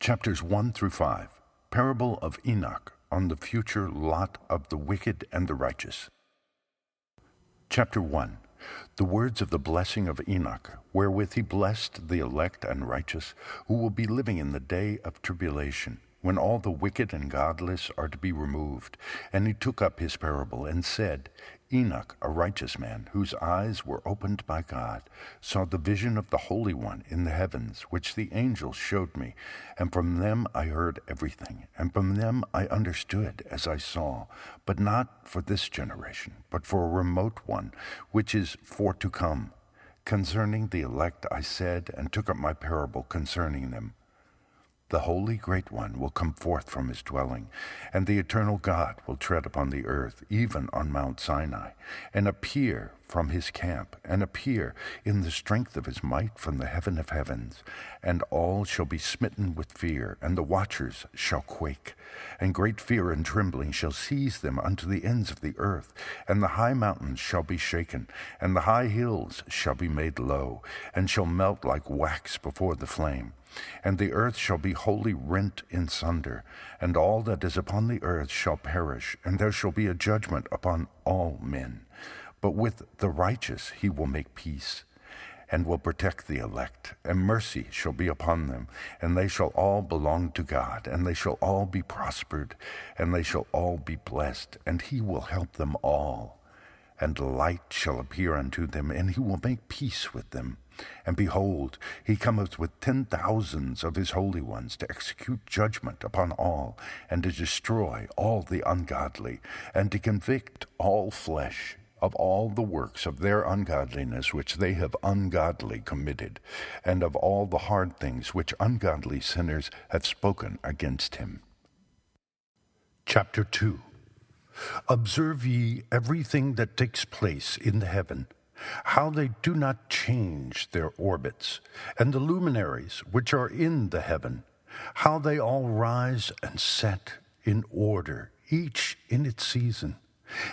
Chapters 1 through 5, Parable of Enoch on the future lot of the wicked and the righteous. Chapter 1, the words of the blessing of Enoch, wherewith he blessed the elect and righteous, who will be living in the day of tribulation, when all the wicked and godless are to be removed. And he took up his parable and said, Enoch, a righteous man, whose eyes were opened by God, saw the vision of the Holy One in the heavens, which the angels showed me. And from them I heard everything, and from them I understood as I saw, but not for this generation, but for a remote one, which is for to come. Concerning the elect I said, and took up my parable concerning them. The Holy Great One will come forth from his dwelling, and the eternal God will tread upon the earth, even on Mount Sinai, and appear from his camp, and appear in the strength of his might from the heaven of heavens. And all shall be smitten with fear, and the watchers shall quake, and great fear and trembling shall seize them unto the ends of the earth. And the high mountains shall be shaken, and the high hills shall be made low, and shall melt like wax before the flame. And the earth shall be wholly rent in sunder, and all that is upon the earth shall perish, and there shall be a judgment upon all men. But with the righteous he will make peace, and will protect the elect, and mercy shall be upon them, and they shall all belong to God, and they shall all be prospered, and they shall all be blessed, and he will help them all. And light shall appear unto them, and he will make peace with them. And behold, he cometh with 10,000s of his holy ones to execute judgment upon all, and to destroy all the ungodly, and to convict all flesh of all the works of their ungodliness which they have ungodly committed, and of all the hard things which ungodly sinners have spoken against him. Chapter 2. Observe ye everything that takes place in the heaven, how they do not change their orbits, and the luminaries which are in the heaven, how they all rise and set in order, each in its season,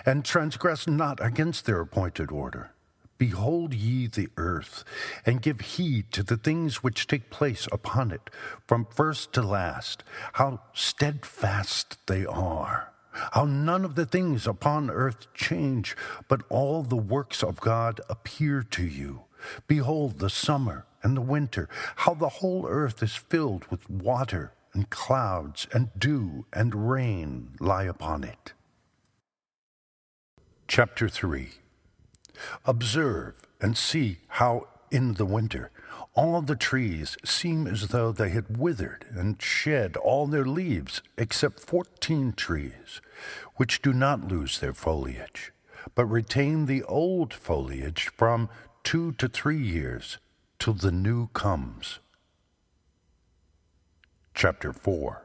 and transgress not against their appointed order. Behold ye the earth, and give heed to the things which take place upon it, from first to last, how steadfast they are. How none of the things upon earth change, but all the works of God appear to you. Behold the summer and the winter, how the whole earth is filled with water, and clouds and dew and rain lie upon it. Chapter 3. Observe and see how in the winter all the trees seem as though they had withered and shed all their leaves, except 14 trees, which do not lose their foliage, but retain the old foliage from 2 to 3 years, till the new comes. Chapter 4.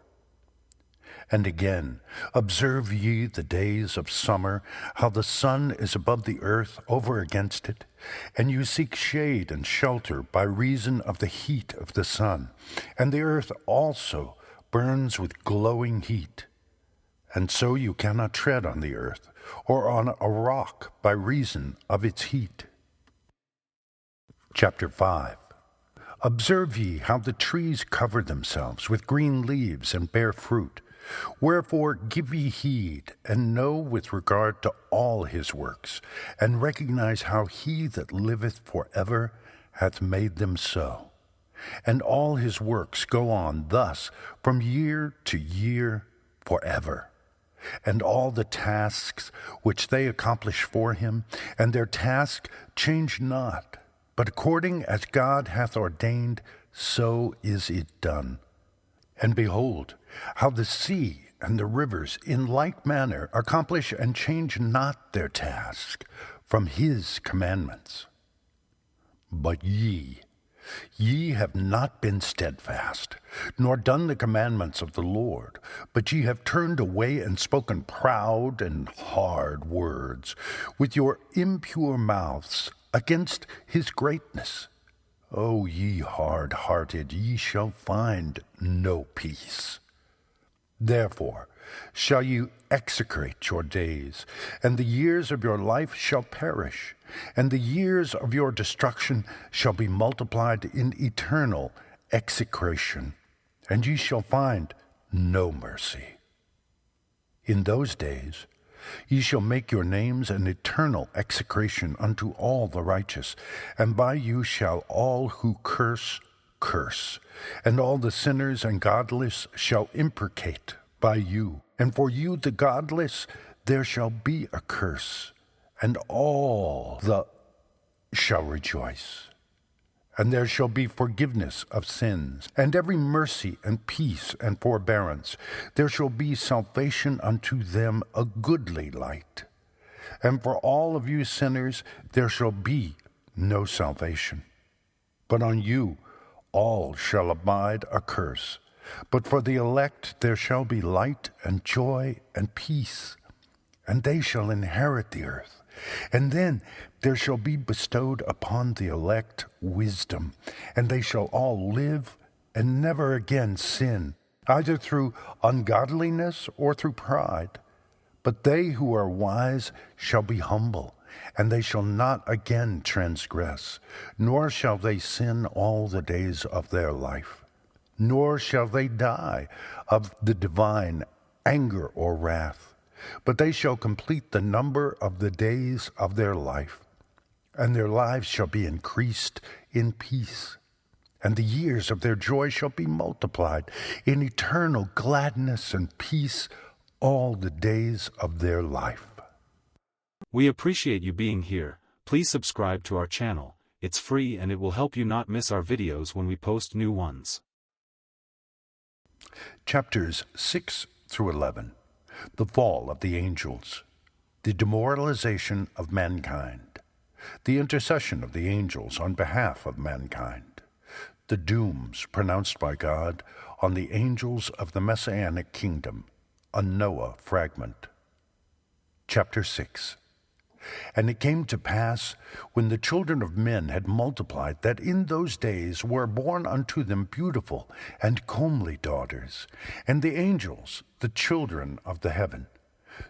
And again, observe ye the days of summer, how the sun is above the earth over against it, and you seek shade and shelter by reason of the heat of the sun, and the earth also burns with glowing heat. And so you cannot tread on the earth, or on a rock by reason of its heat. Chapter 5. Observe ye how the trees cover themselves with green leaves and bear fruit. Wherefore give ye heed, and know with regard to all his works, and recognize how he that liveth for ever hath made them so. And all his works go on thus from year to year forever. And all the tasks which they accomplish for him, and their task change not, but according as God hath ordained, so is it done. And behold, how the sea and the rivers in like manner accomplish and change not their task from his commandments. But ye have not been steadfast, nor done the commandments of the Lord, but ye have turned away and spoken proud and hard words with your impure mouths against his greatness. O ye hard-hearted, ye shall find no peace. Therefore shall you execrate your days, and the years of your life shall perish, and the years of your destruction shall be multiplied in eternal execration. and ye shall find no mercy. In those days ye shall make your names an eternal execration unto all the righteous, and by you shall all who curse, and all the sinners and godless shall imprecate by you. And for you the godless there shall be a curse, and all the shall rejoice. And there shall be forgiveness of sins, and every mercy and peace and forbearance. There shall be salvation unto them a goodly light. And for all of you sinners there shall be no salvation. But on you all shall abide a curse. But for the elect there shall be light and joy and peace, and they shall inherit the earth. And then there shall be bestowed upon the elect wisdom, and they shall all live and never again sin, either through ungodliness or through pride. But they who are wise shall be humble, and they shall not again transgress, nor shall they sin all the days of their life, nor shall they die of the divine anger or wrath, but they shall complete the number of the days of their life, and their lives shall be increased in peace, and the years of their joy shall be multiplied in eternal gladness and peace all the days of their life. We appreciate you being here. Please subscribe to our channel. It's free and it will help you not miss our videos when we post new ones. Chapters 6 through 11. The fall of the angels. The demoralization of mankind. The intercession of the angels on behalf of mankind. The dooms pronounced by God on the angels of the Messianic kingdom. A Noah fragment. Chapter 6. And it came to pass, when the children of men had multiplied, that in those days were born unto them beautiful and comely daughters. And the angels, the children of the heaven,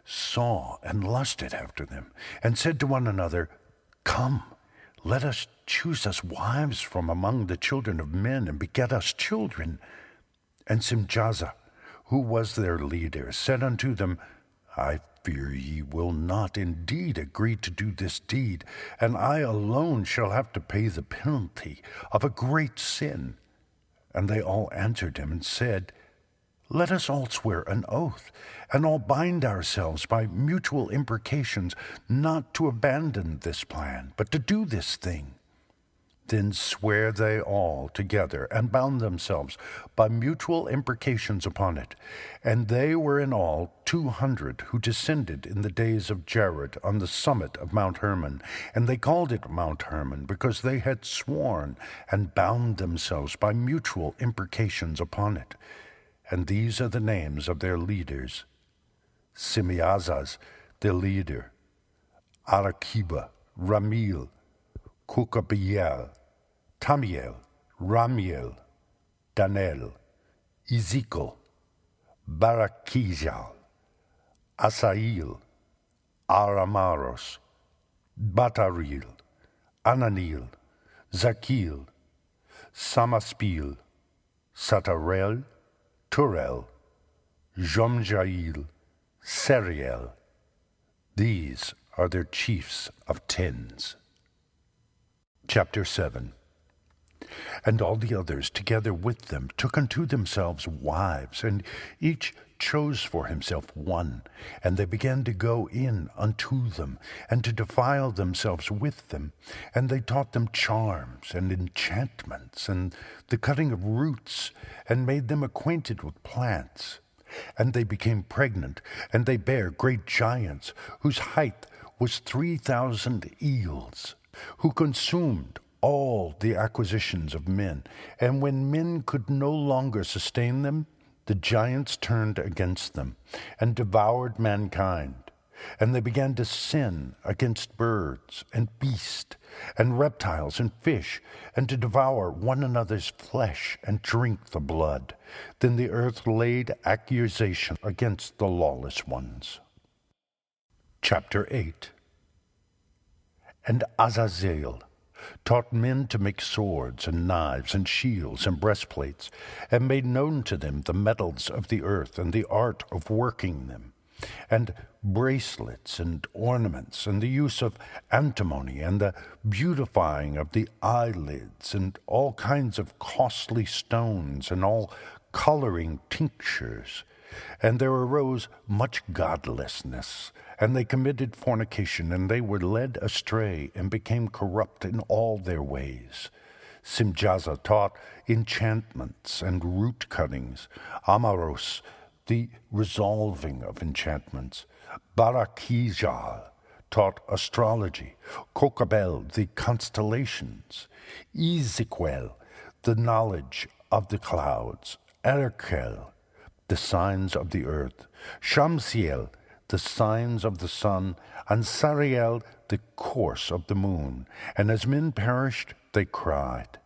saw and lusted after them, and said to one another, Come, let us choose us wives from among the children of men, and beget us children. And Simjaza, who was their leader, said unto them, I fear ye will not indeed agree to do this deed, and I alone shall have to pay the penalty of a great sin. And they all answered him and said, Let us all swear an oath, and all bind ourselves by mutual imprecations, not to abandon this plan, but to do this thing. Then sware they all together, and bound themselves by mutual imprecations upon it. And they were in all 200 who descended in the days of Jared on the summit of Mount Hermon. And they called it Mount Hermon, because they had sworn and bound themselves by mutual imprecations upon it. And these are the names of their leaders: Simeazaz, the leader, Arakiba, Ramil, Kukabiel, Tamiel, Ramiel, Danel, Ezekiel, Barakijal, Asail, Aramaros, Bataril, Ananil, Zakil, Samaspil, Satarel, Turel, Jomjail, Seriel. These are their chiefs of tens. Chapter 7. And all the others together with them took unto themselves wives, and each chose for himself one. And they began to go in unto them, and to defile themselves with them. And they taught them charms and enchantments, and the cutting of roots, and made them acquainted with plants. And they became pregnant, and they bare great giants, whose height was 3,000 eels, who consumed all the acquisitions of men. And when men could no longer sustain them, the giants turned against them, and devoured mankind. And they began to sin against birds and beasts, and reptiles and fish, and to devour one another's flesh, and drink the blood. Then the earth laid accusation against the lawless ones. Chapter 8. And Azazel, taught men to make swords and knives and shields and breastplates, and made known to them the metals of the earth and the art of working them, and bracelets and ornaments, and the use of antimony, and the beautifying of the eyelids, and all kinds of costly stones, and all coloring tinctures. And there arose much godlessness, and they committed fornication, and they were led astray, and became corrupt in all their ways. Simjaza taught enchantments and root cuttings, Amaros, the resolving of enchantments, Barakijal taught astrology, Kokabel, the constellations, Ezekiel, the knowledge of the clouds, Erkel, the signs of the earth, Shamsiel, the signs of the sun, and Sariel, the course of the moon. And as men perished, they cried,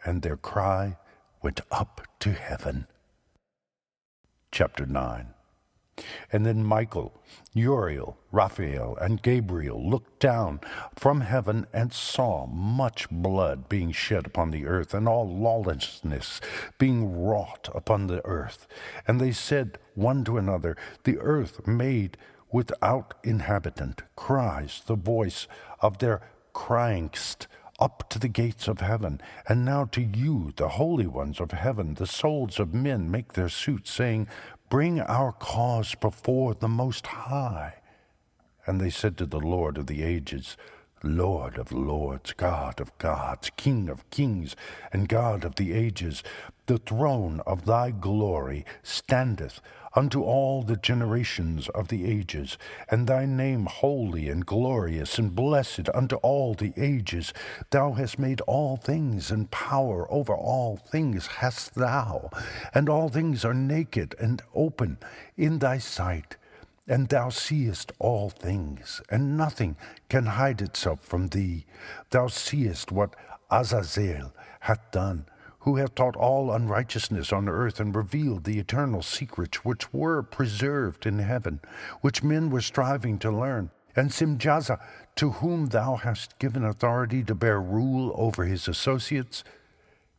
and their cry went up to heaven. Chapter 9. And then Michael, Uriel, Raphael, and Gabriel looked down from heaven and saw much blood being shed upon the earth, and all lawlessness being wrought upon the earth. And they said one to another, the earth made without inhabitant cries the voice of their cryingst up to the gates of heaven. And now to you, the holy ones of heaven, the souls of men make their suit, saying, bring our cause before the Most High. And they said to the Lord of the ages, Lord of lords, God of gods, King of kings, and God of the ages, the throne of thy glory standeth unto all the generations of the ages, and thy name holy and glorious and blessed unto all the ages. Thou hast made all things, and power over all things hast thou, and all things are naked and open in thy sight. And thou seest all things, and nothing can hide itself from thee. Thou seest what Azazel hath done, who hath taught all unrighteousness on earth, and revealed the eternal secrets which were preserved in heaven, which men were striving to learn. And Simjaza, to whom thou hast given authority to bear rule over his associates,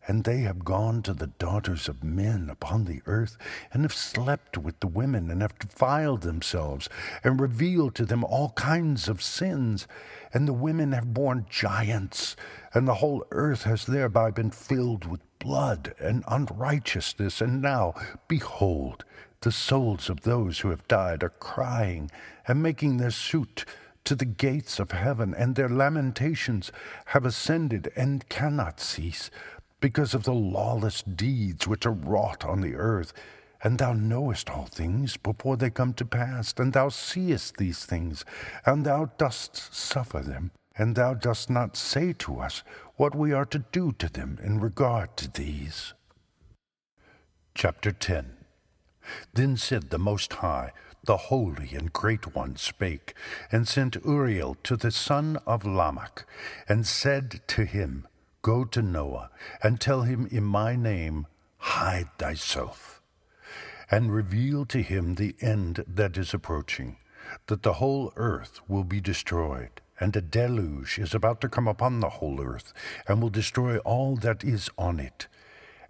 and they have gone to the daughters of men upon the earth, and have slept with the women, and have defiled themselves, and revealed to them all kinds of sins. And the women have borne giants, and the whole earth has thereby been filled with blood and unrighteousness. And now, behold, the souls of those who have died are crying, and making their suit to the gates of heaven, and their lamentations have ascended, and cannot cease, because of the lawless deeds which are wrought on the earth. And thou knowest all things before they come to pass, and thou seest these things, and thou dost suffer them, and thou dost not say to us what we are to do to them in regard to these. Chapter 10. Then said the Most High, the Holy and Great One, spake, and sent Uriel to the son of Lamech, and said to him, Go to Noah, and tell him in my name, hide thyself, and reveal to him the end that is approaching, that the whole earth will be destroyed, and a deluge is about to come upon the whole earth, and will destroy all that is on it.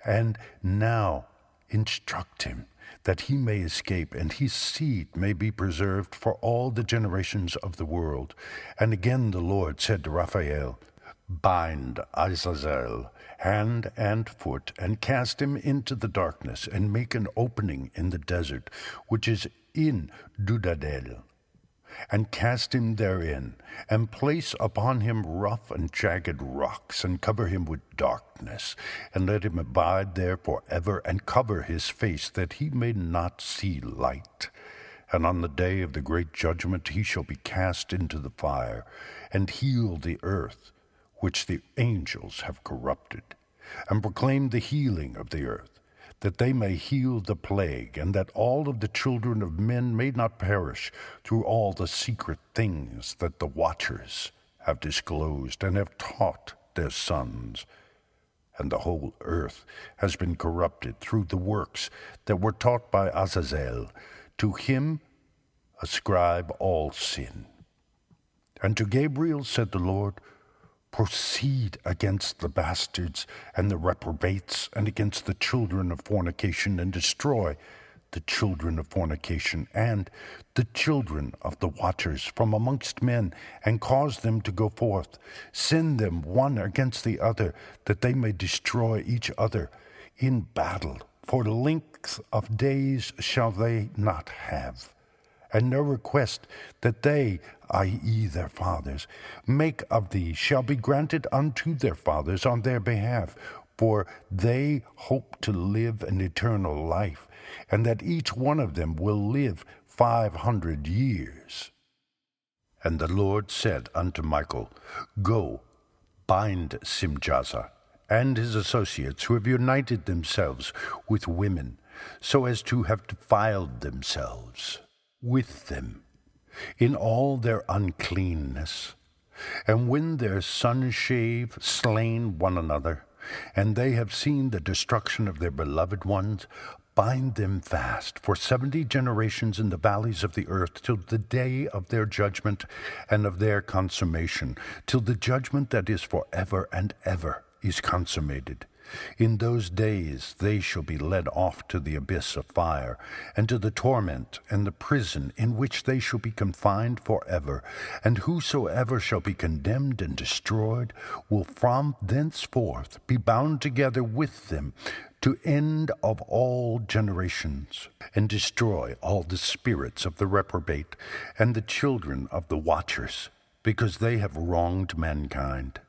And now instruct him, that he may escape, and his seed may be preserved for all the generations of the world. And again the Lord said to Raphael, Bind Azazel, hand and foot, and cast him into the darkness, and make an opening in the desert, which is in Dudadel, and cast him therein, and place upon him rough and jagged rocks, and cover him with darkness, and let him abide there forever, and cover his face, that he may not see light. And on the day of the great judgment he shall be cast into the fire, and heal the earth, which the angels have corrupted, and proclaim the healing of the earth, that they may heal the plague, and that all of the children of men may not perish through all the secret things that the watchers have disclosed and have taught their sons. And the whole earth has been corrupted through the works that were taught by Azazel. To him ascribe all sin. And to Gabriel said the Lord, proceed against the bastards and the reprobates, and against the children of fornication, and destroy the children of fornication and the children of the watchers from amongst men, and cause them to go forth. Send them one against the other, that they may destroy each other in battle. For length of days shall they not have, and no request that they, i.e. their fathers, make of thee shall be granted unto their fathers on their behalf, for they hope to live an eternal life, and that each one of them will live 500 years. And the Lord said unto Michael, Go, bind Simjaza and his associates, who have united themselves with women, so as to have defiled themselves with them in all their uncleanness. And when their sons shave, slain one another, and they have seen the destruction of their beloved ones, bind them fast for 70 generations in the valleys of the earth, till the day of their judgment and of their consummation, till the judgment that is forever and ever is consummated. In those days they shall be led off to the abyss of fire, and to the torment and the prison, in which they shall be confined forever. And whosoever shall be condemned and destroyed will from thenceforth be bound together with them to end of all generations, and destroy all the spirits of the reprobate and the children of the watchers, because they have wronged mankind.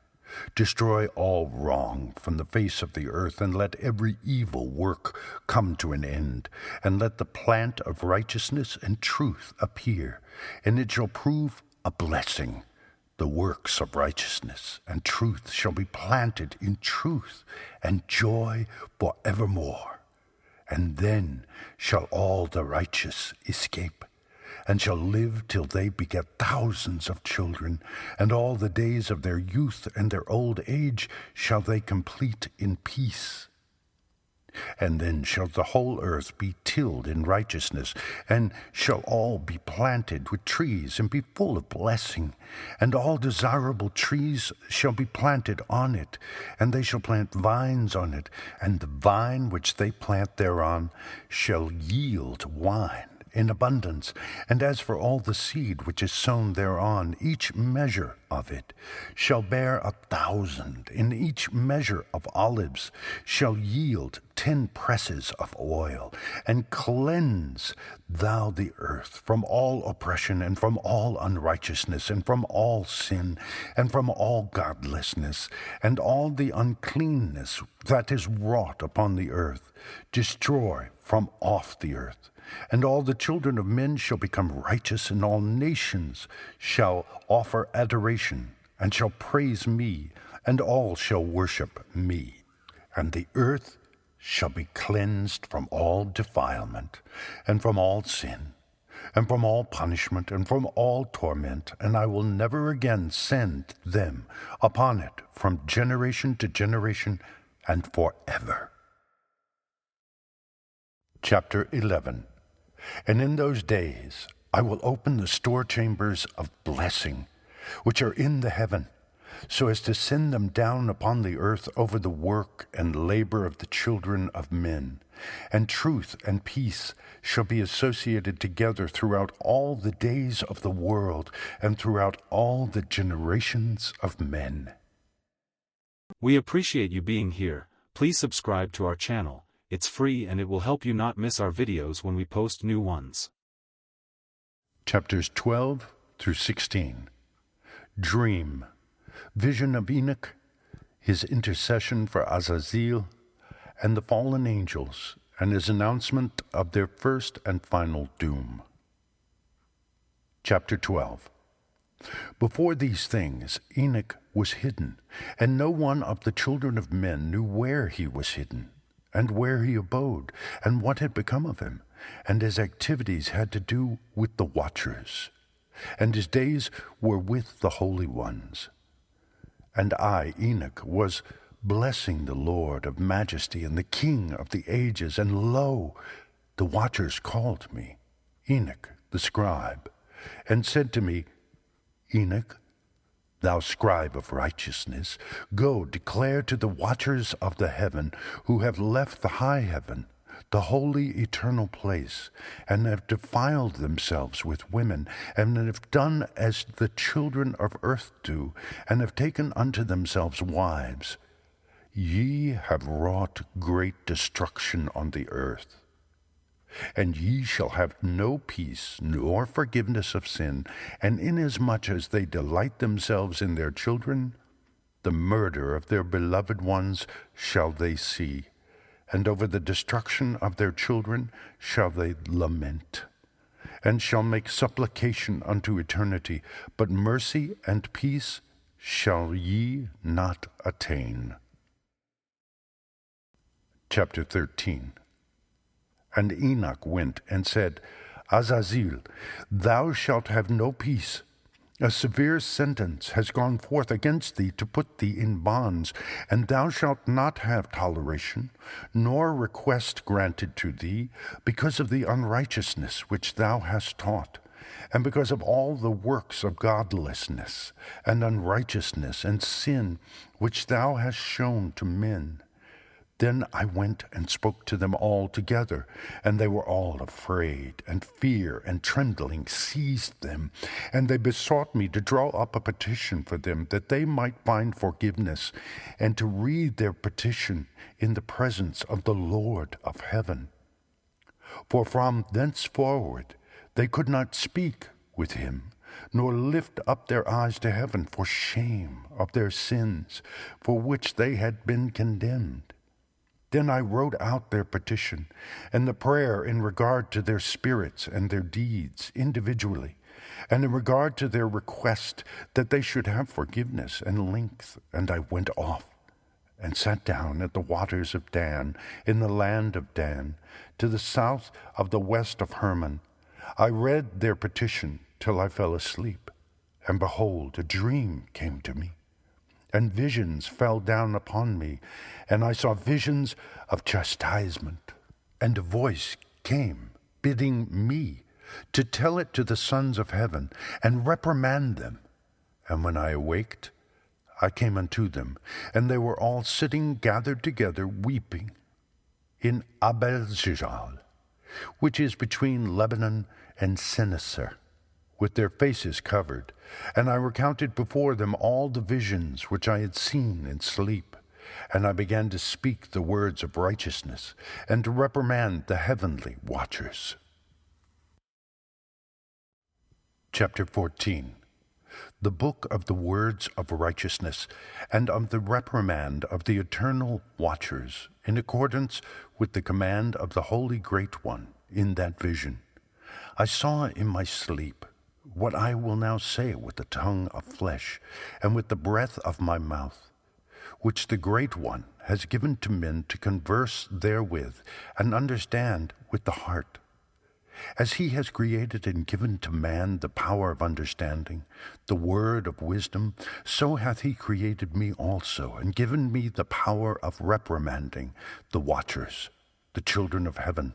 Destroy all wrong from the face of the earth, and let every evil work come to an end, and let the plant of righteousness and truth appear, and it shall prove a blessing. The works of righteousness and truth shall be planted in truth and joy forevermore. And then shall all the righteous escape, and shall live till they beget thousands of children, and all the days of their youth and their old age shall they complete in peace. And then shall the whole earth be tilled in righteousness, and shall all be planted with trees, and be full of blessing. And all desirable trees shall be planted on it, and they shall plant vines on it, and the vine which they plant thereon shall yield wine in abundance. And as for all the seed which is sown thereon, each measure of it shall bear 1,000, and each measure of olives shall yield 10 presses of oil. And cleanse thou the earth from all oppression, and from all unrighteousness, and from all sin, and from all godlessness, and all the uncleanness that is wrought upon the earth. Destroy from off the earth. And all the children of men shall become righteous, and all nations shall offer adoration, and shall praise me, and all shall worship me. And the earth shall be cleansed from all defilement, and from all sin, and from all punishment, and from all torment, and I will never again send them upon it from generation to generation, and forever. Chapter 11. And in those days I will open the store chambers of blessing, which are in the heaven, so as to send them down upon the earth over the work and labor of the children of men. And truth and peace shall be associated together throughout all the days of the world, and throughout all the generations of men. We appreciate you being here. Please subscribe to our channel. It's free, and it will help you not miss our videos when we post new ones. Chapters 12 through 16. Dream. Vision of Enoch, his intercession for Azazel, and the fallen angels, and his announcement of their first and final doom. Chapter 12. Before these things Enoch was hidden, and no one of the children of men knew where he was hidden, and where he abode, and what had become of him, and his activities had to do with the watchers, and his days were with the holy ones. And I, Enoch, was blessing the Lord of majesty and the King of the ages, and lo, the watchers called me, Enoch the scribe, and said to me, Enoch, Thou scribe of righteousness, go declare to the watchers of the heaven, who have left the high heaven, the holy eternal place, and have defiled themselves with women, and have done as the children of earth do, and have taken unto themselves wives. Ye have wrought great destruction on the earth. And ye shall have no peace, nor forgiveness of sin, and inasmuch as they delight themselves in their children, the murder of their beloved ones shall they see, and over the destruction of their children shall they lament, and shall make supplication unto eternity, but mercy and peace shall ye not attain. Chapter 13. And Enoch went and said, Azazel, thou shalt have no peace. A severe sentence has gone forth against thee to put thee in bonds, and thou shalt not have toleration, nor request granted to thee, because of the unrighteousness which thou hast taught, and because of all the works of godlessness, and unrighteousness, and sin, which thou hast shown to men. Then I went and spoke to them all together, and they were all afraid, and fear and trembling seized them. And they besought me to draw up a petition for them, that they might find forgiveness, and to read their petition in the presence of the Lord of heaven. For from thenceforward they could not speak with him, nor lift up their eyes to heaven for shame of their sins, for which they had been condemned. Then I wrote out their petition and the prayer in regard to their spirits and their deeds individually, and in regard to their request that they should have forgiveness and length. And I went off and sat down at the waters of Dan, in the land of Dan, to the south of the west of Hermon. I read their petition till I fell asleep, and behold, a dream came to me. And visions fell down upon me, and I saw visions of chastisement. And a voice came, bidding me to tell it to the sons of heaven, and reprimand them. And when I awaked, I came unto them, and they were all sitting gathered together, weeping, in Abel-Zizal, which is between Lebanon and Seneser, with their faces covered. And I recounted before them all the visions which I had seen in sleep. And I began to speak the words of righteousness, and to reprimand the heavenly watchers. Chapter 14. The book of the words of righteousness, and of the reprimand of the eternal watchers, in accordance with the command of the Holy Great One in that vision. I saw in my sleep what I will now say with the tongue of flesh, and with the breath of my mouth, which the Great One has given to men to converse therewith, and understand with the heart. As he has created and given to man the power of understanding, the word of wisdom, so hath he created me also, and given me the power of reprimanding the watchers, the children of heaven.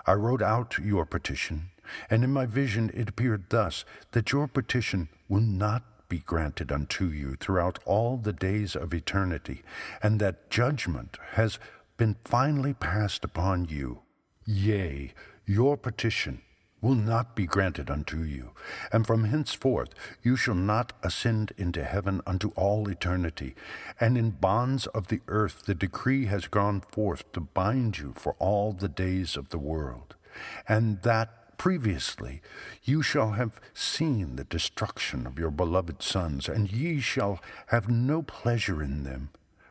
I wrote out your petition, and in my vision it appeared thus, that your petition will not be granted unto you throughout all the days of eternity, and that judgment has been finally passed upon you. Yea, your petition will not be granted unto you, and from henceforth you shall not ascend into heaven unto all eternity. And in bonds of the earth the decree has gone forth to bind you for all the days of the world, and that previously you shall have seen the destruction of your beloved sons, and ye shall have no pleasure in them,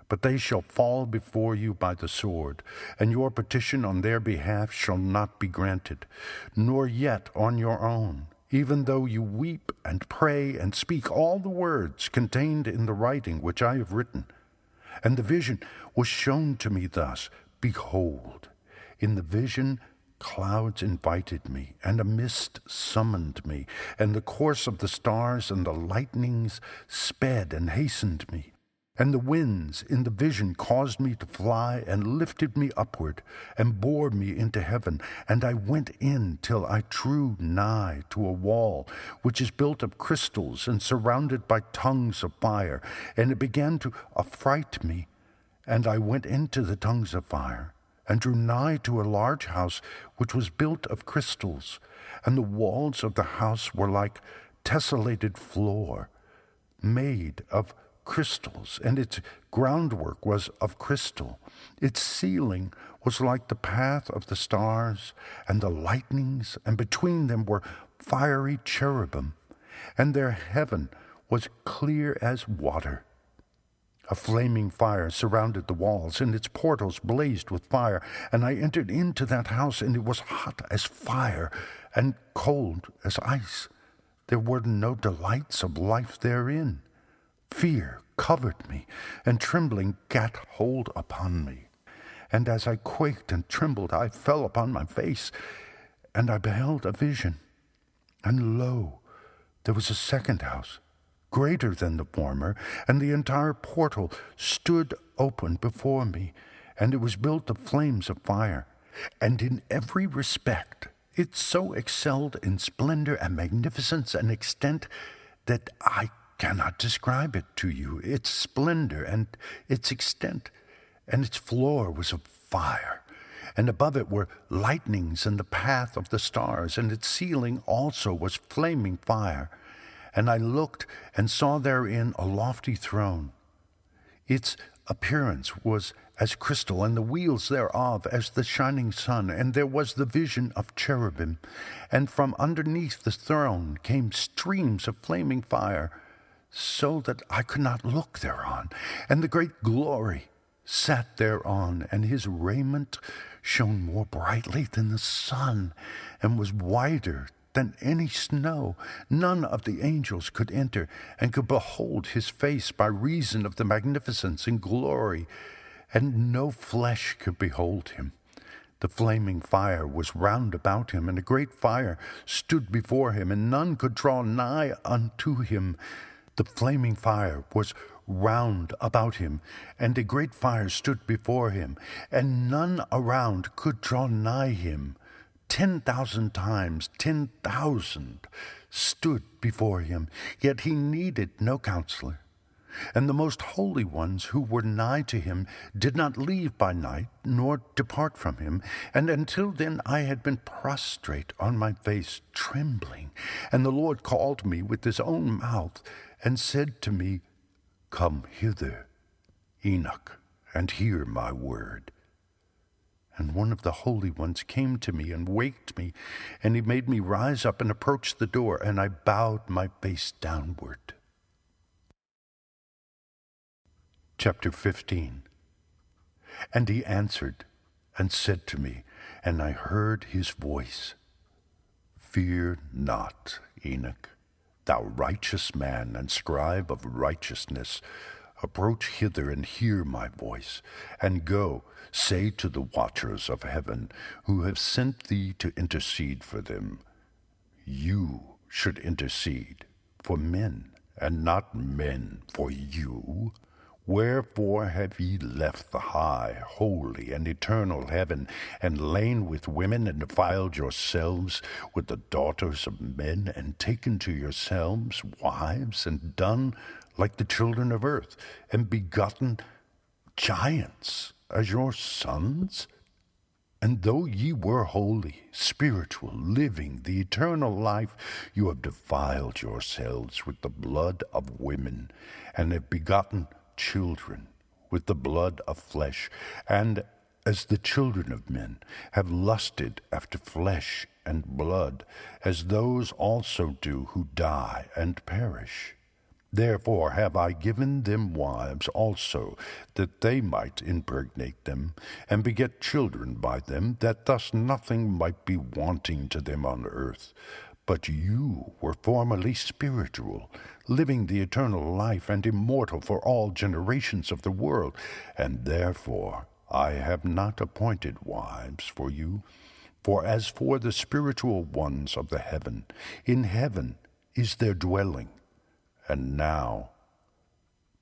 but they shall fall before you by the sword, and your petition on their behalf shall not be granted, nor yet on your own, even though you weep and pray and speak all the words contained in the writing which I have written. And the vision was shown to me thus, behold, in the vision clouds invited me, and a mist summoned me, and the course of the stars and the lightnings sped and hastened me. And the winds in the vision caused me to fly, and lifted me upward, and bore me into heaven. And I went in till I drew nigh to a wall, which is built of crystals, and surrounded by tongues of fire. And it began to affright me. And I went into the tongues of fire, and drew nigh to a large house, which was built of crystals. And the walls of the house were like tessellated floor, made of crystals, and its groundwork was of crystal. Its ceiling was like the path of the stars and the lightnings, and between them were fiery cherubim, and their heaven was clear as water. A flaming fire surrounded the walls, and its portals blazed with fire. And I entered into that house, and it was hot as fire and cold as ice. There were no delights of life therein. Fear covered me, and trembling gat hold upon me. And as I quaked and trembled, I fell upon my face, and I beheld a vision. And lo, there was a second house, greater than the former, and the entire portal stood open before me, and it was built of flames of fire. And in every respect it so excelled in splendor and magnificence and extent that I cannot describe it to you, its splendor and its extent. And its floor was of fire, and above it were lightnings and the path of the stars, and its ceiling also was flaming fire. And I looked and saw therein a lofty throne. Its appearance was as crystal, and the wheels thereof as the shining sun. And there was the vision of cherubim, and from underneath the throne came streams of flaming fire, so that I could not look thereon. And the great glory sat thereon, and his raiment shone more brightly than the sun, and was whiter than any snow. None of the angels could enter, and could behold his face by reason of the magnificence and glory, and no flesh could behold him. The flaming fire was round about him, and a great fire stood before him, and none could draw nigh unto him. The flaming fire was round about him, and a great fire stood before him, and none around could draw nigh him. 10,000 times 10,000 stood before him, yet he needed no counselor. And the most holy ones who were nigh to him did not leave by night, nor depart from him. And until then I had been prostrate on my face, trembling. And the Lord called me with his own mouth, and said to me, Come hither, Enoch, and hear my word. And one of the holy ones came to me and waked me, and he made me rise up and approach the door, and I bowed my face downward. Chapter 15. And he answered and said to me, and I heard his voice, Fear not, Enoch, thou righteous man and scribe of righteousness. Approach hither and hear my voice, and go, say to the watchers of heaven, who have sent thee to intercede for them. You should intercede for men, and not men for you. Wherefore have ye left the high, holy, and eternal heaven, and lain with women, and defiled yourselves with the daughters of men, and taken to yourselves wives, and done like the children of earth, and begotten giants as your sons? And though ye were holy, spiritual, living, the eternal life, you have defiled yourselves with the blood of women, and have begotten children with the blood of flesh, and as the children of men have lusted after flesh and blood, as those also do who die and perish. Therefore have I given them wives also, that they might impregnate them, and beget children by them, that thus nothing might be wanting to them on earth. But you were formerly spiritual, living the eternal life and immortal for all generations of the world, and therefore I have not appointed wives for you. For as for the spiritual ones of the heaven, in heaven is their dwelling. And now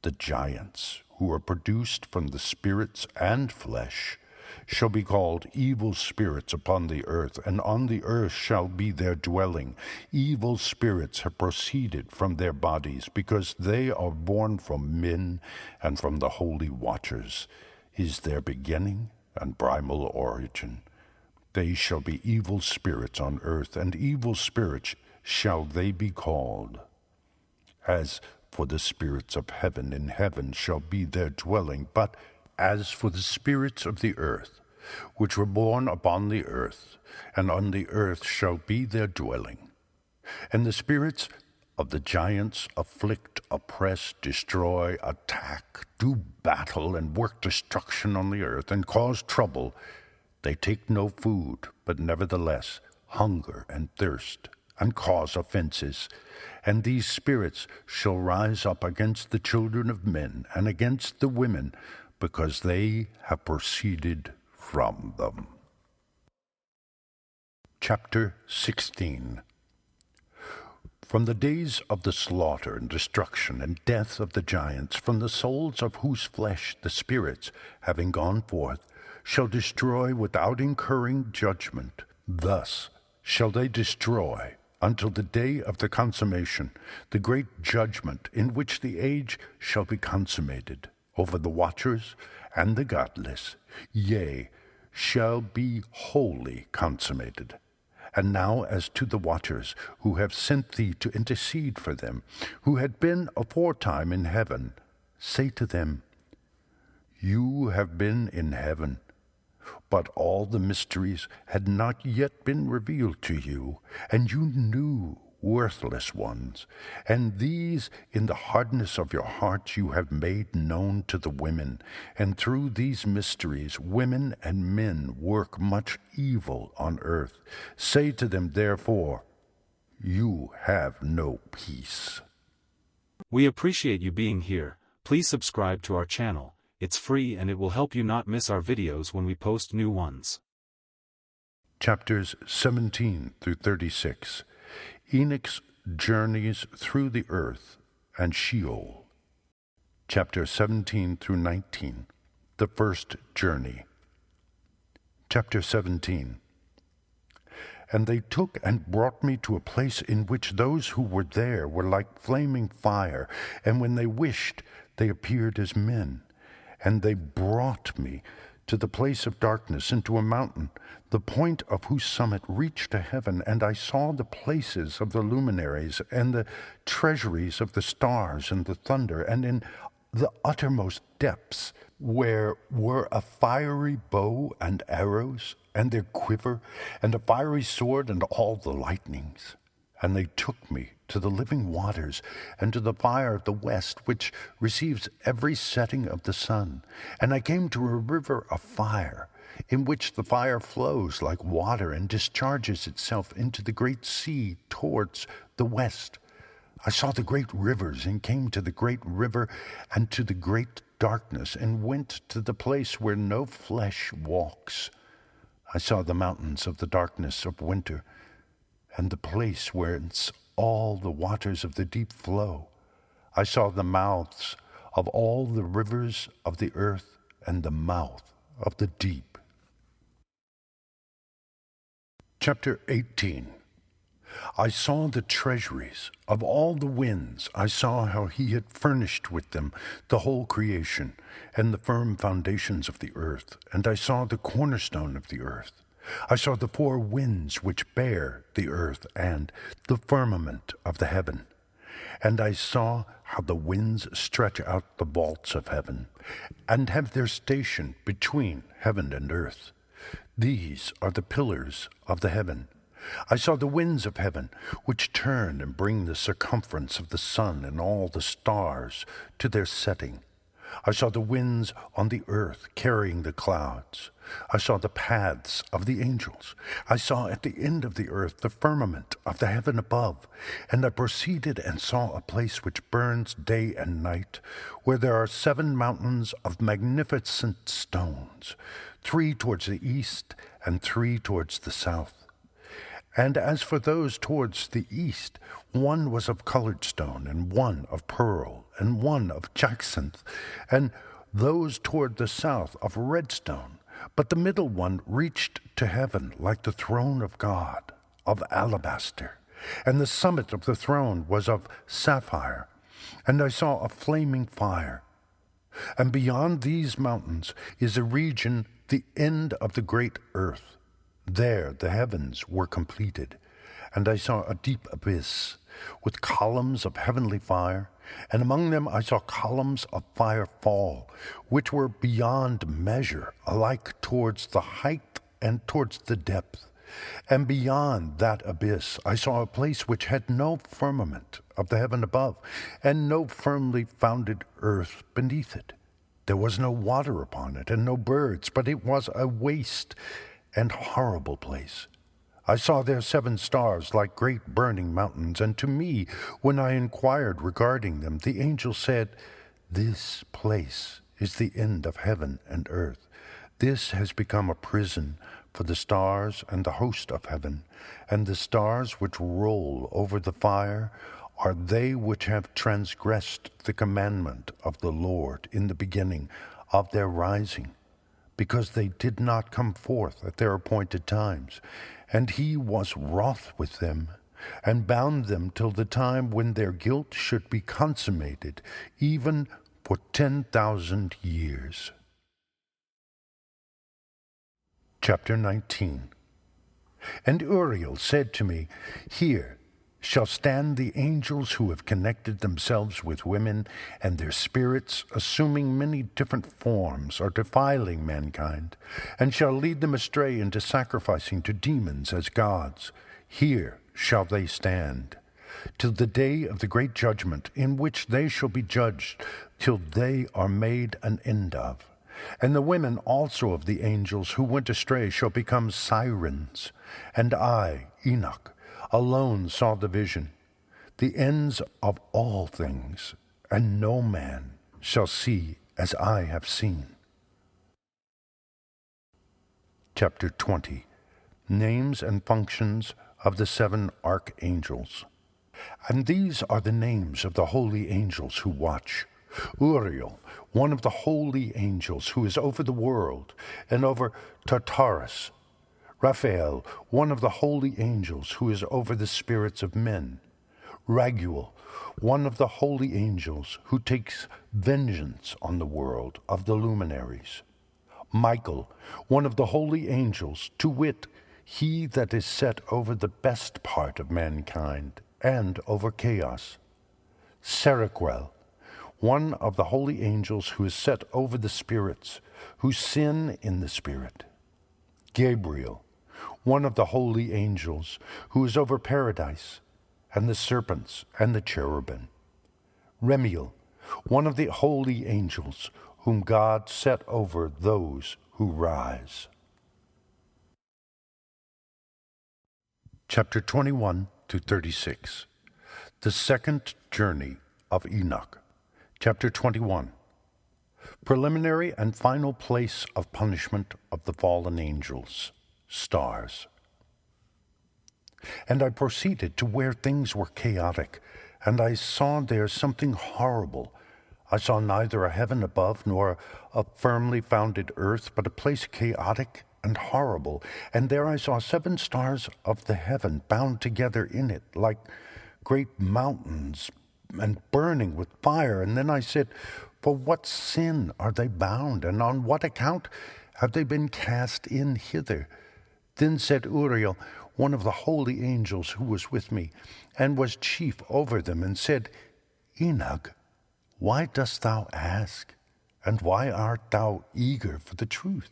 the giants who are produced from the spirits and flesh shall be called evil spirits upon the earth, and on the earth shall be their dwelling. Evil spirits have proceeded from their bodies, because they are born from men, and from the holy watchers is their beginning and primal origin. They shall be evil spirits on earth, and evil spirits shall they be called. As for the spirits of heaven, in heaven shall be their dwelling. But as for the spirits of the earth, which were born upon the earth, and on the earth shall be their dwelling. And the spirits of the giants afflict, oppress, destroy, attack, do battle, and work destruction on the earth, and cause trouble. They take no food, but nevertheless hunger and thirst, and cause offenses. And these spirits shall rise up against the children of men, and against the women, because they have proceeded from them. Chapter 16. From the days of the slaughter and destruction and death of the giants, from the souls of whose flesh the spirits, having gone forth, shall destroy without incurring judgment. Thus shall they destroy until the day of the consummation, the great judgment in which the age shall be consummated over the watchers and the godless, yea, shall be wholly consummated. And now as to the watchers, who have sent thee to intercede for them, who had been aforetime in heaven, say to them, You have been in heaven, but all the mysteries had not yet been revealed to you, and you knew, worthless ones, and these in the hardness of your hearts you have made known to the women, and through these mysteries women and men work much evil on earth. Say to them, therefore, you have no peace. We appreciate you being here. Please subscribe to our channel. It's free and it will help you not miss our videos when we post new ones. Chapters 17 through 36. Enoch's journeys through the earth and Sheol. Chapter 17 through 19. The first journey. Chapter 17. And they took and brought me to a place in which those who were there were like flaming fire, and when they wished, they appeared as men. And they brought me to the place of darkness, into a mountain, the point of whose summit reached to heaven, and I saw the places of the luminaries, and the treasuries of the stars and the thunder, and in the uttermost depths, where were a fiery bow and arrows, and their quiver, and a fiery sword, and all the lightnings. And they took me to the living waters, and to the fire of the west, which receives every setting of the sun. And I came to a river of fire, in which the fire flows like water, and discharges itself into the great sea towards the west. I saw the great rivers, and came to the great river, and to the great darkness, and went to the place where no flesh walks. I saw the mountains of the darkness of winter, and the place whence all the waters of the deep flow. I saw the mouths of all the rivers of the earth, and the mouth of the deep. Chapter 18. I saw the treasuries of all the winds. I saw how he had furnished with them the whole creation, and the firm foundations of the earth. And I saw the cornerstone of the earth. I saw the four winds which bear the earth, and the firmament of the heaven. And I saw how the winds stretch out the vaults of heaven, and have their station between heaven and earth. These are the pillars of the heaven. I saw the winds of heaven, which turn and bring the circumference of the sun and all the stars to their setting. I saw the winds on the earth carrying the clouds. I saw the paths of the angels. I saw at the end of the earth the firmament of the heaven above. And I proceeded and saw a place which burns day and night, where there are 7 mountains of magnificent stones, 3 towards the east and 3 towards the south. And as for those towards the east, one was of colored stone, and one of pearl, and one of jacinth, and those toward the south of redstone, but the middle one reached to heaven like the throne of God, of alabaster, and the summit of the throne was of sapphire, and I saw a flaming fire. And beyond these mountains is a region, the end of the great earth. There the heavens were completed, and I saw a deep abyss, with columns of heavenly fire, and among them I saw columns of fire fall, which were beyond measure, alike towards the height and towards the depth. And beyond that abyss I saw a place which had no firmament of the heaven above, and no firmly founded earth beneath it. There was no water upon it, and no birds, but it was a waste and horrible place. I saw there 7 stars like great burning mountains, and to me, when I inquired regarding them, the angel said, "This place is the end of heaven and earth. This has become a prison for the stars and the host of heaven, and the stars which roll over the fire are they which have transgressed the commandment of the Lord in the beginning of their rising, because they did not come forth at their appointed times. And he was wroth with them, and bound them till the time when their guilt should be consummated, even for 10,000 years." Chapter 19. And Uriel said to me, "Here shall stand the angels who have connected themselves with women, and their spirits, assuming many different forms, are defiling mankind, and shall lead them astray into sacrificing to demons as gods. Here shall they stand, till the day of the great judgment, in which they shall be judged, till they are made an end of. And the women also of the angels who went astray shall become sirens. And I, Enoch, alone saw the vision, the ends of all things, and no man shall see as I have seen." Chapter 20. Names and functions of the 7 archangels. And these are the names of the holy angels who watch. Uriel, one of the holy angels who is over the world, and over Tartarus. Raphael, one of the holy angels who is over the spirits of men. Raguel, one of the holy angels who takes vengeance on the world of the luminaries. Michael, one of the holy angels, to wit, he that is set over the best part of mankind, and over chaos. Seraquel, one of the holy angels who is set over the spirits, who sin in the spirit. Gabriel, one of the holy angels, who is over paradise, and the serpents, and the cherubim. Remiel, one of the holy angels, whom God set over those who rise. Chapter 21 to 36. The second journey of Enoch. Chapter 21. Preliminary and final place of punishment of the fallen angels. Stars. And I proceeded to where things were chaotic, and I saw there something horrible. I saw neither a heaven above nor a firmly founded earth, but a place chaotic and horrible. And there I saw 7 stars of the heaven bound together in it, like great mountains, and burning with fire. And then I said, "For what sin are they bound, and on what account have they been cast in hither?" Then said Uriel, one of the holy angels who was with me, and was chief over them, and said, "Enoch, why dost thou ask? And why art thou eager for the truth?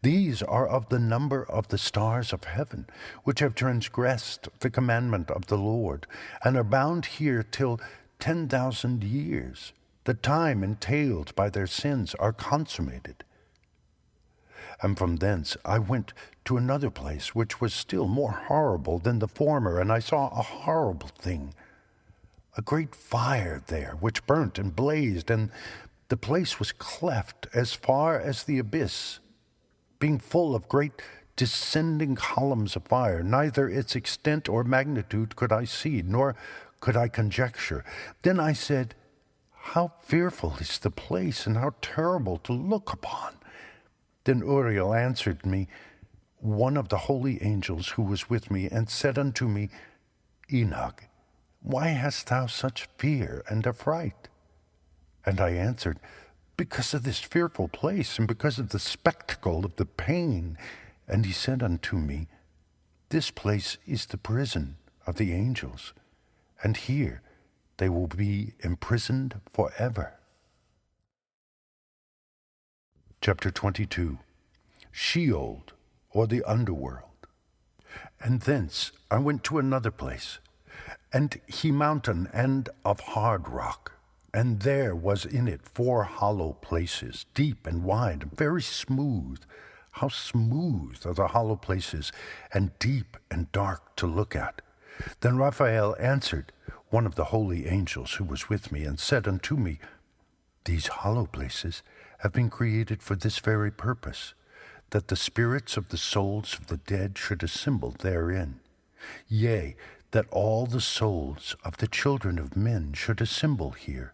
These are of the number of the stars of heaven, which have transgressed the commandment of the Lord, and are bound here till 10,000 years. The time entailed by their sins are consummated." And from thence I went to another place, which was still more horrible than the former, and I saw a horrible thing, a great fire there, which burnt and blazed, and the place was cleft as far as the abyss, being full of great descending columns of fire. Neither its extent or magnitude could I see, nor could I conjecture. Then I said, how fearful is the place, and how terrible to look upon. Then Uriel answered me, one of the holy angels who was with me, and said unto me, Enoch, why hast thou such fear and affright? And I answered, because of this fearful place, and because of the spectacle of the pain. And he said unto me, this place is the prison of the angels, and here they will be imprisoned forever. Chapter 22. Sheol, or the underworld. And thence I went to another place, and he mountain and of hard rock, and there was in it 4 hollow places, deep and wide, and very smooth. How smooth are the hollow places, and deep and dark to look at. Then Raphael answered, one of the holy angels who was with me, and said unto me, these hollow places have been created for this very purpose, that the spirits of the souls of the dead should assemble therein. Yea, that all the souls of the children of men should assemble here.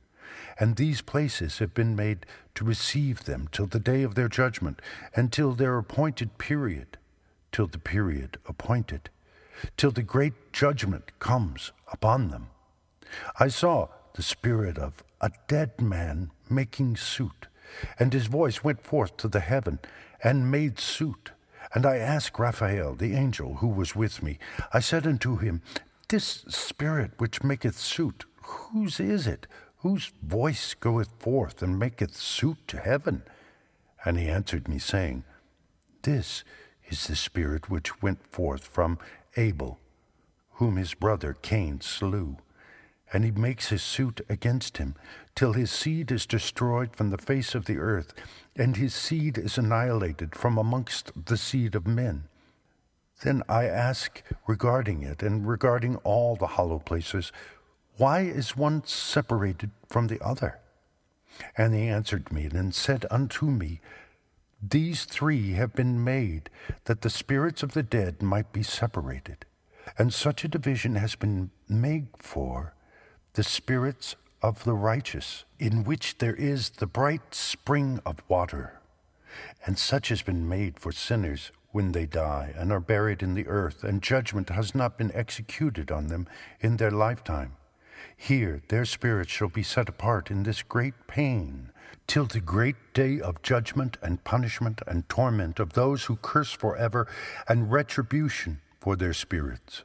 And these places have been made to receive them till the day of their judgment, and till their appointed period, till the period appointed, till the great judgment comes upon them. I saw the spirit of a dead man making suit, and his voice went forth to the heaven, and made suit. And I asked Raphael, the angel who was with me, I said unto him, this spirit which maketh suit, whose is it? Whose voice goeth forth and maketh suit to heaven? And he answered me, saying, this is the spirit which went forth from Abel, whom his brother Cain slew. And he makes his suit against him, till his seed is destroyed from the face of the earth, and his seed is annihilated from amongst the seed of men. Then I ask regarding it, and regarding all the hollow places, why is one separated from the other? And he answered me, and said unto me, these 3 have been made, that the spirits of the dead might be separated. And such a division has been made for the spirits of the righteous, in which there is the bright spring of water. And such has been made for sinners when they die, and are buried in the earth, and judgment has not been executed on them in their lifetime. Here their spirits shall be set apart in this great pain, till the great day of judgment and punishment and torment of those who curse forever, and retribution for their spirits.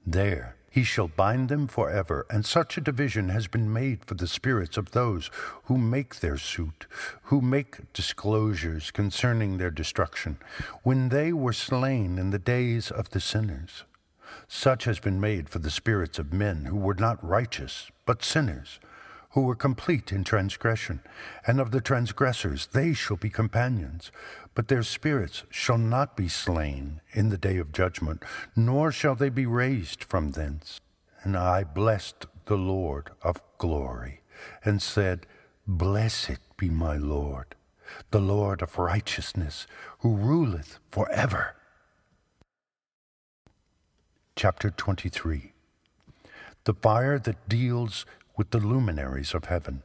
There he shall bind them forever, and such a division has been made for the spirits of those who make their suit, who make disclosures concerning their destruction, when they were slain in the days of the sinners. Such has been made for the spirits of men who were not righteous, but sinners, who were complete in transgression, and of the transgressors they shall be companions. But their spirits shall not be slain in the day of judgment, nor shall they be raised from thence. And I blessed the Lord of glory, and said, blessed be my Lord, the Lord of righteousness, who ruleth forever. Chapter 23. The fire that deals with the luminaries of heaven.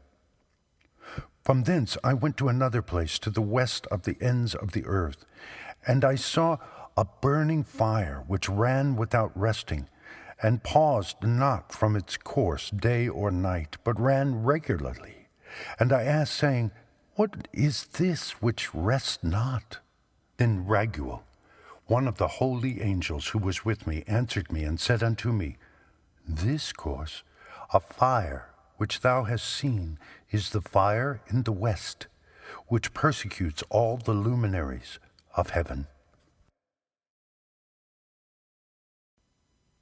From thence I went to another place, to the west of the ends of the earth, and I saw a burning fire which ran without resting, and paused not from its course day or night, but ran regularly. And I asked, saying, what is this which rests not? Then Raguel, one of the holy angels who was with me, answered me, and said unto me, this course of fire which thou hast seen is the fire in the west, which persecutes all the luminaries of heaven.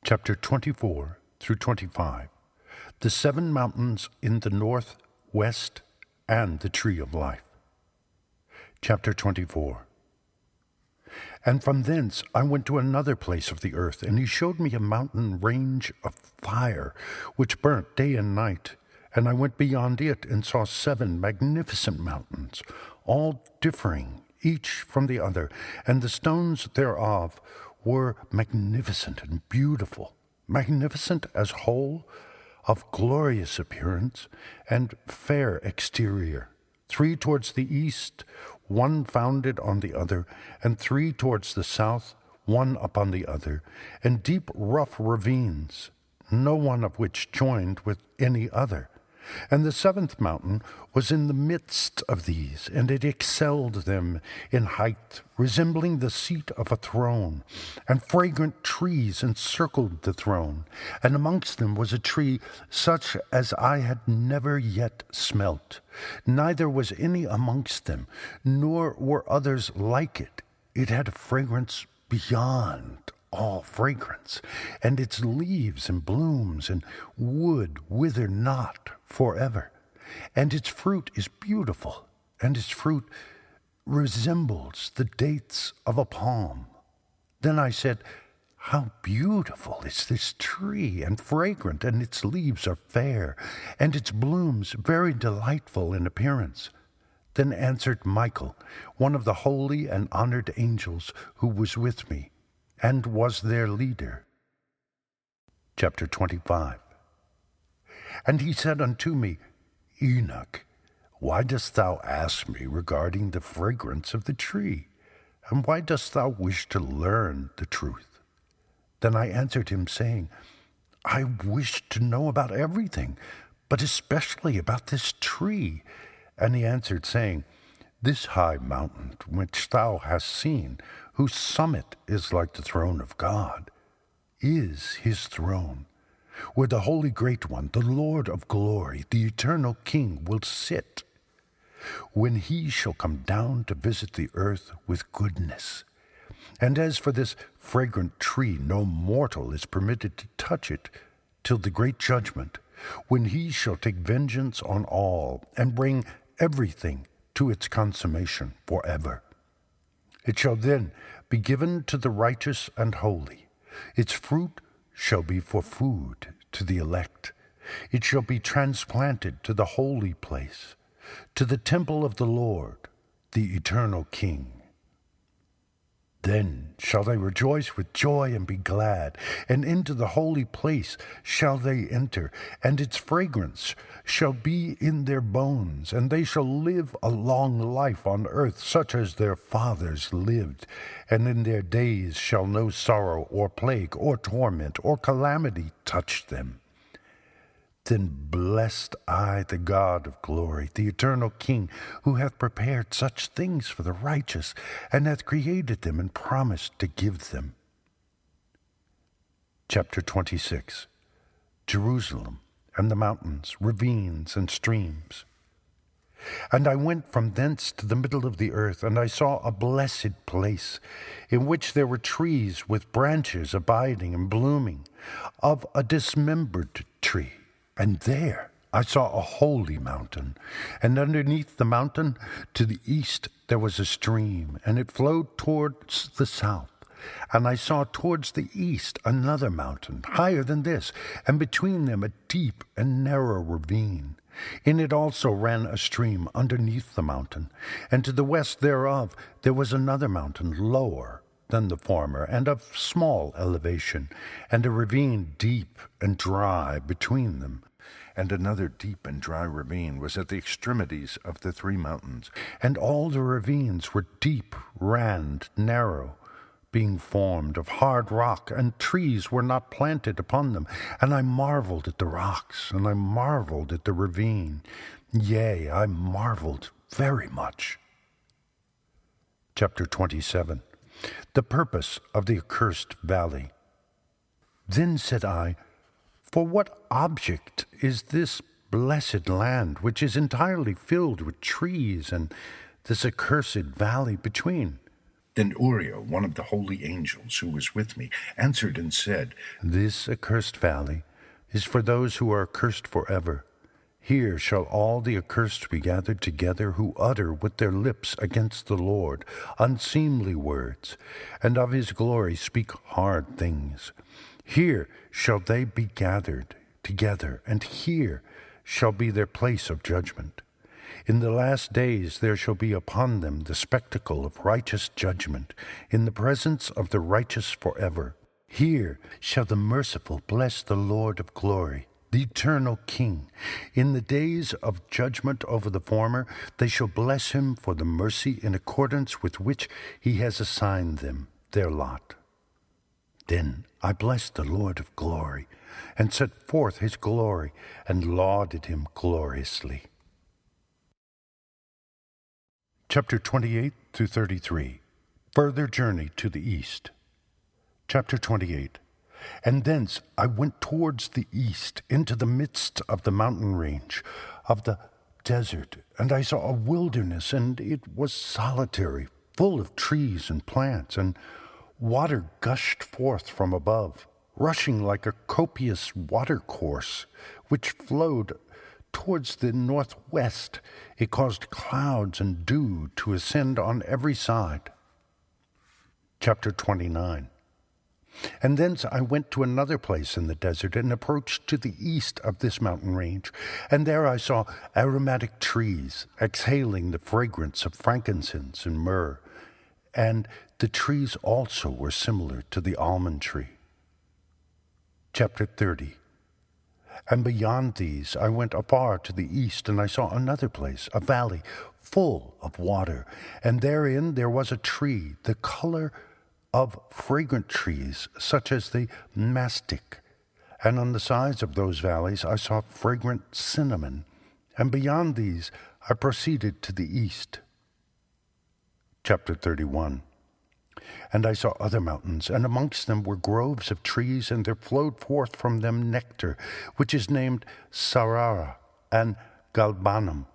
Chapter 24 through 25. The 7 mountains in the north, west, and the tree of life. Chapter 24. And from thence I went to another place of the earth, and he showed me a mountain range of fire, which burnt day and night. And I went beyond it, and saw 7 magnificent mountains, all differing each from the other, and the stones thereof were magnificent and beautiful, magnificent as whole of glorious appearance and fair exterior. 3 towards the east, 1 founded on the other, and 3 towards the south, 1 upon the other, and deep rough ravines, no one of which joined with any other. And the 7th mountain was in the midst of these, and it excelled them in height, resembling the seat of a throne, and fragrant trees encircled the throne, and amongst them was a tree such as I had never yet smelt, neither was any amongst them, nor were others like it. It had a fragrance beyond all fragrance, and its leaves and blooms and wood wither not forever, and its fruit is beautiful, and its fruit resembles the dates of a palm. Then I said, how beautiful is this tree, and fragrant, and its leaves are fair, and its blooms very delightful in appearance. Then answered Michael, one of the holy and honored angels, who was with me, and was their leader. Chapter 25. And he said unto me, Enoch, why dost thou ask me regarding the fragrance of the tree? And why dost thou wish to learn the truth? Then I answered him, saying, I wish to know about everything, but especially about this tree. And he answered, saying, This high mountain which thou hast seen, whose summit is like the throne of God, is his throne, where the Holy Great One, the Lord of glory, the eternal King, will sit, when he shall come down to visit the earth with goodness. And as for this fragrant tree, no mortal is permitted to touch it till the great judgment, when he shall take vengeance on all, and bring everything to its consummation forever. It shall then be given to the righteous and holy. Its fruit shall be for food to the elect. It shall be transplanted to the holy place, to the temple of the Lord, the eternal King. Then shall they rejoice with joy and be glad, and into the holy place shall they enter, and its fragrance shall be in their bones, and they shall live a long life on earth, such as their fathers lived, and in their days shall no sorrow or plague or torment or calamity touch them. Then blessed I the God of glory, the eternal King, who hath prepared such things for the righteous, and hath created them and promised to give them. Chapter 26. Jerusalem and the mountains, ravines and streams. And I went from thence to the middle of the earth, and I saw a blessed place, in which there were trees with branches abiding and blooming, of a dismembered tree. And there I saw a holy mountain, and underneath the mountain to the east there was a stream, and it flowed towards the south. And I saw towards the east another mountain, higher than this, and between them a deep and narrow ravine. In it also ran a stream underneath the mountain, and to the west thereof there was another mountain lower than the former, and of small elevation, and a ravine deep and dry between them. And another deep and dry ravine was at the extremities of the 3 mountains, and all the ravines were deep, ran narrow, being formed of hard rock, and trees were not planted upon them. And I marveled at the rocks, and I marveled at the ravine. Yea, I marveled very much. Chapter 27. The purpose of the accursed valley. Then said I, For what object is this blessed land, which is entirely filled with trees, and this accursed valley between? Then Uriel, one of the holy angels who was with me, answered and said, This accursed valley is for those who are accursed forever. Here shall all the accursed be gathered together, who utter with their lips against the Lord unseemly words, and of his glory speak hard things. Here shall they be gathered together, and here shall be their place of judgment. In the last days there shall be upon them the spectacle of righteous judgment, in the presence of the righteous forever. Here shall the merciful bless the Lord of glory. the eternal King. In the days of judgment over the former, they shall bless him for the mercy in accordance with which he has assigned them their lot. Then I blessed the Lord of glory, and set forth his glory, and lauded him gloriously. Chapter 28 through 33. Further journey to the east. Chapter 28. And thence I went towards the east, into the midst of the mountain range, of the desert, and I saw a wilderness, and it was solitary, full of trees and plants, and water gushed forth from above, rushing like a copious watercourse, which flowed towards the northwest. It caused clouds and dew to ascend on every side. Chapter 29. And thence I went to another place in the desert, and approached to the east of this mountain range, and there I saw aromatic trees, exhaling the fragrance of frankincense and myrrh, and the trees also were similar to the almond tree. Chapter 30. And beyond these I went afar to the east, and I saw another place, a valley full of water, and therein there was a tree, the color of fragrant trees, such as the mastic. And on the sides of those valleys I saw fragrant cinnamon, and beyond these I proceeded to the east. Chapter 31. And I saw other mountains, and amongst them were groves of trees, and there flowed forth from them nectar, which is named Sarara and Galbanum.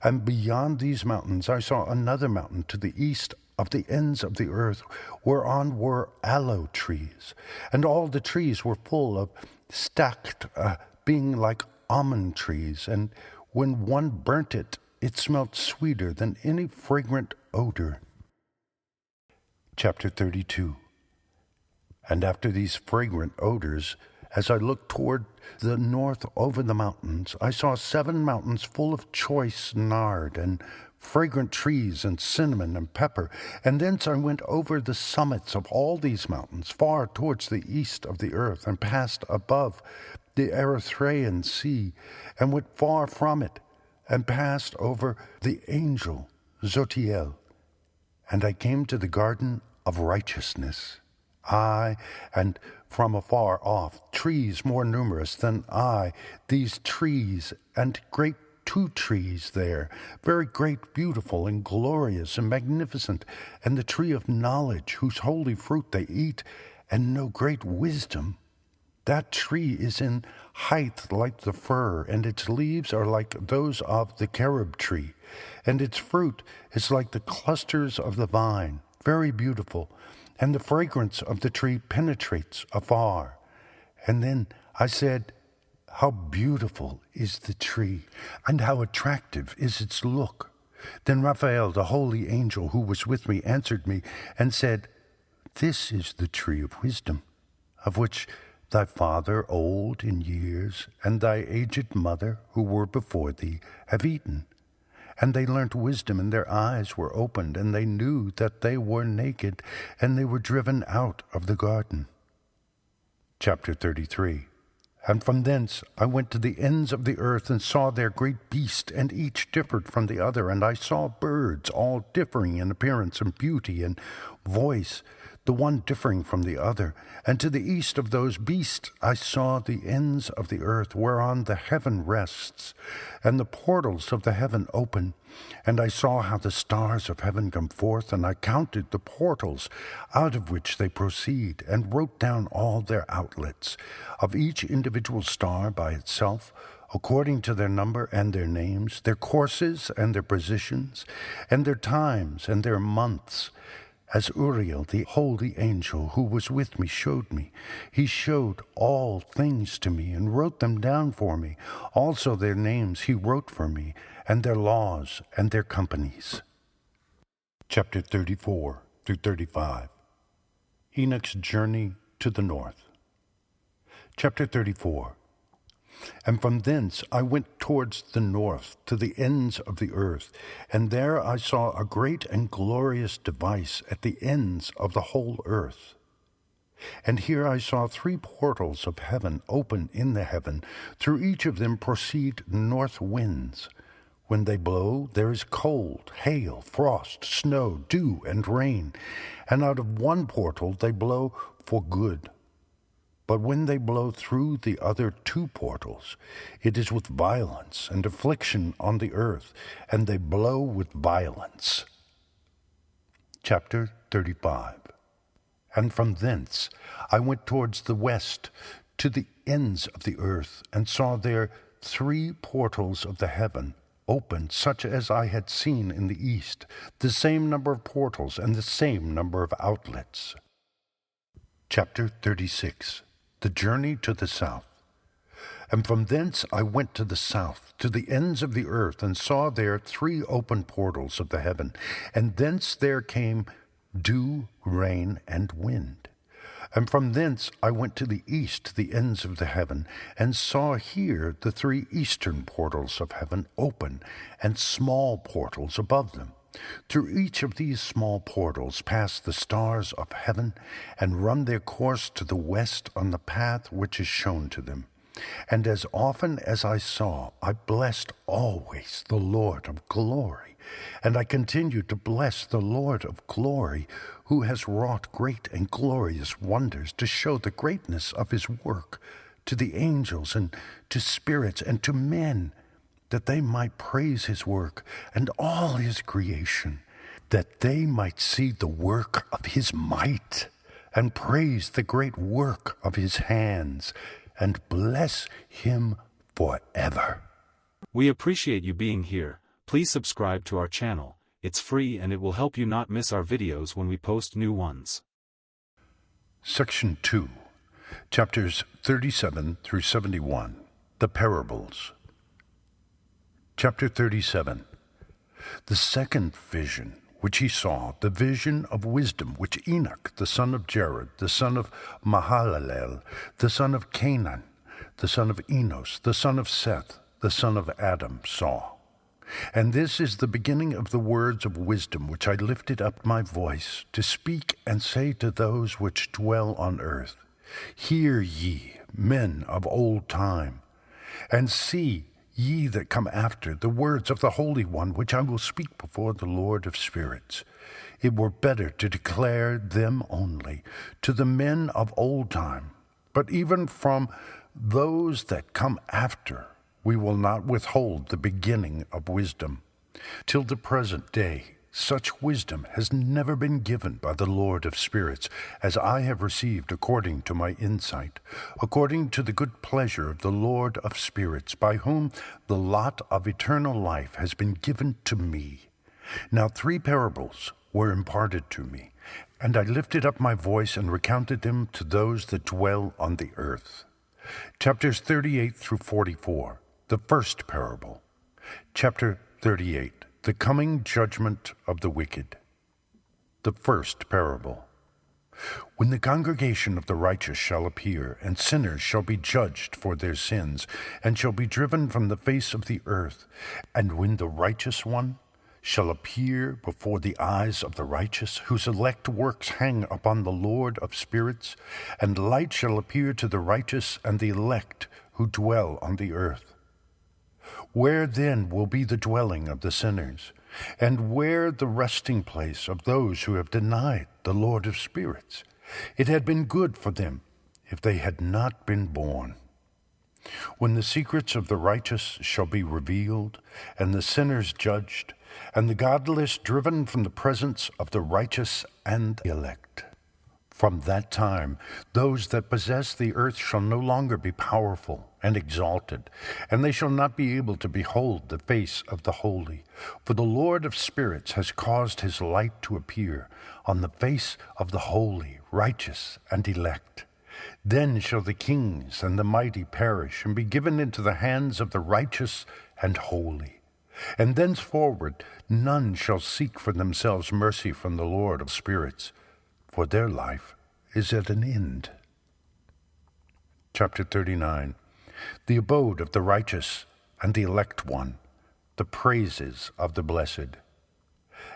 And beyond these mountains I saw another mountain to the east of the ends of the earth, whereon were aloe trees, and all the trees were full of stacked, being like almond trees, and when one burnt it, it smelt sweeter than any fragrant odor. Chapter 32. And after these fragrant odors, as I looked toward the north over the mountains, I saw 7 mountains full of choice nard, and fragrant trees, and cinnamon, and pepper. And thence I went over the summits of all these mountains, far towards the east of the earth, and passed above the Erythraean Sea, and went far from it, and passed over the angel Zotiel. And I came to the garden of righteousness. I, and from afar off, trees more numerous than I, these trees, and great 2 trees there, very great, beautiful, and glorious, and magnificent, and the tree of knowledge, whose holy fruit they eat, and know great wisdom. That tree is in height like the fir, and its leaves are like those of the carob tree, and its fruit is like the clusters of the vine, very beautiful, and the fragrance of the tree penetrates afar. And then I said, how beautiful is the tree, and how attractive is its look. Then Raphael, the holy angel who was with me, answered me and said, this is the tree of wisdom, of which thy father old in years, and thy aged mother, who were before thee, have eaten. And they learnt wisdom, and their eyes were opened, and they knew that they were naked, and they were driven out of the garden. Chapter 33. And from thence I went to the ends of the earth, and saw their great beasts, and each differed from the other. And I saw birds, all differing in appearance and beauty and voice, the one differing from the other. And to the east of those beasts I saw the ends of the earth, whereon the heaven rests, and the portals of the heaven open. And I saw how the stars of heaven come forth, and I counted the portals out of which they proceed, and wrote down all their outlets, of each individual star by itself, according to their number and their names, their courses and their positions, and their times and their months, as Uriel, the holy angel who was with me, showed me. He showed all things to me and wrote them down for me. Also their names he wrote for me, and their laws and their companies. Chapter 34 through 35. Enoch's journey to the north. Chapter 34. And from thence I went towards the north, to the ends of the earth, and there I saw a great and glorious device at the ends of the whole earth. And here I saw 3 portals of heaven open in the heaven. Through each of them proceed north winds. When they blow, there is cold, hail, frost, snow, dew, and rain. And out of one portal they blow for good. But when they blow through the other 2 portals, it is with violence and affliction on the earth, and they blow with violence. Chapter 35. And from thence I went towards the west, to the ends of the earth, and saw there 3 portals of the heaven, open such as I had seen in the east, the same number of portals and the same number of outlets. Chapter 36. The journey to the south. And from thence I went to the south, to the ends of the earth, and saw there 3 open portals of the heaven, and thence there came dew, rain, and wind. And from thence I went to the east, to the ends of the heaven, and saw here the 3 eastern portals of heaven open, and small portals above them. Through each of these small portals pass the stars of heaven, and run their course to the west on the path which is shown to them. And as often as I saw, I blessed always the Lord of glory. And I continued to bless the Lord of glory, who has wrought great and glorious wonders to show the greatness of his work to the angels and to spirits and to men, that they might praise his work and all his creation, that they might see the work of his might, and praise the great work of his hands, and bless him forever. We appreciate you being here. Please subscribe to our channel. It's free and it will help you not miss our videos when we post new ones. Section 2, chapters 37 through 71, the parables. Chapter 37. The second vision which he saw, the vision of wisdom, which Enoch, the son of Jared, the son of Mahalalel, the son of Canaan, the son of Enos, the son of Seth, the son of Adam, saw. And this is the beginning of the words of wisdom, which I lifted up my voice to speak and say to those which dwell on earth, Hear ye, men of old time, and see, ye that come after, the words of the Holy One, which I will speak before the Lord of spirits. It were better to declare them only to the men of old time. But even from those that come after, we will not withhold the beginning of wisdom. Till the present day, such wisdom has never been given by the Lord of spirits, as I have received according to my insight, according to the good pleasure of the Lord of spirits, by whom the lot of eternal life has been given to me. Now 3 parables were imparted to me, and I lifted up my voice and recounted them to those that dwell on the earth. Chapters 38 through 44, the first parable. Chapter 38. The coming judgment of the wicked. The first parable. When the congregation of the righteous shall appear, and sinners shall be judged for their sins, and shall be driven from the face of the earth, and when the righteous one shall appear before the eyes of the righteous, whose elect works hang upon the Lord of spirits, and light shall appear to the righteous and the elect who dwell on the earth. Where then will be the dwelling of the sinners, and where the resting place of those who have denied the Lord of spirits? It had been good for them if they had not been born. When the secrets of the righteous shall be revealed, and the sinners judged, and the godless driven from the presence of the righteous and the elect. From that time, those that possess the earth shall no longer be powerful and exalted, and they shall not be able to behold the face of the holy. For the Lord of spirits has caused his light to appear on the face of the holy, righteous, and elect. Then shall the kings and the mighty perish, and be given into the hands of the righteous and holy. And thenceforward none shall seek for themselves mercy from the Lord of spirits, for their life is at an end. Chapter 39. The abode of the righteous and the elect one, the praises of the blessed.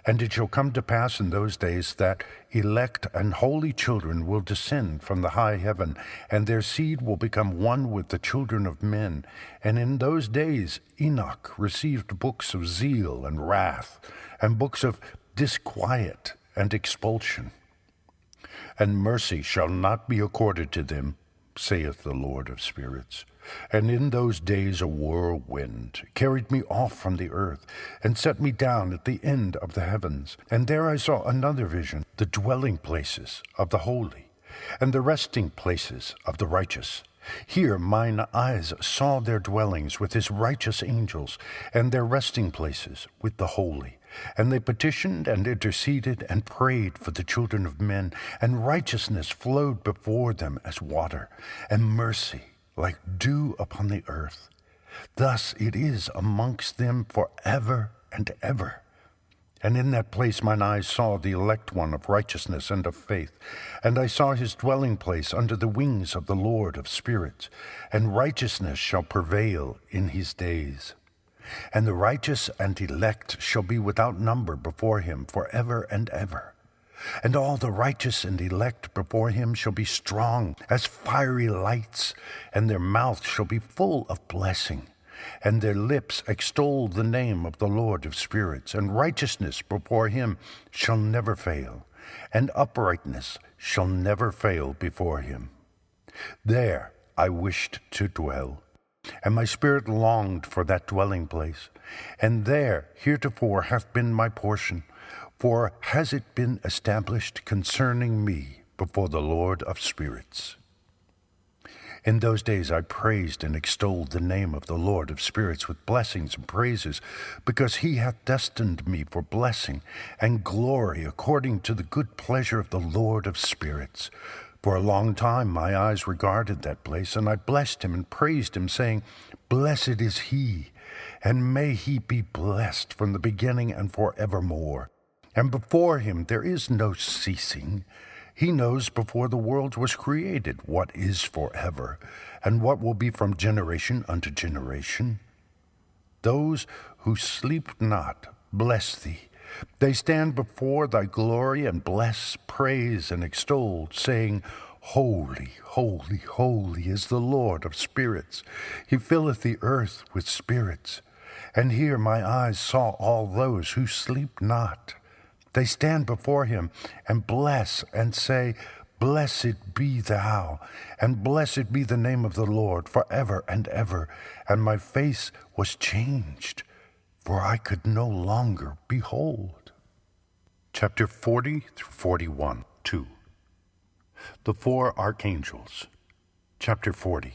And it shall come to pass in those days that elect and holy children will descend from the high heaven, and their seed will become one with the children of men. And in those days Enoch received books of zeal and wrath, and books of disquiet and expulsion. And mercy shall not be accorded to them, saith the Lord of spirits. And in those days a whirlwind carried me off from the earth, and set me down at the end of the heavens. And there I saw another vision, the dwelling places of the holy, and the resting places of the righteous. Here mine eyes saw their dwellings with his righteous angels, and their resting places with the holy. And they petitioned and interceded and prayed for the children of men, and righteousness flowed before them as water, and mercy like dew upon the earth. Thus it is amongst them forever and ever. And in that place mine eyes saw the elect one of righteousness and of faith, and I saw his dwelling place under the wings of the Lord of spirits, and righteousness shall prevail in his days. And the righteous and elect shall be without number before him forever and ever. And all the righteous and elect before him shall be strong as fiery lights, and their mouth shall be full of blessing, and their lips extol the name of the Lord of spirits. And righteousness before him shall never fail, and uprightness shall never fail before him. There I wished to dwell, and my spirit longed for that dwelling place. And there heretofore hath been my portion, for has it been established concerning me before the Lord of spirits. In those days I praised and extolled the name of the Lord of spirits with blessings and praises, because he hath destined me for blessing and glory according to the good pleasure of the Lord of spirits. For a long time my eyes regarded that place, and I blessed him and praised him, saying, Blessed is he, and may he be blessed from the beginning and forevermore. And before him there is no ceasing. He knows before the world was created what is forever, and what will be from generation unto generation. Those who sleep not bless thee. They stand before thy glory and bless, praise, and extol, saying, Holy, holy, holy is the Lord of spirits. He filleth the earth with spirits. And here my eyes saw all those who sleep not. They stand before him and bless and say, Blessed be thou, and blessed be the name of the Lord forever and ever. And my face was changed, for I could no longer behold. Chapter 40 through 41, 2. The four archangels. Chapter 40.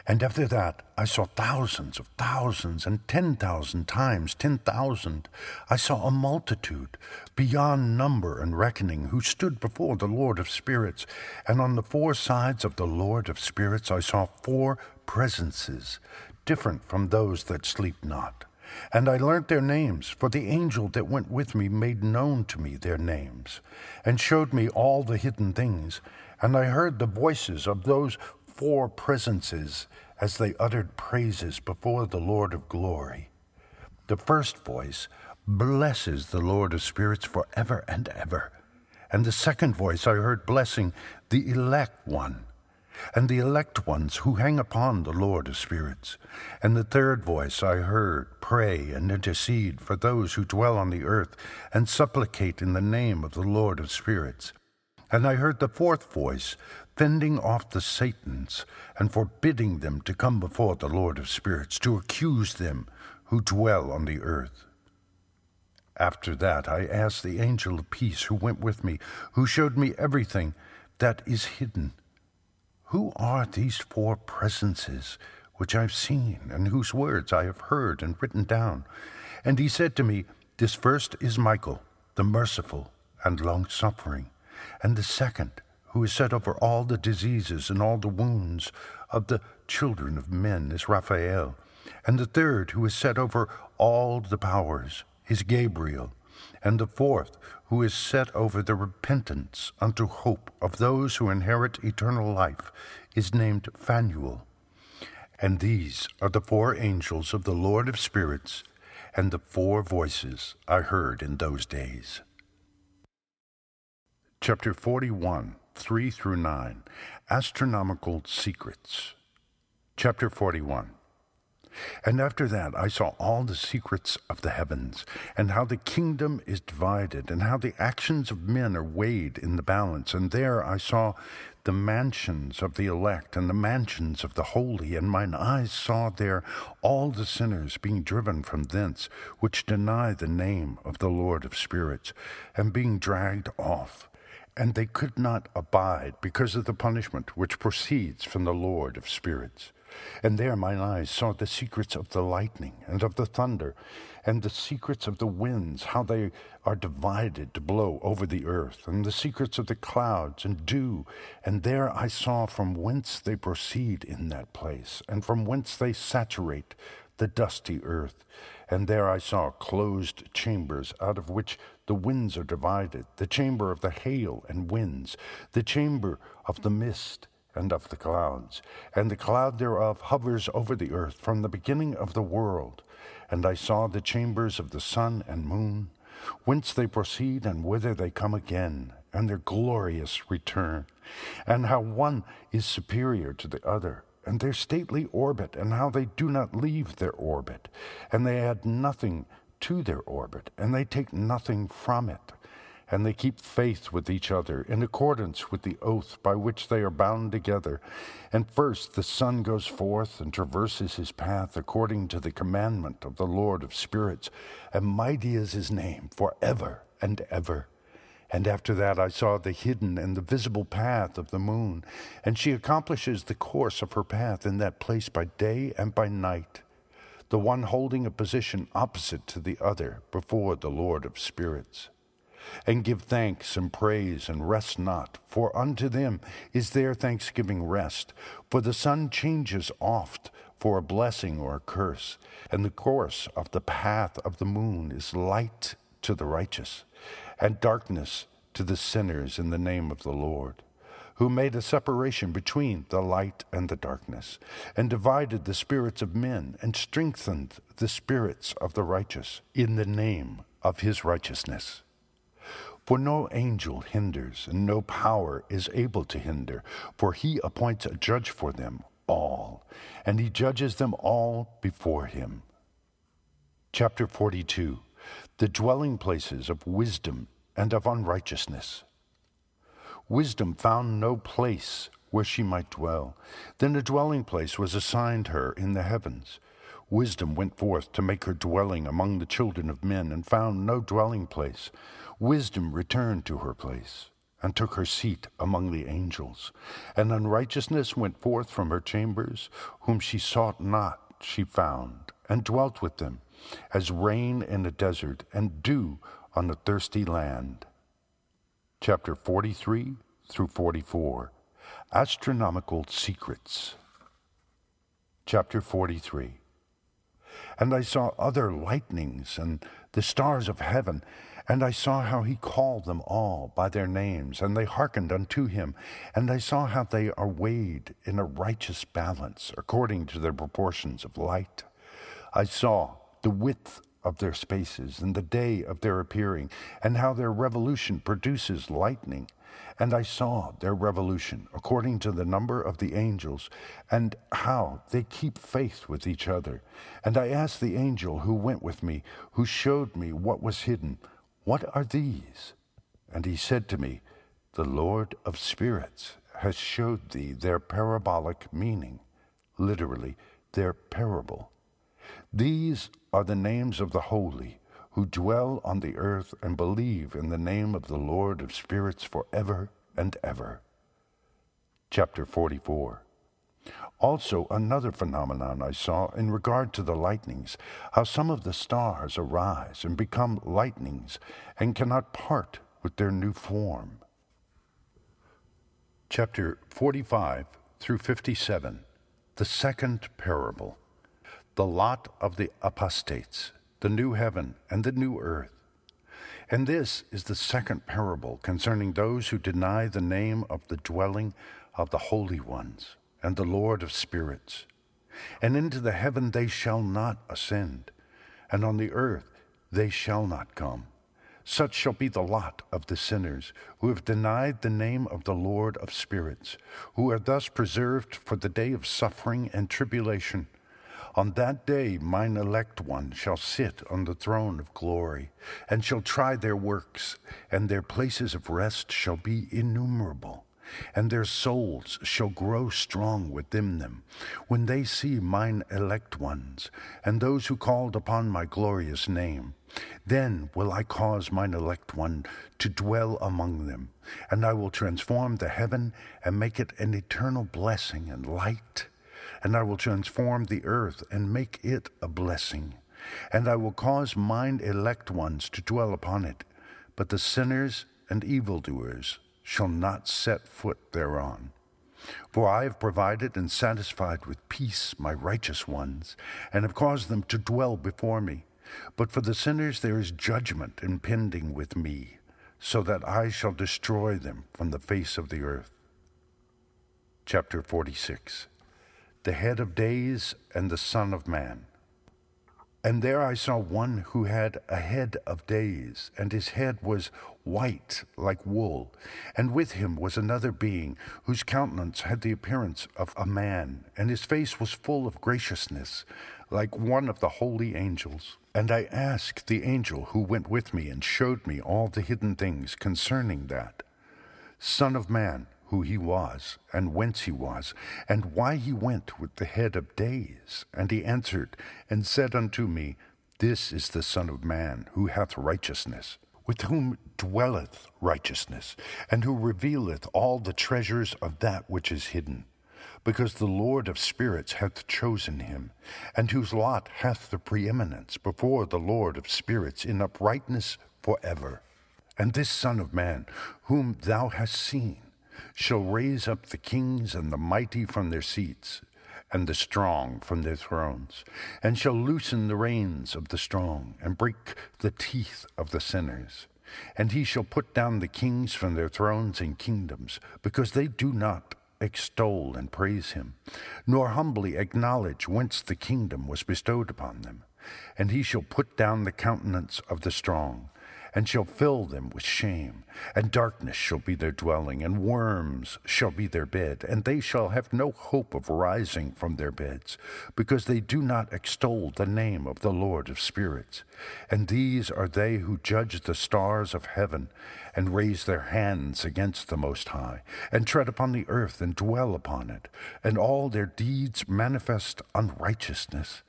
And after that I saw thousands of thousands, and 10,000 times 10,000. I saw a multitude beyond number and reckoning, who stood before the Lord of spirits. And on the four sides of the Lord of spirits I saw four presences, different from those that sleep not. And I learnt their names, for the angel that went with me made known to me their names, and showed me all the hidden things. And I heard the voices of those four presences as they uttered praises before the Lord of glory. The first voice blesses the Lord of spirits forever and ever. And the second voice I heard blessing the elect one, and the elect ones who hang upon the Lord of spirits. And the third voice I heard pray and intercede for those who dwell on the earth, and supplicate in the name of the Lord of spirits. And I heard the fourth voice fending off the Satans, and forbidding them to come before the Lord of spirits, to accuse them who dwell on the earth. After that I asked the angel of peace who went with me, who showed me everything that is hidden, Who are these four presences which I have seen, and whose words I have heard and written down? And he said to me, This first is Michael, the merciful and long-suffering, and the second, who is set over all the diseases and all the wounds of the children of men, is Raphael. And the third, who is set over all the powers, is Gabriel. And the fourth, who is set over the repentance unto hope of those who inherit eternal life, is named Phanuel. And these are the four angels of the Lord of spirits, and the 4 voices I heard in those days. Chapter 41, 3 through 9, Astronomical Secrets. Chapter 41. And after that I saw all the secrets of the heavens, and how the kingdom is divided, and how the actions of men are weighed in the balance. And there I saw the mansions of the elect, and the mansions of the holy, and mine eyes saw there all the sinners being driven from thence, which deny the name of the Lord of spirits, and being dragged off. And they could not abide because of the punishment which proceeds from the Lord of spirits. And there mine eyes saw the secrets of the lightning, and of the thunder, and the secrets of the winds, how they are divided to blow over the earth, and the secrets of the clouds and dew. And there I saw from whence they proceed in that place, and from whence they saturate the dusty earth. And there I saw closed chambers, out of which the winds are divided, the chamber of the hail and winds, the chamber of the mist, and of the clouds, and the cloud thereof hovers over the earth from the beginning of the world. And I saw the chambers of the sun and moon, whence they proceed and whither they come again, and their glorious return, and how one is superior to the other, and their stately orbit, and how they do not leave their orbit, and they add nothing to their orbit, and they take nothing from it. And they keep faith with each other in accordance with the oath by which they are bound together. And first the sun goes forth and traverses his path according to the commandment of the Lord of spirits, and mighty is his name forever and ever. And after that I saw the hidden and the visible path of the moon, and she accomplishes the course of her path in that place by day and by night, the one holding a position opposite to the other before the Lord of spirits. And give thanks and praise, and rest not, for unto them is their thanksgiving rest. For the sun changes oft for a blessing or a curse, and the course of the path of the moon is light to the righteous, and darkness to the sinners in the name of the Lord, who made a separation between the light and the darkness, and divided the spirits of men, and strengthened the spirits of the righteous in the name of his righteousness. For no angel hinders, and no power is able to hinder, for he appoints a judge for them all, and he judges them all before him. Chapter 42. The dwelling places of wisdom and of unrighteousness. Wisdom found no place where she might dwell. Then a dwelling place was assigned her in the heavens. Wisdom went forth to make her dwelling among the children of men, and found no dwelling place. Wisdom returned to her place, and took her seat among the angels. And unrighteousness went forth from her chambers, whom she sought not she found, and dwelt with them, as rain in a desert, and dew on a thirsty land. Chapter 43 through 44. Astronomical Secrets. Chapter 43. And I saw other lightnings, and the stars of heaven, and I saw how he called them all by their names, and they hearkened unto him. And I saw how they are weighed in a righteous balance, according to their proportions of light. I saw the width of their spaces, and the day of their appearing, and how their revolution produces lightning. And I saw their revolution, according to the number of the angels, and how they keep faith with each other. And I asked the angel who went with me, who showed me what was hidden, What are these? And he said to me, The Lord of spirits has showed thee their parabolic meaning, literally, their parable. These are the names of the holy, who dwell on the earth and believe in the name of the Lord of spirits forever and ever. Chapter 44. Also another phenomenon I saw in regard to the lightnings, how some of the stars arise and become lightnings, and cannot part with their new form. Chapter 45 through 57. The second parable. The lot of the apostates, the new heaven and the new earth. And this is the second parable concerning those who deny the name of the dwelling of the holy ones and the Lord of spirits. And into the heaven they shall not ascend, and on the earth they shall not come. Such shall be the lot of the sinners, who have denied the name of the Lord of spirits, who are thus preserved for the day of suffering and tribulation. On that day mine elect one shall sit on the throne of glory, and shall try their works, and their places of rest shall be innumerable, and their souls shall grow strong within them, when they see mine elect ones, and those who called upon my glorious name. Then will I cause mine elect one to dwell among them, and I will transform the heaven and make it an eternal blessing and light. And I will transform the earth and make it a blessing. And I will cause mine elect ones to dwell upon it, but the sinners and evildoers shall not set foot thereon. For I have provided and satisfied with peace my righteous ones, and have caused them to dwell before me. But for the sinners there is judgment impending with me, so that I shall destroy them from the face of the earth. Chapter 46. The head of days and the Son of Man. And there I saw one who had a head of days, and his head was white like wool, and with him was another being, whose countenance had the appearance of a man, and his face was full of graciousness, like one of the holy angels. And I asked the angel who went with me, and showed me all the hidden things concerning that Son of Man, who he was, and whence he was, and why he went with the head of days. And he answered and said unto me, This is the Son of Man, who hath righteousness, with whom dwelleth righteousness, and who revealeth all the treasures of that which is hidden, because the Lord of spirits hath chosen him, and whose lot hath the preeminence before the Lord of spirits in uprightness forever. And this Son of Man, whom thou hast seen, shall raise up the kings and the mighty from their seats, and the strong from their thrones, and shall loosen the reins of the strong, and break the teeth of the sinners. And he shall put down the kings from their thrones and kingdoms, because they do not extol and praise him, nor humbly acknowledge whence the kingdom was bestowed upon them. And he shall put down the countenance of the strong, and shall fill them with shame, and darkness shall be their dwelling, and worms shall be their bed, and they shall have no hope of rising from their beds, because they do not extol the name of the Lord of spirits. And these are they who judge the stars of heaven, and raise their hands against the Most High, and tread upon the earth, and dwell upon it, and all their deeds manifest unrighteousness,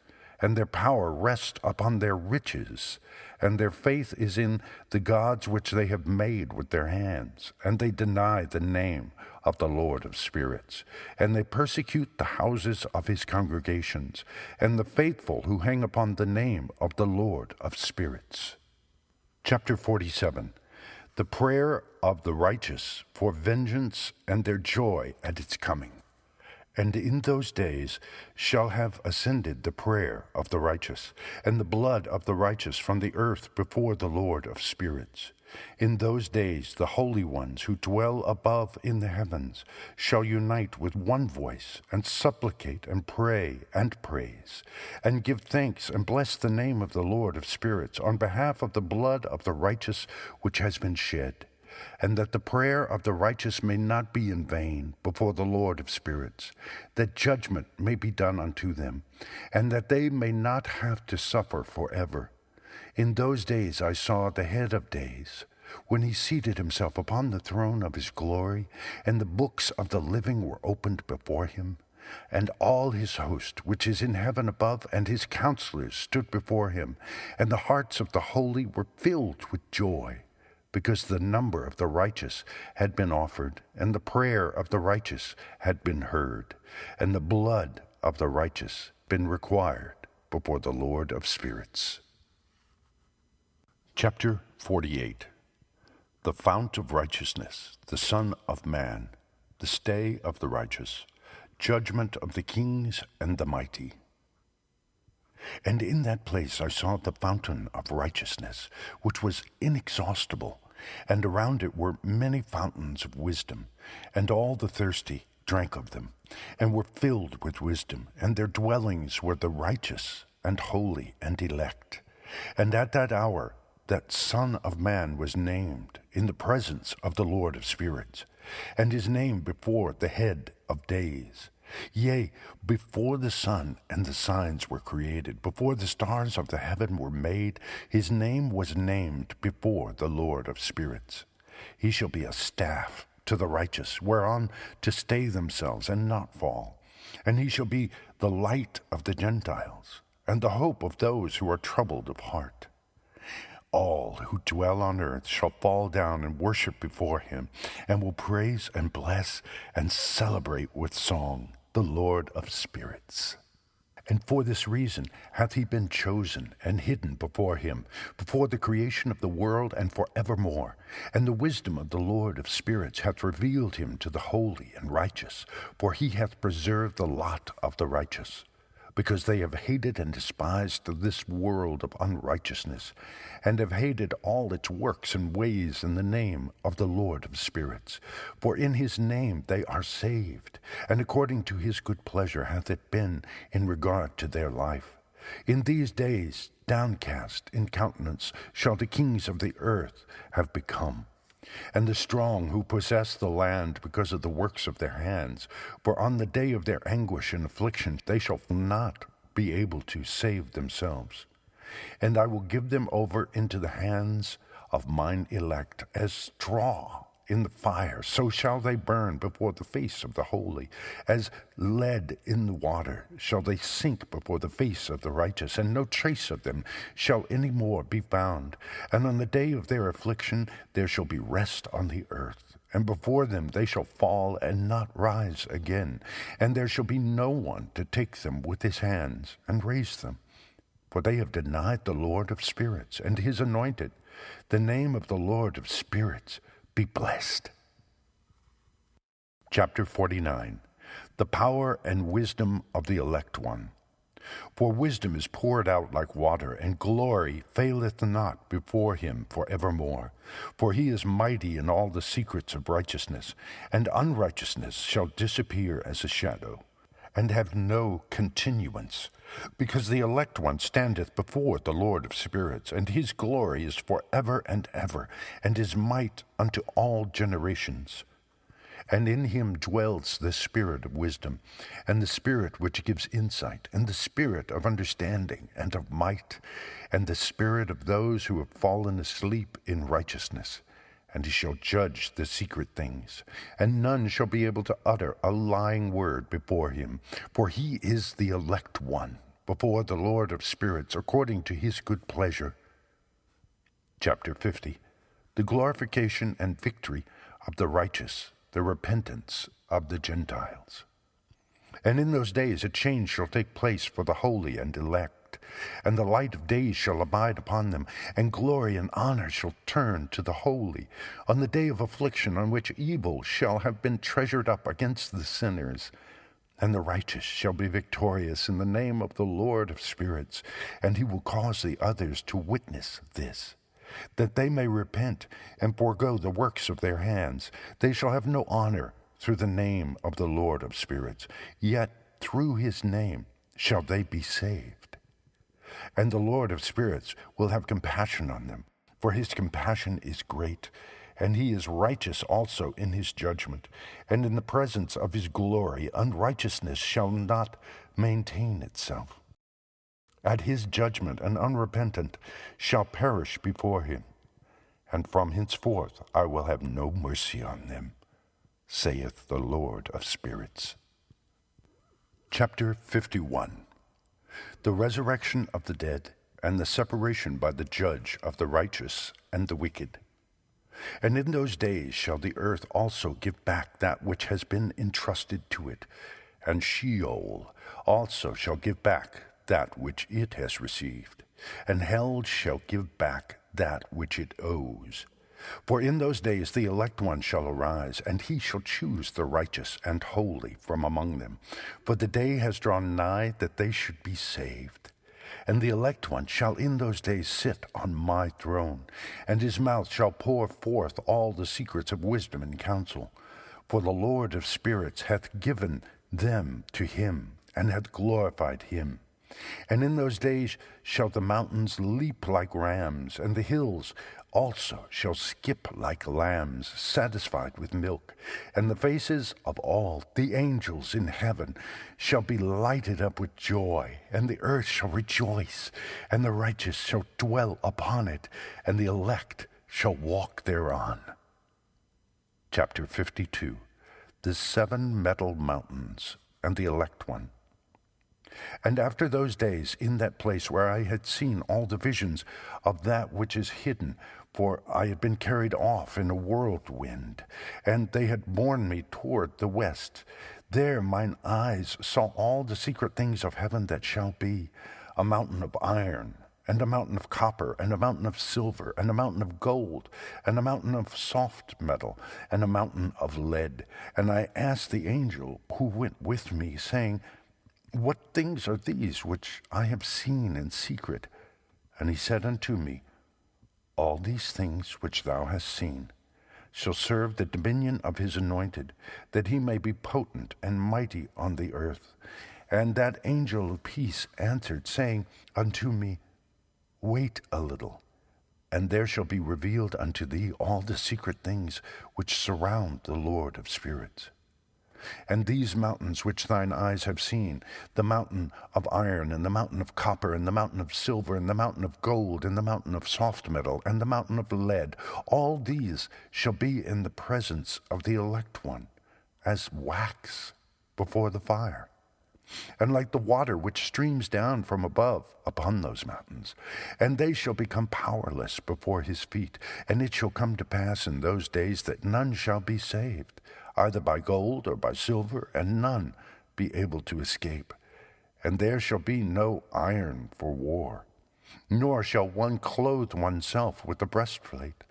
and their power rests upon their riches, and their faith is in the gods which they have made with their hands, and they deny the name of the Lord of spirits, and they persecute the houses of his congregations, and the faithful who hang upon the name of the Lord of spirits. Chapter 47. The prayer of the righteous for vengeance and their joy at its coming. And in those days shall have ascended the prayer of the righteous, and the blood of the righteous from the earth before the Lord of spirits. In those days the holy ones who dwell above in the heavens shall unite with one voice, and supplicate and pray and praise, and give thanks and bless the name of the Lord of spirits on behalf of the blood of the righteous which has been shed, and that the prayer of the righteous may not be in vain before the Lord of spirits, that judgment may be done unto them, and that they may not have to suffer forever. In those days I saw the head of days, when he seated himself upon the throne of his glory, and the books of the living were opened before him. And all his host, which is in heaven above, and his counselors stood before him, and the hearts of the holy were filled with joy, because the number of the righteous had been offered, and the prayer of the righteous had been heard, and the blood of the righteous been required before the Lord of spirits. Chapter 48. The fount of righteousness, the Son of Man, the stay of the righteous, judgment of the kings and the mighty. And in that place I saw the fountain of righteousness, which was inexhaustible, and around it were many fountains of wisdom, and all the thirsty drank of them, and were filled with wisdom, and their dwellings were the righteous, and holy, and elect. And at that hour that Son of Man was named in the presence of the Lord of spirits, and his name before the head of days. Yea, before the sun and the signs were created, before the stars of the heaven were made, his name was named before the Lord of spirits. He shall be a staff to the righteous, whereon to stay themselves and not fall. And he shall be the light of the Gentiles, and the hope of those who are troubled of heart. All who dwell on earth shall fall down and worship before him, and will praise and bless and celebrate with song the Lord of spirits. And for this reason hath he been chosen and hidden before him, before the creation of the world and forevermore. And the wisdom of the Lord of spirits hath revealed him to the holy and righteous, for he hath preserved the lot of the righteous, because they have hated and despised this world of unrighteousness, and have hated all its works and ways in the name of the Lord of spirits. For in his name they are saved, and according to his good pleasure hath it been in regard to their life. In these days, downcast in countenance, shall the kings of the earth have become, and the strong who possess the land because of the works of their hands. For on the day of their anguish and affliction they shall not be able to save themselves. And I will give them over into the hands of mine elect, as straw in the fire, so shall they burn before the face of the holy. As lead in the water shall they sink before the face of the righteous, and no trace of them shall any more be found. And on the day of their affliction there shall be rest on the earth, and before them they shall fall and not rise again. And there shall be no one to take them with his hands and raise them. For they have denied the Lord of spirits and his anointed. The name of the Lord of spirits be blessed. Chapter 49. The power and wisdom of the elect one. For wisdom is poured out like water, and glory faileth not before him for evermore. For he is mighty in all the secrets of righteousness, and unrighteousness shall disappear as a shadow, and have no continuance. Because the elect one standeth before the Lord of spirits, and his glory is for ever and ever, and his might unto all generations. And in him dwells the spirit of wisdom, and the spirit which gives insight, and the spirit of understanding and of might, and the spirit of those who have fallen asleep in righteousness. And he shall judge the secret things, and none shall be able to utter a lying word before him. For he is the elect one before the Lord of spirits, according to his good pleasure. Chapter 50. The glorification and victory of the righteous, the repentance of the Gentiles. And in those days a change shall take place for the holy and elect, and the light of days shall abide upon them, and glory and honor shall turn to the holy, on the day of affliction, on which evil shall have been treasured up against the sinners. And the righteous shall be victorious in the name of the Lord of spirits, and he will cause the others to witness this, that they may repent and forego the works of their hands. They shall have no honor through the name of the Lord of spirits, yet through his name shall they be saved. And the Lord of spirits will have compassion on them, for his compassion is great, and he is righteous also in his judgment. And in the presence of his glory unrighteousness shall not maintain itself. At his judgment an unrepentant shall perish before him, and from henceforth I will have no mercy on them, saith the Lord of spirits. Chapter 51. The resurrection of the dead, and the separation by the judge of the righteous and the wicked. And in those days shall the earth also give back that which has been entrusted to it, and Sheol also shall give back that which it has received, and hell shall give back that which it owes. For in those days the elect one shall arise, and he shall choose the righteous and holy from among them. For the day has drawn nigh that they should be saved. And the elect one shall in those days sit on my throne, and his mouth shall pour forth all the secrets of wisdom and counsel. For the Lord of spirits hath given them to him, and hath glorified him. And in those days shall the mountains leap like rams, and the hills also shall skip like lambs, satisfied with milk. And the faces of all the angels in heaven shall be lighted up with joy, and the earth shall rejoice, and the righteous shall dwell upon it, and the elect shall walk thereon. Chapter 52. The 7 metal mountains and the elect one. And after those days, in that place where I had seen all the visions of that which is hidden, for I had been carried off in a whirlwind, and they had borne me toward the west, there mine eyes saw all the secret things of heaven that shall be, a mountain of iron, and a mountain of copper, and a mountain of silver, and a mountain of gold, and a mountain of soft metal, and a mountain of lead. And I asked the angel who went with me, saying, What things are these which I have seen in secret? And he said unto me, All these things which thou hast seen shall serve the dominion of his anointed, that he may be potent and mighty on the earth. And that angel of peace answered, saying unto me, Wait a little, and there shall be revealed unto thee all the secret things which surround the Lord of spirits. And these mountains which thine eyes have seen, the mountain of iron, and the mountain of copper, and the mountain of silver, and the mountain of gold, and the mountain of soft metal, and the mountain of lead, all these shall be in the presence of the elect one, as wax before the fire, and like the water which streams down from above upon those mountains. And they shall become powerless before his feet. And it shall come to pass in those days that none shall be saved, either by gold or by silver, and none be able to escape. And there shall be no iron for war, nor shall one clothe oneself with a breastplate.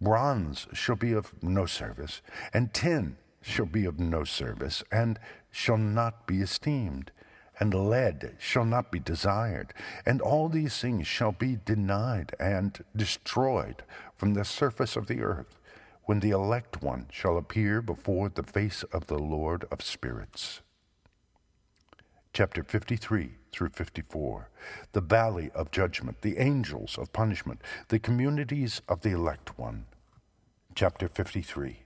Bronze shall be of no service, and tin shall be of no service, and shall not be esteemed, and lead shall not be desired, and all these things shall be denied and destroyed from the surface of the earth, when the elect one shall appear before the face of the Lord of spirits. Chapter 53 through 54. The valley of judgment, the angels of punishment, the communities of the elect one. Chapter 53.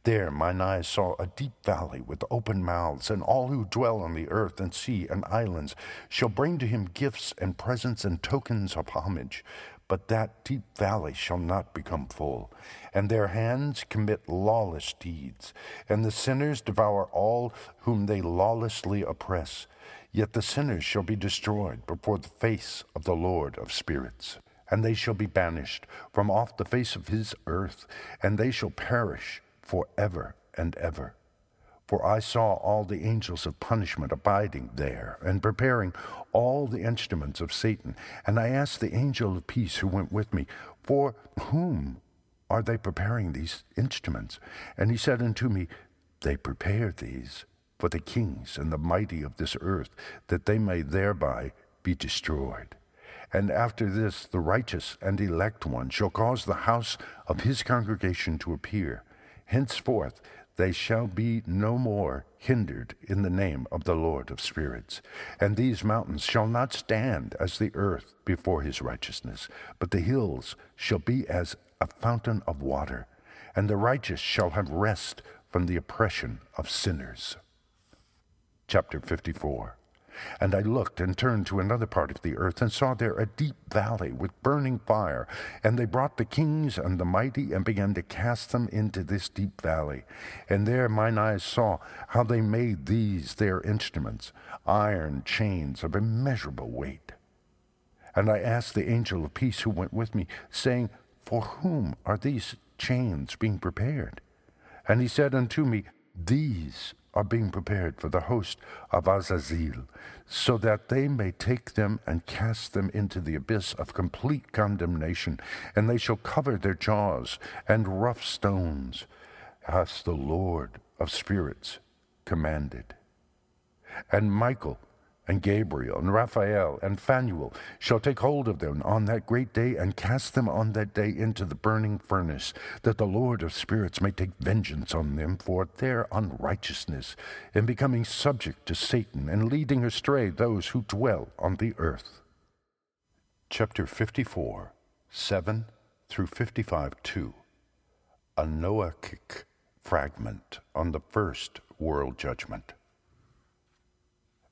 There mine eyes saw a deep valley with open mouths, and all who dwell on the earth and sea and islands shall bring to him gifts and presents and tokens of homage. But that deep valley shall not become full, and their hands commit lawless deeds, and the sinners devour all whom they lawlessly oppress. Yet the sinners shall be destroyed before the face of the Lord of spirits, and they shall be banished from off the face of his earth, and they shall perish forever and ever. For I saw all the angels of punishment abiding there, and preparing all the instruments of Satan. And I asked the angel of peace who went with me, For whom are they preparing these instruments? And he said unto me, They prepare these for the kings and the mighty of this earth, that they may thereby be destroyed. And after this the righteous and elect one shall cause the house of his congregation to appear. Henceforth they shall be no more hindered in the name of the Lord of spirits. And these mountains shall not stand as the earth before his righteousness, but the hills shall be as a fountain of water, and the righteous shall have rest from the oppression of sinners. Chapter 54. And I looked and turned to another part of the earth, and saw there a deep valley with burning fire. And they brought the kings and the mighty, and began to cast them into this deep valley. And there mine eyes saw how they made these their instruments, iron chains of immeasurable weight. And I asked the angel of peace who went with me, saying, For whom are these chains being prepared? And he said unto me, These are being prepared for the host of Azazel, so that they may take them and cast them into the abyss of complete condemnation, and they shall cover their jaws and rough stones, as the Lord of spirits commanded. And Michael, And Gabriel, and Raphael, and Phanuel shall take hold of them on that great day, and cast them on that day into the burning furnace, that the Lord of spirits may take vengeance on them for their unrighteousness, in becoming subject to Satan, and leading astray those who dwell on the earth. Chapter 54, 7 through 55:2. A Noachic fragment on the first world judgment.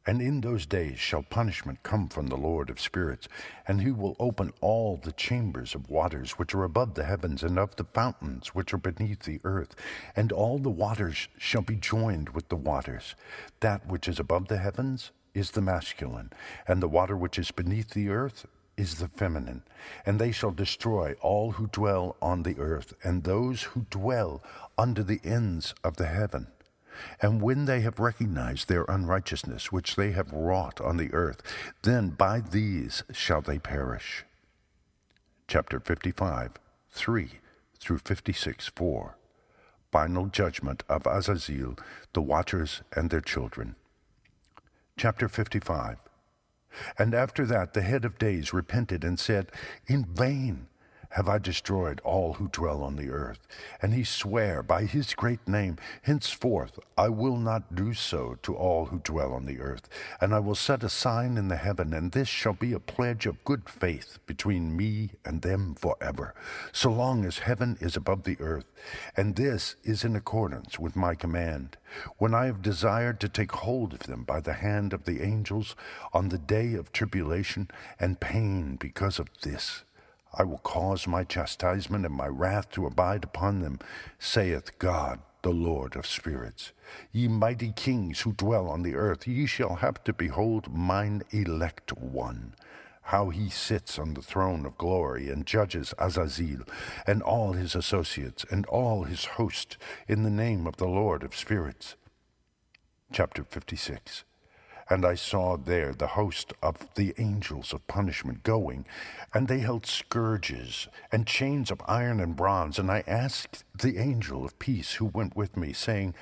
And in those days shall punishment come from the Lord of spirits, and he will open all the chambers of waters which are above the heavens, and of the fountains which are beneath the earth, and all the waters shall be joined with the waters. That which is above the heavens is the masculine, and the water which is beneath the earth is the feminine. And they shall destroy all who dwell on the earth, and those who dwell under the ends of the heaven. And when they have recognized their unrighteousness, which they have wrought on the earth, then by these shall they perish. Chapter 55, 3 through 56, 4. Final judgment of Azazel, the watchers and their children. Chapter 55. And after that the head of days repented and said, In vain have I destroyed all who dwell on the earth. And he sware by his great name, Henceforth I will not do so to all who dwell on the earth. And I will set a sign in the heaven, and this shall be a pledge of good faith between me and them forever, so long as heaven is above the earth. And this is in accordance with my command, when I have desired to take hold of them by the hand of the angels on the day of tribulation and pain because of this. I will cause my chastisement and my wrath to abide upon them, saith God, the Lord of spirits. Ye mighty kings who dwell on the earth, ye shall have to behold mine elect one, how he sits on the throne of glory, and judges Azazel, and all his associates, and all his host, in the name of the Lord of spirits. Chapter 56. And I saw there the host of the angels of punishment going, and they held scourges and chains of iron and bronze. And I asked the angel of peace who went with me, saying,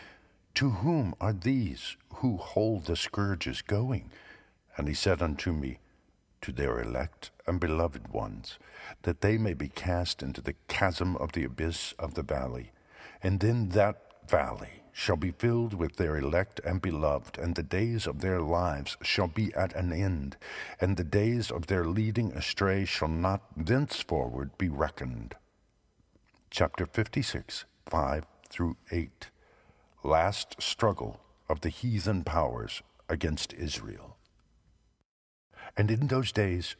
To whom are these who hold the scourges going? And he said unto me, To their elect and beloved ones, that they may be cast into the chasm of the abyss of the valley. And then that valley shall be filled with their elect and beloved, and the days of their lives shall be at an end, and the days of their leading astray shall not thenceforward be reckoned. Chapter 56, 5 through 8. Last struggle of the heathen powers against Israel. And in those days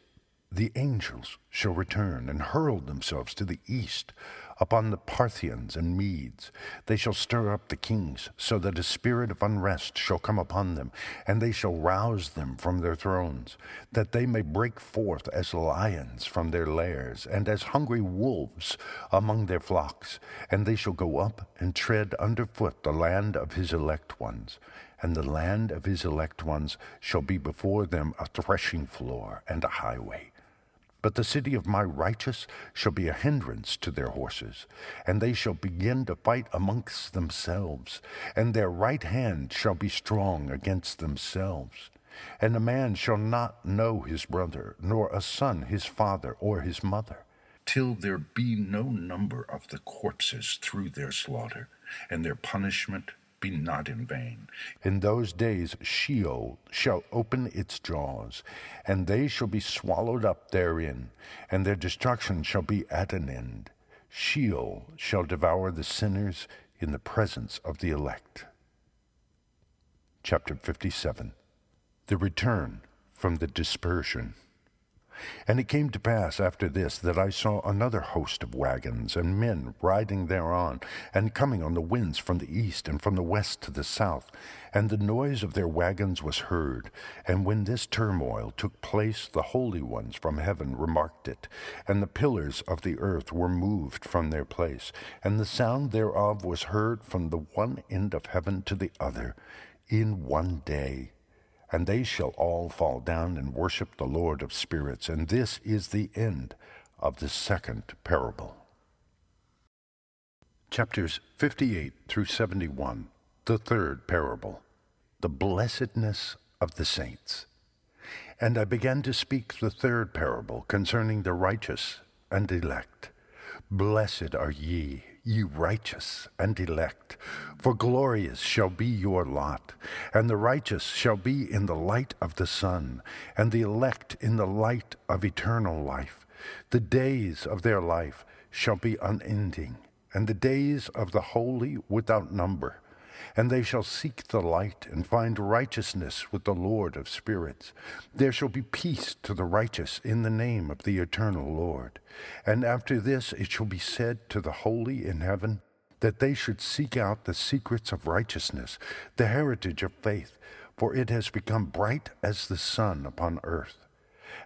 the angels shall return and hurl themselves to the east upon the Parthians and Medes. They shall stir up the kings, so that a spirit of unrest shall come upon them, and they shall rouse them from their thrones, that they may break forth as lions from their lairs, and as hungry wolves among their flocks. And they shall go up and tread underfoot the land of his elect ones. And the land of his elect ones shall be before them a threshing floor and a highway. But the city of my righteous shall be a hindrance to their horses, and they shall begin to fight amongst themselves, and their right hand shall be strong against themselves. And a man shall not know his brother, nor a son his father or his mother, till there be no number of the corpses through their slaughter, and their punishment be not in vain. In those days Sheol shall open its jaws, and they shall be swallowed up therein, and their destruction shall be at an end. Sheol shall devour the sinners in the presence of the elect. Chapter 57. The return from the dispersion. And it came to pass after this that I saw another host of wagons and men riding thereon, and coming on the winds from the east and from the west to the south. And the noise of their wagons was heard. And when this turmoil took place, the holy ones from heaven remarked it. And the pillars of the earth were moved from their place, and the sound thereof was heard from the one end of heaven to the other, in one day. And they shall all fall down and worship the Lord of spirits. And this is the end of the second parable. Chapters 58 through 71, the third parable, the blessedness of the saints. And I began to speak the third parable concerning the righteous and elect. Blessed are ye, ye righteous and elect, for glorious shall be your lot. And the righteous shall be in the light of the sun, and the elect in the light of eternal life. The days of their life shall be unending, and the days of the holy without number. And they shall seek the light and find righteousness with the Lord of spirits. There shall be peace to the righteous in the name of the eternal Lord. And after this it shall be said to the holy in heaven, that they should seek out the secrets of righteousness, the heritage of faith, for it has become bright as the sun upon earth.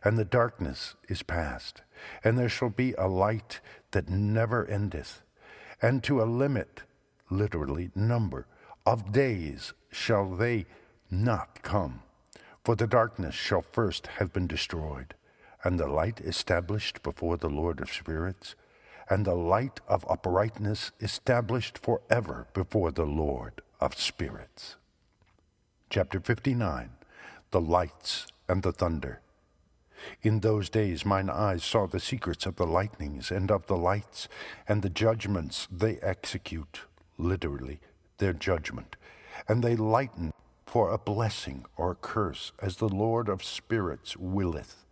And the darkness is past, and there shall be a light that never endeth. And to a limit, literally number, of days shall they not come. For the darkness shall first have been destroyed, and the light established before the Lord of spirits, and the light of uprightness established forever before the Lord of spirits. Chapter 59. The Lights and the Thunder. In those days mine eyes saw the secrets of the lightnings and of the lights, and the judgments they execute, literally, their judgment, and they lighten for a blessing or a curse, as the Lord of spirits willeth.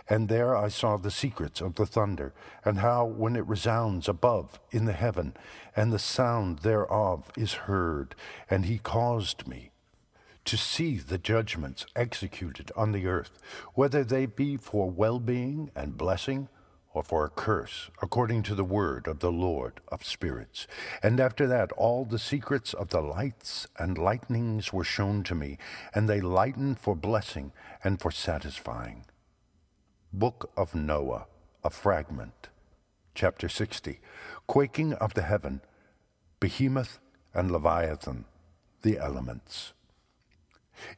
And there I saw the secrets of the thunder, and how when it resounds above in the heaven, and the sound thereof is heard, and he caused me to see the judgments executed on the earth, whether they be for well-being and blessing, or for a curse, according to the word of the Lord of spirits. And after that all the secrets of the lights and lightnings were shown to me, and they lightened for blessing and for satisfying. Book of Noah, a fragment. Chapter 60. Quaking of the heaven, Behemoth and Leviathan, the elements.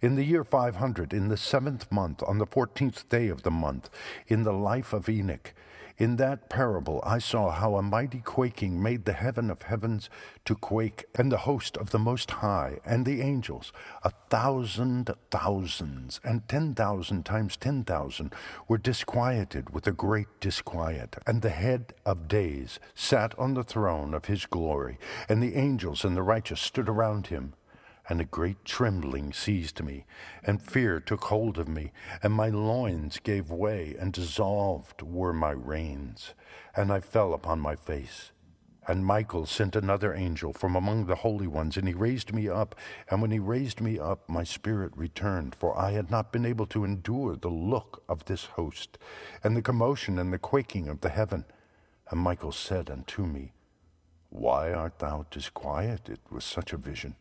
In the year 500, in the 7th month, on the 14th day of the month, in the life of Enoch, in that parable I saw how a mighty quaking made the heaven of heavens to quake, and the host of the Most High, and the angels, 1,000 thousands, and 10,000 times 10,000, were disquieted with a great disquiet. And the head of days sat on the throne of his glory, and the angels and the righteous stood around him. And a great trembling seized me, and fear took hold of me, and my loins gave way, and dissolved were my reins, and I fell upon my face. And Michael sent another angel from among the holy ones, and he raised me up, and when he raised me up, my spirit returned, for I had not been able to endure the look of this host, and the commotion and the quaking of the heaven. And Michael said unto me, Why art thou disquieted with such a vision?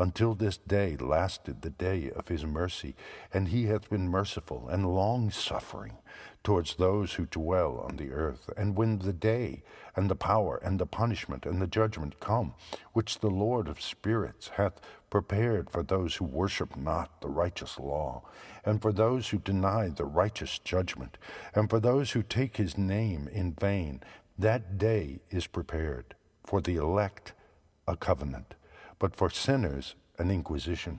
Until this day lasted the day of his mercy, and he hath been merciful and long-suffering towards those who dwell on the earth. And when the day and the power and the punishment and the judgment come, which the Lord of spirits hath prepared for those who worship not the righteous law, and for those who deny the righteous judgment, and for those who take his name in vain, that day is prepared. For the elect a covenant, but for sinners an inquisition.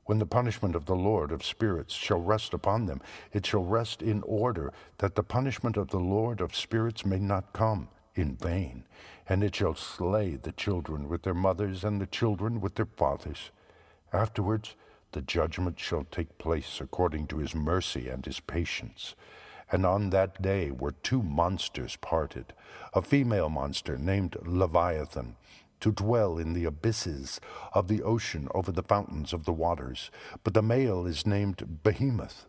When the punishment of the Lord of spirits shall rest upon them, it shall rest in order, that the punishment of the Lord of spirits may not come in vain. And it shall slay the children with their mothers, and the children with their fathers. Afterwards the judgment shall take place according to his mercy and his patience. And on that day were 2 monsters parted, a female monster named Leviathan, to dwell in the abysses of the ocean over the fountains of the waters. But the male is named Behemoth,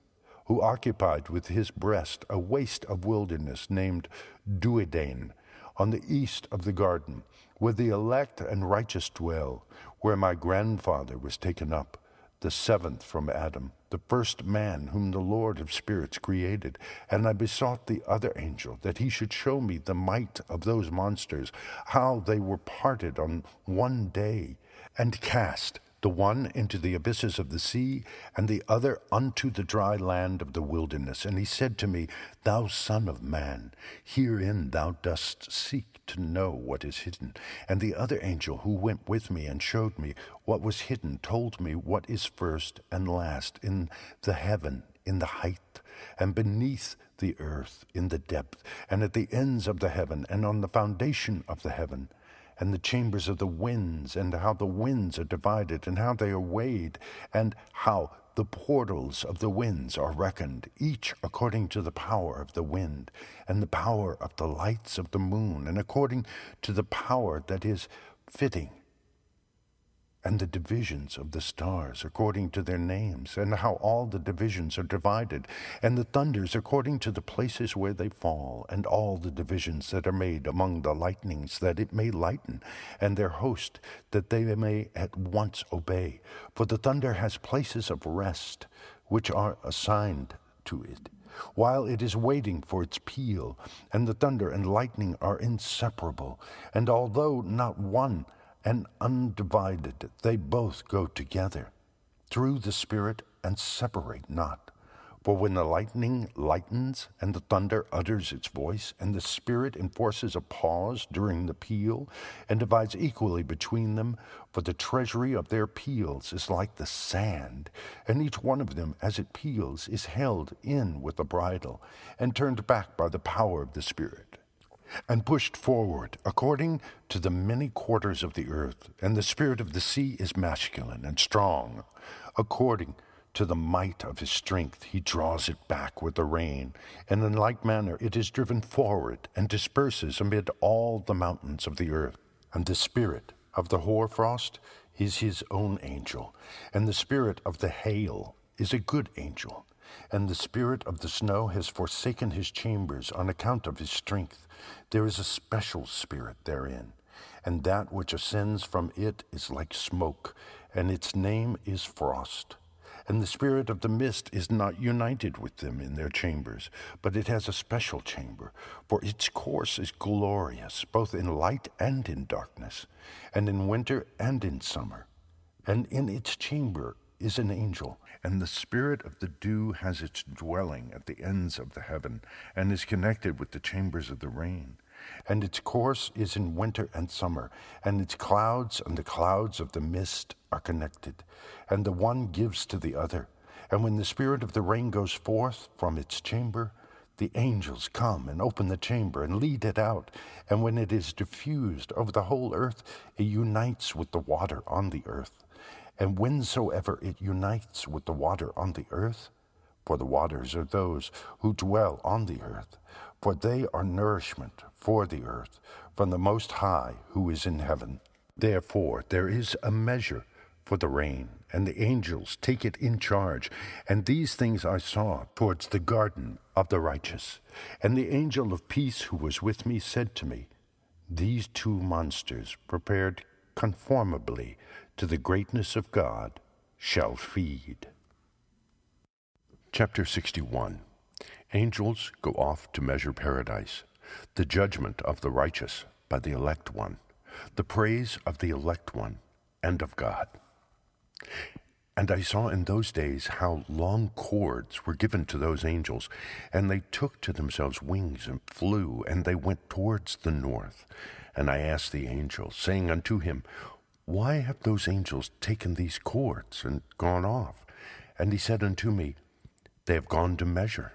who occupied with his breast a waste of wilderness named Duodain, on the east of the garden, where the elect and righteous dwell, where my grandfather was taken up, the 7th from Adam, the first man whom the Lord of spirits created. And I besought the other angel that he should show me the might of those monsters, how they were parted on one day, and cast the one into the abysses of the sea, and the other unto the dry land of the wilderness. And he said to me, Thou son of man, herein thou dost seek to know what is hidden. And the other angel who went with me and showed me what was hidden told me what is first and last in the heaven, in the height, and beneath the earth, in the depth, and at the ends of the heaven, and on the foundation of the heaven, and the chambers of the winds, and how the winds are divided, and how they are weighed, and how the portals of the winds are reckoned, each according to the power of the wind, and the power of the lights of the moon, and according to the power that is fitting, and the divisions of the stars according to their names, and how all the divisions are divided, and the thunders according to the places where they fall, and all the divisions that are made among the lightnings, that it may lighten, and their host, that they may at once obey. For the thunder has places of rest, which are assigned to it, while it is waiting for its peal, and the thunder and lightning are inseparable, and although not one and undivided, they both go together through the Spirit and separate not. For when the lightning lightens and the thunder utters its voice, and the Spirit enforces a pause during the peal, and divides equally between them, for the treasury of their peals is like the sand, and each one of them as it peals is held in with a bridle, and turned back by the power of the Spirit, and pushed forward according to the many quarters of the earth. And the spirit of the sea is masculine and strong. According to the might of his strength he draws it back with the rain, and in like manner it is driven forward and disperses amid all the mountains of the earth. And the spirit of the hoarfrost is his own angel, and the spirit of the hail is a good angel. And the spirit of the snow has forsaken his chambers on account of his strength. There is a special spirit therein, and that which ascends from it is like smoke, and its name is frost. And the spirit of the mist is not united with them in their chambers, but it has a special chamber, for its course is glorious, both in light and in darkness, and in winter and in summer. And in its chamber is an angel, and the spirit of the dew has its dwelling at the ends of the heaven, and is connected with the chambers of the rain. And its course is in winter and summer, and its clouds and the clouds of the mist are connected, and the one gives to the other. And when the spirit of the rain goes forth from its chamber, the angels come and open the chamber and lead it out, and when it is diffused over the whole earth, it unites with the water on the earth. And whensoever it unites with the water on the earth, for the waters are those who dwell on the earth, for they are nourishment for the earth from the Most High who is in heaven. Therefore there is a measure for the rain, and the angels take it in charge. And these things I saw towards the garden of the righteous. And the angel of peace who was with me said to me, These two monsters, prepared conformably to the greatness of God, shall feed. Chapter 61. Angels go off to measure paradise. The judgment of the righteous by the elect one. The praise of the elect one and of God. And I saw in those days how long cords were given to those angels, and they took to themselves wings and flew, and they went towards the north. And I asked the angel, saying unto him, Why have those angels taken these cords and gone off? And he said unto me, They have gone to measure.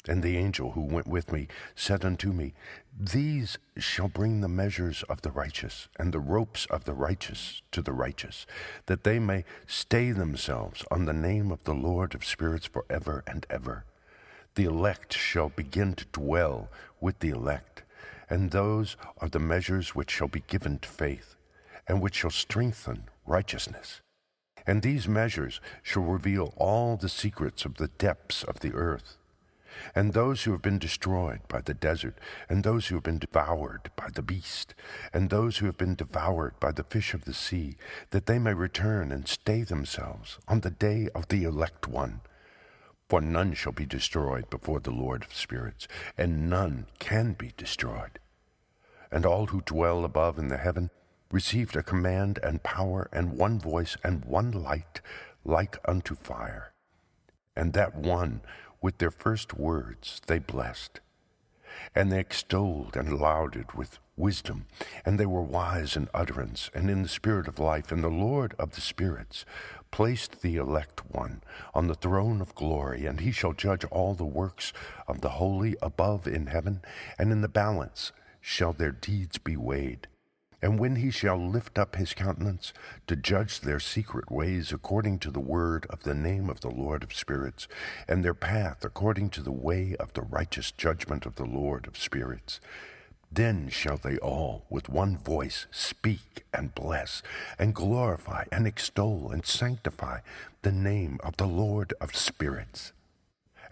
And the angel who went with me said unto me, These shall bring the measures of the righteous, and the ropes of the righteous to the righteous, that they may stay themselves on the name of the Lord of spirits forever and ever. The elect shall begin to dwell with the elect, and those are the measures which shall be given to faith, and which shall strengthen righteousness. And these measures shall reveal all the secrets of the depths of the earth. And those who have been destroyed by the desert, and those who have been devoured by the beast, and those who have been devoured by the fish of the sea, that they may return and stay themselves on the day of the elect one. For none shall be destroyed before the Lord of spirits, and none can be destroyed. And all who dwell above in the heaven received a command and power and one voice and one light like unto fire. And that one with their first words they blessed. And they extolled and lauded with wisdom, and they were wise in utterance and in the spirit of life. And the Lord of the spirits placed the elect one on the throne of glory, and he shall judge all the works of the holy above in heaven, and in the balance shall their deeds be weighed. And when he shall lift up his countenance to judge their secret ways according to the word of the name of the Lord of spirits, and their path according to the way of the righteous judgment of the Lord of spirits, then shall they all with one voice speak and bless and glorify and extol and sanctify the name of the Lord of spirits.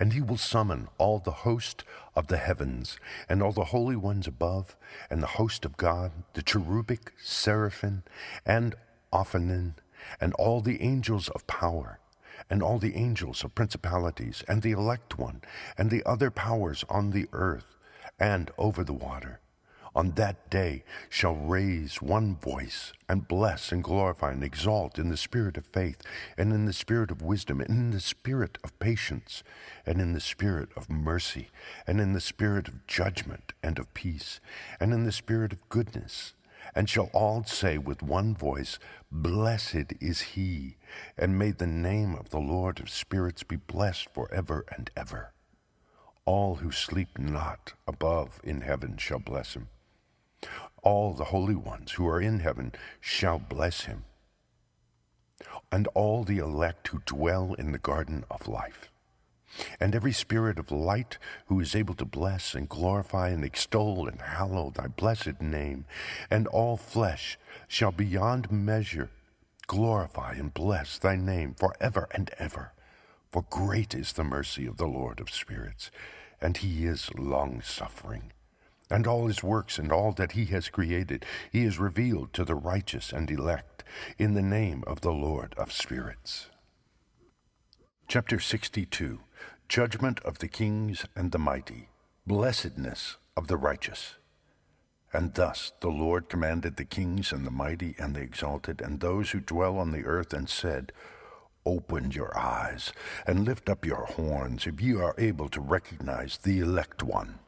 And he will summon all the host of the heavens, and all the holy ones above, and the host of God, the cherubic, seraphim, and ophanim, and all the angels of power, and all the angels of principalities, and the elect one, and the other powers on the earth, and over the water. On that day shall raise one voice, and bless and glorify and exalt in the spirit of faith, and in the spirit of wisdom, and in the spirit of patience, and in the spirit of mercy, and in the spirit of judgment and of peace, and in the spirit of goodness. And shall all say with one voice, Blessed is he, and may the name of the Lord of spirits be blessed forever and ever. All who sleep not above in heaven shall bless him. All the holy ones who are in heaven shall bless him, and all the elect who dwell in the garden of life. And every spirit of light who is able to bless and glorify and extol and hallow thy blessed name, and all flesh shall beyond measure glorify and bless thy name forever and ever. For great is the mercy of the Lord of spirits, and he is long-suffering. And all his works and all that he has created, he has revealed to the righteous and elect in the name of the Lord of spirits. Chapter 62. Judgment of the kings and the mighty, blessedness of the righteous. And thus the Lord commanded the kings and the mighty and the exalted and those who dwell on the earth, and said, Open your eyes and lift up your horns, if ye are able to recognize the elect one.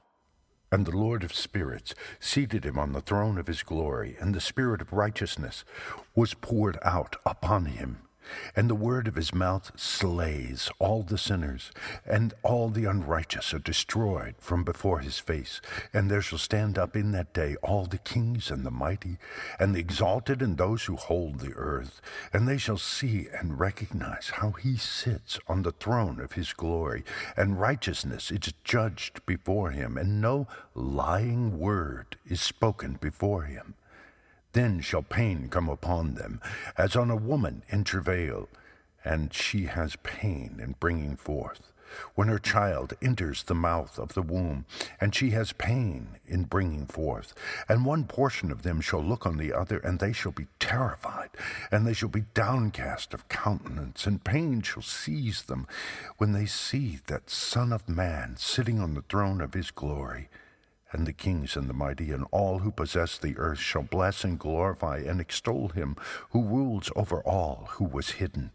And the Lord of spirits seated him on the throne of his glory, and the spirit of righteousness was poured out upon him. And the word of his mouth slays all the sinners, and all the unrighteous are destroyed from before his face. And there shall stand up in that day all the kings and the mighty, and the exalted, and those who hold the earth. And they shall see and recognize how he sits on the throne of his glory, and righteousness is judged before him, and no lying word is spoken before him. Then shall pain come upon them, as on a woman in travail, and she has pain in bringing forth, when her child enters the mouth of the womb, and she has pain in bringing forth. And one portion of them shall look on the other, and they shall be terrified, and they shall be downcast of countenance, and pain shall seize them, when they see that Son of Man sitting on the throne of his glory. And the kings and the mighty and all who possess the earth shall bless and glorify and extol him who rules over all, who was hidden.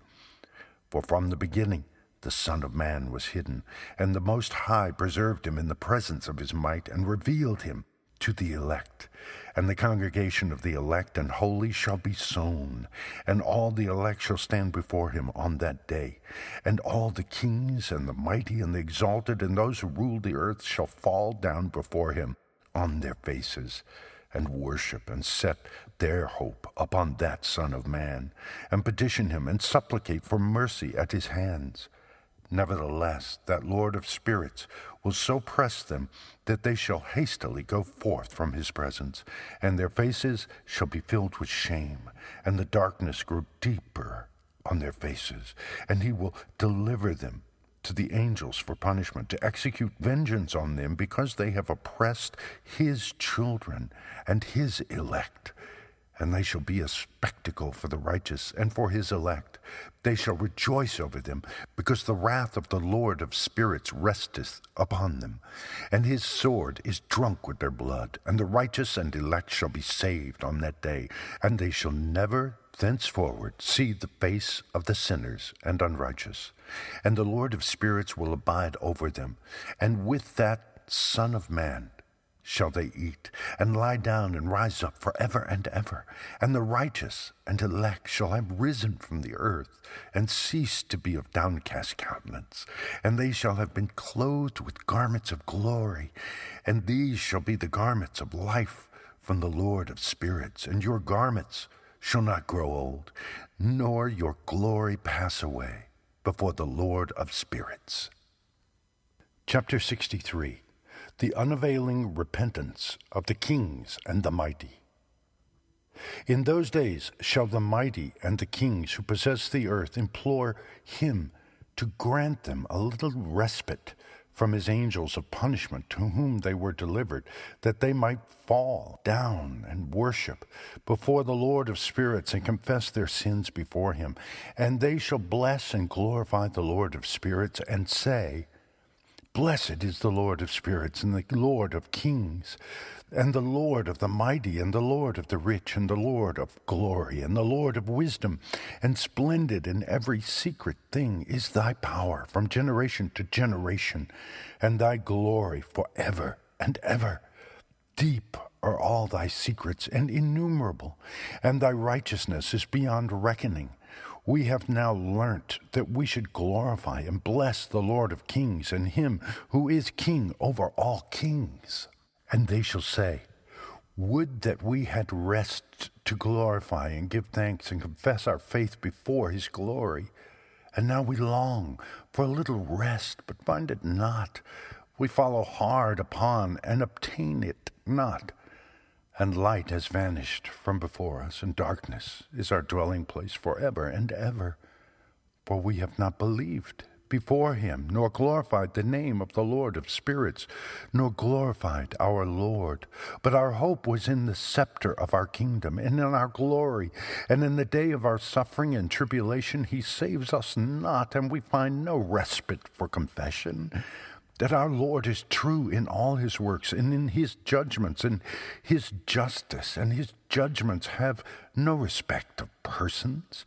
For from the beginning the Son of Man was hidden, and the Most High preserved him in the presence of his might, and revealed him to the elect. And the congregation of the elect and holy shall be sown, and all the elect shall stand before him on that day. And all the kings and the mighty and the exalted and those who rule the earth shall fall down before him on their faces, and worship and set their hope upon that Son of Man, and petition him and supplicate for mercy at his hands. Nevertheless, that Lord of spirits will so press them that they shall hastily go forth from his presence, and their faces shall be filled with shame, and the darkness grow deeper on their faces. And he will deliver them to the angels for punishment, to execute vengeance on them, because they have oppressed his children and his elect. and they shall be a spectacle for the righteous and for his elect. They shall rejoice over them, because the wrath of the Lord of spirits resteth upon them, and his sword is drunk with their blood, and the righteous and elect shall be saved on that day, and they shall never thenceforward see the face of the sinners and unrighteous. And the Lord of spirits will abide over them, and with that Son of Man shall they eat, and lie down and rise up forever and ever. And the righteous and elect shall have risen from the earth, and ceased to be of downcast countenance. And they shall have been clothed with garments of glory, and these shall be the garments of life from the Lord of spirits. And your garments shall not grow old, nor your glory pass away before the Lord of spirits. Chapter 63. The unavailing repentance of the kings and the mighty. In those days shall the mighty and the kings who possess the earth implore him to grant them a little respite from his angels of punishment to whom they were delivered, that they might fall down and worship before the Lord of spirits and confess their sins before him. And they shall bless and glorify the Lord of spirits and say, Blessed is the Lord of spirits, and the Lord of kings, and the Lord of the mighty, and the Lord of the rich, and the Lord of glory, and the Lord of wisdom. And splendid in every secret thing is thy power from generation to generation, and thy glory forever and ever. Deep are all thy secrets, and innumerable, and thy righteousness is beyond reckoning. We have now learnt that we should glorify and bless the Lord of kings, and him who is king over all kings. And they shall say, Would that we had rest to glorify and give thanks and confess our faith before his glory. And now we long for a little rest, but find it not. We follow hard upon and obtain it not. And light has vanished from before us, and darkness is our dwelling place forever and ever. For we have not believed before him, nor glorified the name of the Lord of spirits, nor glorified our Lord. But our hope was in the scepter of our kingdom, and in our glory. And in the day of our suffering and tribulation he saves us not, and we find no respite for confession. That our Lord is true in all his works, and in his judgments, and his justice, and his judgments have no respect of persons.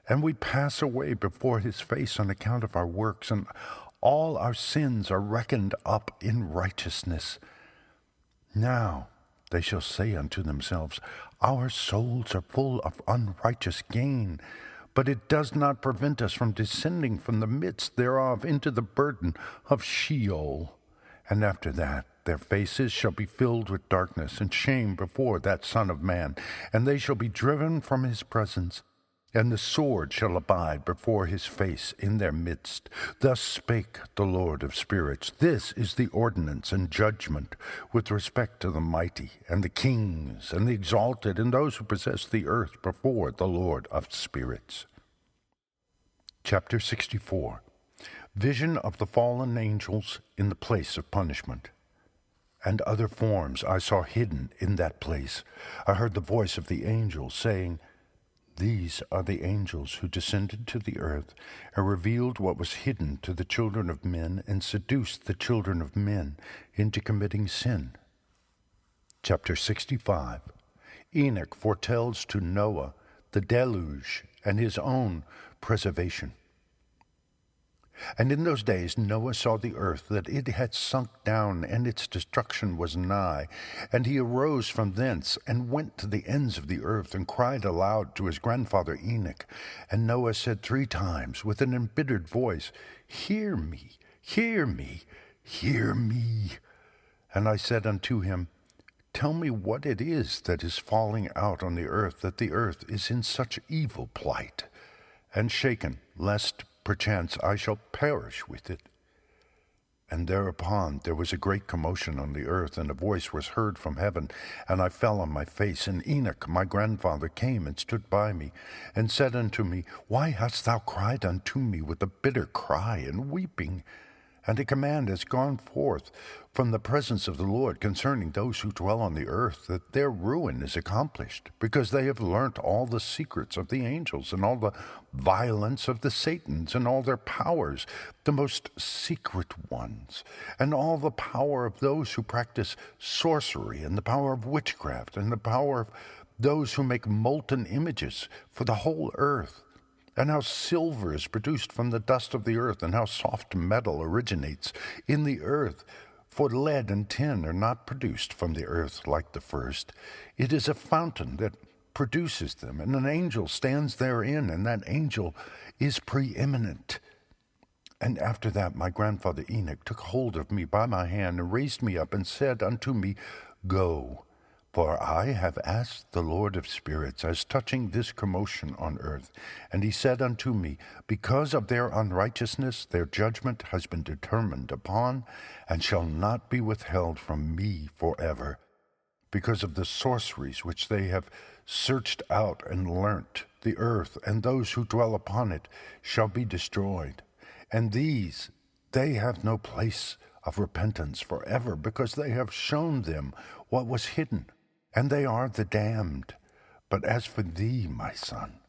And we pass away before his face on account of our works, and all our sins are reckoned up in righteousness. Now they shall say unto themselves, Our souls are full of unrighteous gain, but it does not prevent us from descending from the midst thereof into the burden of Sheol. And after that their faces shall be filled with darkness and shame before that Son of Man, and they shall be driven from his presence, and the sword shall abide before his face in their midst. Thus spake the Lord of spirits. This is the ordinance and judgment with respect to the mighty, and the kings, and the exalted, and those who possess the earth before the Lord of spirits. Chapter 64. Vision of the fallen angels in the place of punishment. And other forms I saw hidden in that place. I heard the voice of the angels saying, These are the angels who descended to the earth and revealed what was hidden to the children of men and seduced the children of men into committing sin. Chapter 65. Enoch foretells to Noah the deluge and his own preservation. And in those days Noah saw the earth, that it had sunk down, and its destruction was nigh. And he arose from thence, and went to the ends of the earth, and cried aloud to his grandfather Enoch. And Noah said 3 times with an embittered voice, Hear me, hear me, hear me. And I said unto him, Tell me what it is that is falling out on the earth, that the earth is in such evil plight, and shaken, lest perchance I shall perish with it. And thereupon there was a great commotion on the earth, and a voice was heard from heaven, and I fell on my face. And Enoch my grandfather came and stood by me, and said unto me, Why hast thou cried unto me with a bitter cry and weeping? And a command has gone forth from the presence of the Lord concerning those who dwell on the earth, that their ruin is accomplished, because they have learnt all the secrets of the angels, and all the violence of the Satans, and all their powers, the most secret ones, and all the power of those who practice sorcery, and the power of witchcraft, and the power of those who make molten images for the whole earth. And how silver is produced from the dust of the earth, and how soft metal originates in the earth. For lead and tin are not produced from the earth like the first. It is a fountain that produces them, and an angel stands therein, and that angel is preeminent. And after that my grandfather Enoch took hold of me by my hand, and raised me up, and said unto me, Go, for I have asked the Lord of spirits as touching this commotion on earth. And he said unto me, Because of their unrighteousness their judgment has been determined upon, and shall not be withheld from me forever. Because of the sorceries which they have searched out and learnt, the earth and those who dwell upon it shall be destroyed. And these, they have no place of repentance forever, because they have shown them what was hidden, and they are the damned. But as for thee, my son,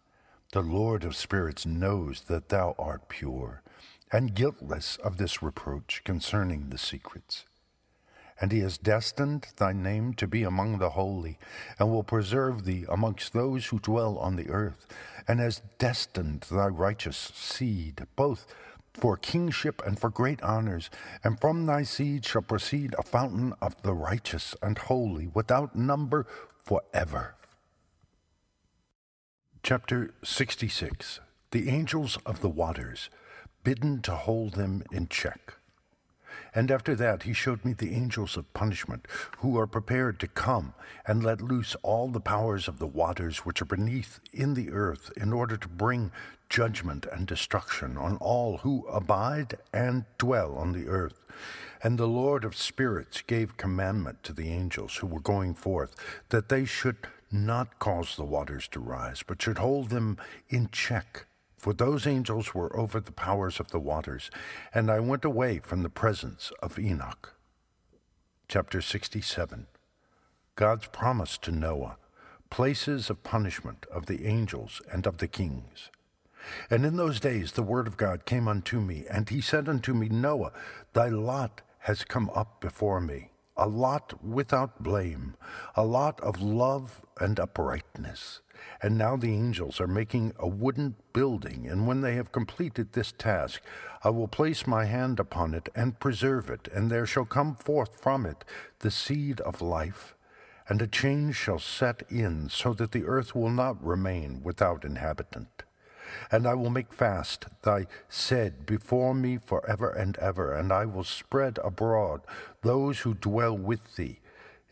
the Lord of spirits knows that thou art pure, and guiltless of this reproach concerning the secrets. And he has destined thy name to be among the holy, and will preserve thee amongst those who dwell on the earth, and has destined thy righteous seed, both for kingship and for great honors, and from thy seed shall proceed a fountain of the righteous and holy, without number forever. Chapter 66. The angels of the waters, bidden to hold them in check. And after that he showed me the angels of punishment, who are prepared to come and let loose all the powers of the waters which are beneath in the earth, in order to bring judgment and destruction on all who abide and dwell on the earth. And the Lord of spirits gave commandment to the angels who were going forth, that they should not cause the waters to rise, but should hold them in check. For those angels were over the powers of the waters, and I went away from the presence of Enoch. Chapter 67. God's promise to Noah, places of punishment of the angels and of the kings. And in those days the word of God came unto me, and he said unto me, Noah, thy lot has come up before me, a lot without blame, a lot of love and uprightness. And now the angels are making a wooden building, and when they have completed this task, I will place my hand upon it and preserve it, and there shall come forth from it the seed of life, and a change shall set in, so that the earth will not remain without inhabitant. And I will make fast thy seed before me forever and ever, and I will spread abroad those who dwell with thee.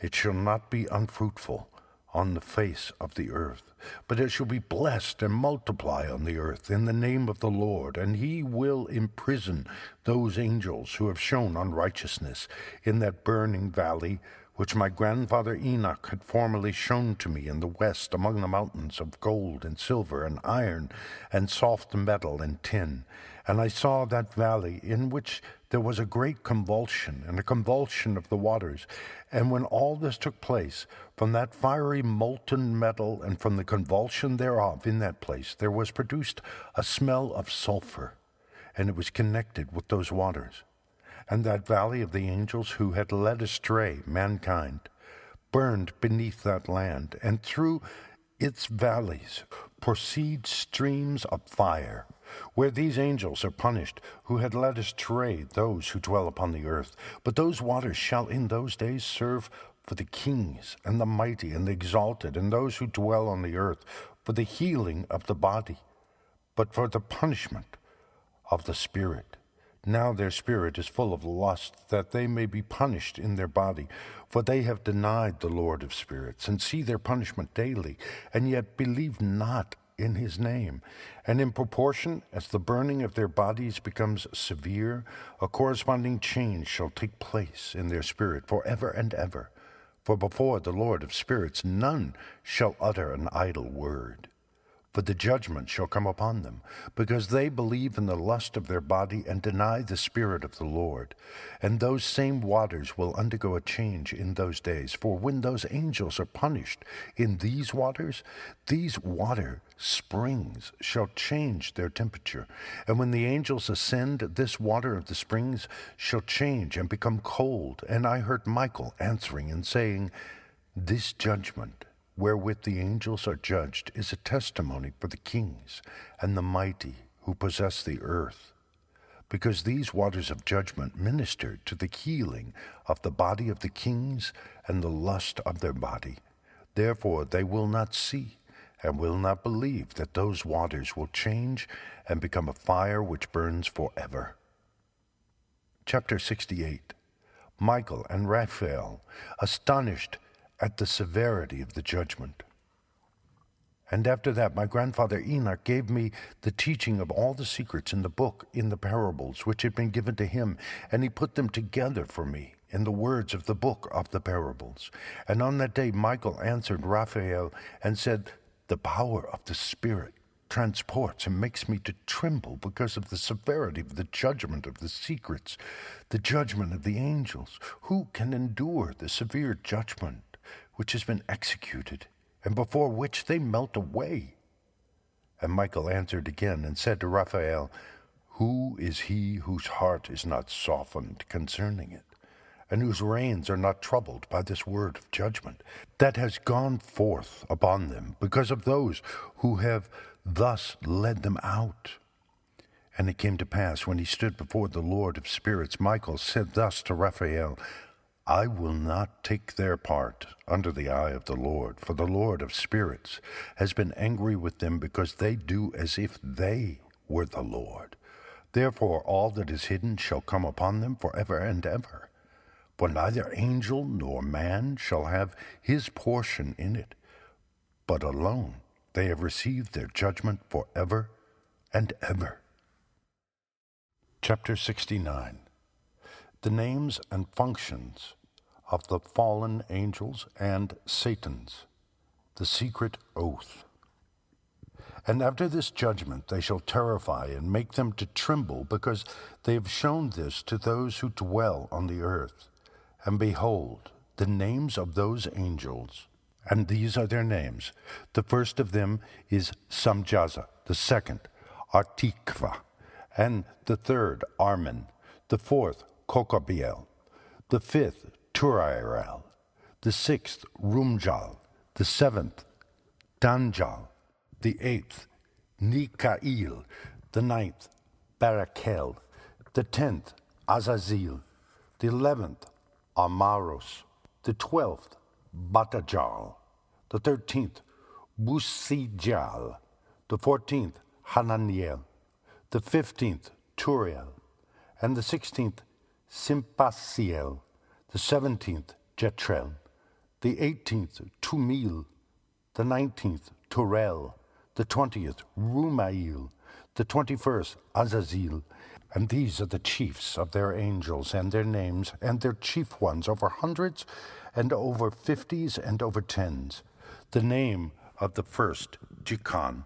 It shall not be unfruitful on the face of the earth, but it shall be blessed and multiply on the earth in the name of the Lord. And he will imprison those angels who have shown unrighteousness in that burning valley, which my grandfather Enoch had formerly shown to me in the west, among the mountains of gold and silver and iron and soft metal and tin. And I saw that valley in which there was a great convulsion, and a convulsion of the waters. And when all this took place, from that fiery molten metal and from the convulsion thereof in that place, there was produced a smell of sulfur, and it was connected with those waters. And that valley of the angels who had led astray mankind burned beneath that land, and through its valleys proceed streams of fire, where these angels are punished, who had led astray those who dwell upon the earth. But those waters shall in those days serve for the kings, and the mighty, and the exalted, and those who dwell on the earth, for the healing of the body, but for the punishment of the spirit. Now their spirit is full of lust, that they may be punished in their body. For they have denied the Lord of spirits, and see their punishment daily, and yet believe not in his name. And in proportion as the burning of their bodies becomes severe, a corresponding change shall take place in their spirit forever and ever. For before the Lord of spirits none shall utter an idle word. For the judgment shall come upon them, because they believe in the lust of their body and deny the Spirit of the Lord. And those same waters will undergo a change in those days. For when those angels are punished in these waters, these water springs shall change their temperature. And when the angels ascend, this water of the springs shall change and become cold. And I heard Michael answering and saying, This judgment wherewith the angels are judged is a testimony for the kings and the mighty who possess the earth, because these waters of judgment ministered to the healing of the body of the kings and the lust of their body. Therefore they will not see and will not believe that those waters will change and become a fire which burns forever. Chapter 68. Michael and Raphael, astonished at the severity of the judgment. And after that my grandfather Enoch gave me the teaching of all the secrets in the book, in the parables, which had been given to him, and he put them together for me in the words of the book of the parables. And on that day Michael answered Raphael and said, The power of the Spirit transports and makes me to tremble because of the severity of the judgment of the secrets, the judgment of the angels. Who can endure the severe judgment which has been executed, and before which they melt away? And Michael answered again and said to Raphael, Who is he whose heart is not softened concerning it, and whose reins are not troubled by this word of judgment, that has gone forth upon them because of those who have thus led them out? And it came to pass, when he stood before the Lord of spirits, Michael said thus to Raphael, I will not take their part under the eye of the Lord, for the Lord of spirits has been angry with them, because they do as if they were the Lord. Therefore all that is hidden shall come upon them forever and ever. For neither angel nor man shall have his portion in it, but alone they have received their judgment forever and ever. Chapter 69. The names and functions of the fallen angels and Satan's, the secret oath. And after this judgment they shall terrify and make them to tremble, because they have shown this to those who dwell on the earth. And behold, the names of those angels, and these are their names. The first of them is Samjaza, the second Artikva, and the third Armin, the fourth Kokobiel, the fifth Turairel, the sixth Rumjal, the seventh Danjal, the eighth Nikail, the ninth Barakel, the 10th Azazel, the 11th Amaros, the 12th Batajal, the 13th Busijal, the 14th Hananiel, the 15th Turiel, and the 16th Simpasiel, the 17th Jetrel, the 18th Tumil, the 19th Turel, the 20th Rumail, the 21st Azazel. And these are the chiefs of their angels, and their names, and their chief ones, over hundreds, and over 50s, and over 10s. The name of the first, Jikon,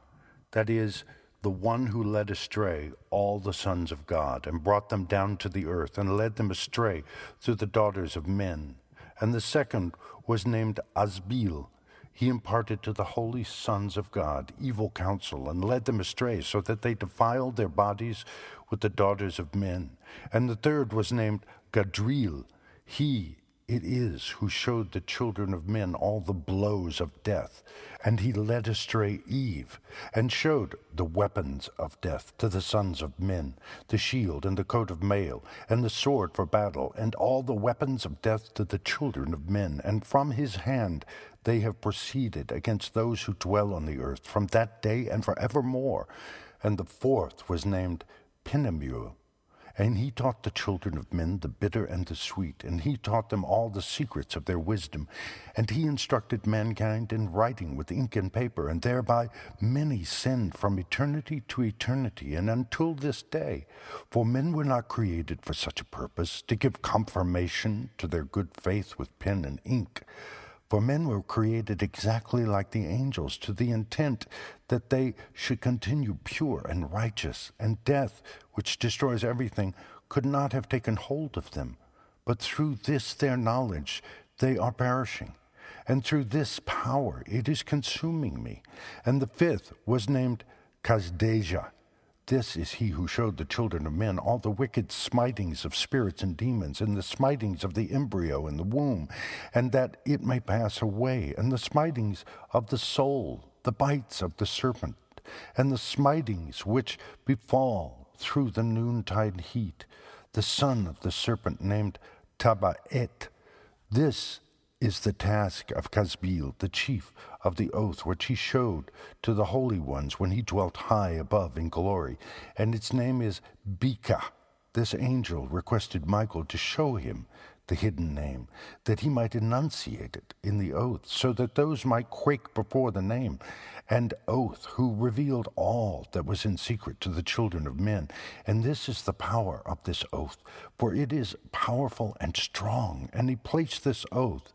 that is, the one who led astray all the sons of God, and brought them down to the earth, and led them astray through the daughters of men. And the second was named Asbil. He imparted to the holy sons of God evil counsel, and led them astray, so that they defiled their bodies with the daughters of men. And the third was named Gadriel. He it is who showed the children of men all the blows of death. And he led astray Eve, and showed the weapons of death to the sons of men, the shield and the coat of mail, and the sword for battle, and all the weapons of death to the children of men. And from his hand they have proceeded against those who dwell on the earth from that day and forevermore. And the fourth was named Penemuel. And he taught the children of men the bitter and the sweet, and he taught them all the secrets of their wisdom. And he instructed mankind in writing with ink and paper, and thereby many sinned from eternity to eternity, and until this day. For men were not created for such a purpose, to give confirmation to their good faith with pen and ink, For men were created exactly like the angels, to the intent that they should continue pure and righteous, and death, which destroys everything, could not have taken hold of them. But through this their knowledge they are perishing, and through this power it is consuming me. And the fifth was named Kasdeja. This is he who showed the children of men all the wicked smitings of spirits and demons, and the smitings of the embryo in the womb, and that it may pass away, and the smitings of the soul, the bites of the serpent, and the smitings which befall through the noontide heat, the son of the serpent named Tabaet. This is the task of Casbil, the chief of the oath, which he showed to the holy ones when he dwelt high above in glory, and its name is Bika. This angel requested Michael to show him the hidden name, that he might enunciate it in the oath, so that those might quake before the name and oath, who revealed all that was in secret to the children of men. And this is the power of this oath, for it is powerful and strong. And he placed this oath,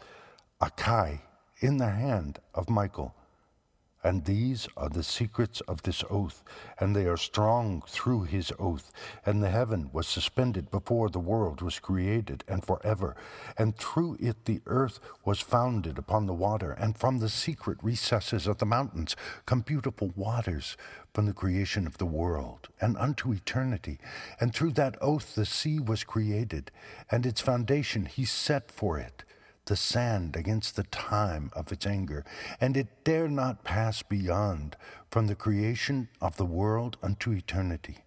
Akai, in the hand of Michael. And these are the secrets of this oath, and they are strong through his oath. And the heaven was suspended before the world was created, and forever. And through it the earth was founded upon the water, and from the secret recesses of the mountains come beautiful waters from the creation of the world, and unto eternity. And through that oath the sea was created, and its foundation he set for it, the sand against the time of its anger, and it dare not pass beyond from the creation of the world unto eternity.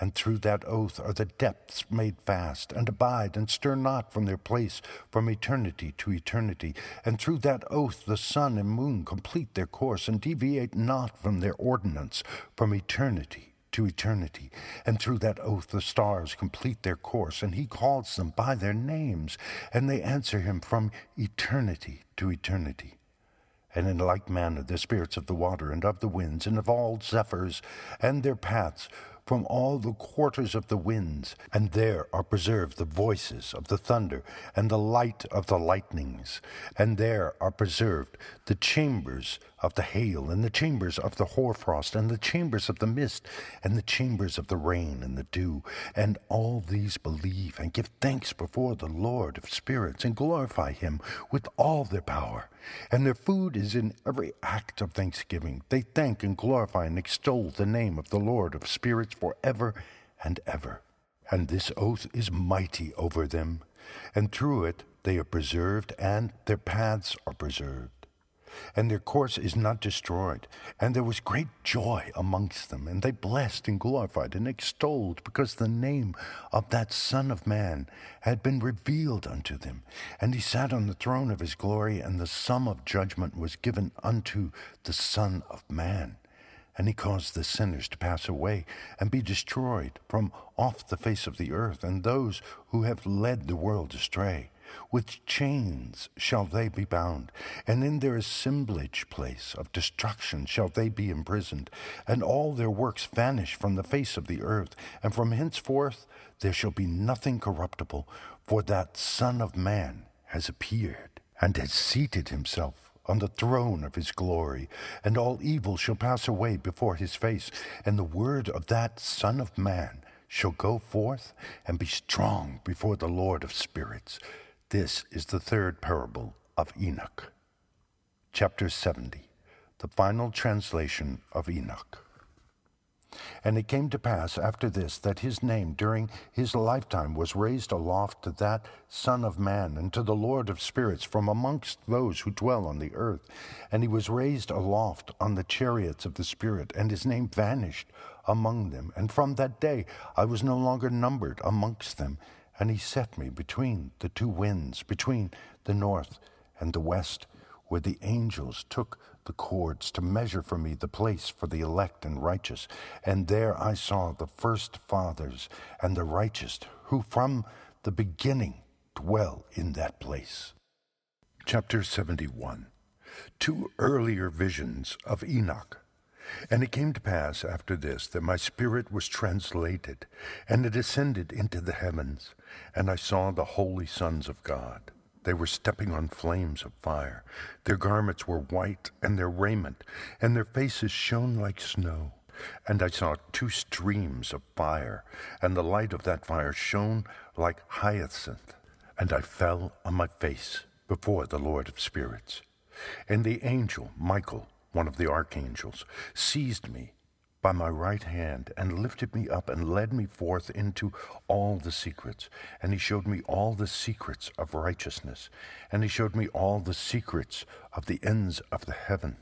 And through that oath are the depths made fast, and abide, and stir not from their place from eternity to eternity. And through that oath the sun and moon complete their course, and deviate not from their ordinance from eternity to eternity. And through that oath the stars complete their course, and he calls them by their names, and they answer him from eternity to eternity. And in like manner the spirits of the water, and of the winds, and of all zephyrs, and their paths, from all the quarters of the winds, and there are preserved the voices of the thunder, and the light of the lightnings, and there are preserved the chambers of the hail, and the chambers of the hoarfrost, and the chambers of the mist, and the chambers of the rain and the dew. And all these believe and give thanks before the Lord of spirits, and glorify him with all their power. And their food is in every act of thanksgiving. They thank and glorify and extol the name of the Lord of spirits forever and ever. And this oath is mighty over them, and through it they are preserved, and their paths are preserved, and their course is not destroyed. And there was great joy amongst them, and they blessed and glorified and extolled, because the name of that Son of Man had been revealed unto them. And he sat on the throne of his glory, and the sum of judgment was given unto the Son of Man. And he caused the sinners to pass away and be destroyed from off the face of the earth, and those who have led the world astray. With chains shall they be bound, and in their assemblage place of destruction shall they be imprisoned, and all their works vanish from the face of the earth. And from henceforth there shall be nothing corruptible, for that Son of Man has appeared, and has seated himself on the throne of his glory. And all evil shall pass away before his face, and the word of that Son of Man shall go forth and be strong before the Lord of spirits. This is the third parable of Enoch. Chapter 70, the final translation of Enoch. And it came to pass after this that his name during his lifetime was raised aloft to that Son of Man, and to the Lord of spirits from amongst those who dwell on the earth. And he was raised aloft on the chariots of the Spirit, and his name vanished among them. And from that day I was no longer numbered amongst them. And he set me between the two winds, between the north and the west, where the angels took the cords to measure for me the place for the elect and righteous. And there I saw the first fathers and the righteous, who from the beginning dwell in that place. Chapter 71. Two earlier visions of Enoch. And it came to pass after this that my spirit was translated, and it ascended into the heavens, and I saw the holy sons of God, They were stepping on flames of fire. Their garments were white, and their raiment, and their faces shone like snow. And I saw 2 streams of fire, and the light of that fire shone like hyacinth. And I fell on my face before the Lord of spirits. And the angel, Michael, one of the archangels, seized me by my right hand and lifted me up and led me forth into all the secrets. And he showed me all the secrets of righteousness. And he showed me all the secrets of the ends of the heaven,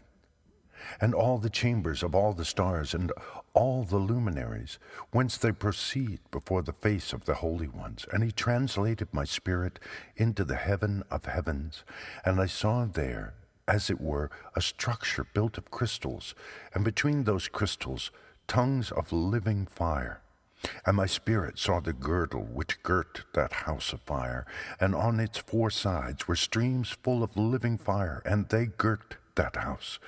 and all the chambers of all the stars, and all the luminaries, whence they proceed before the face of the holy ones. And he translated my spirit into the heaven of heavens, and I saw there, as it were, a structure built of crystals, and between those crystals tongues of living fire. And my spirit saw the girdle which girt that house of fire, and on its 4 sides were streams full of living fire, and they girt that house.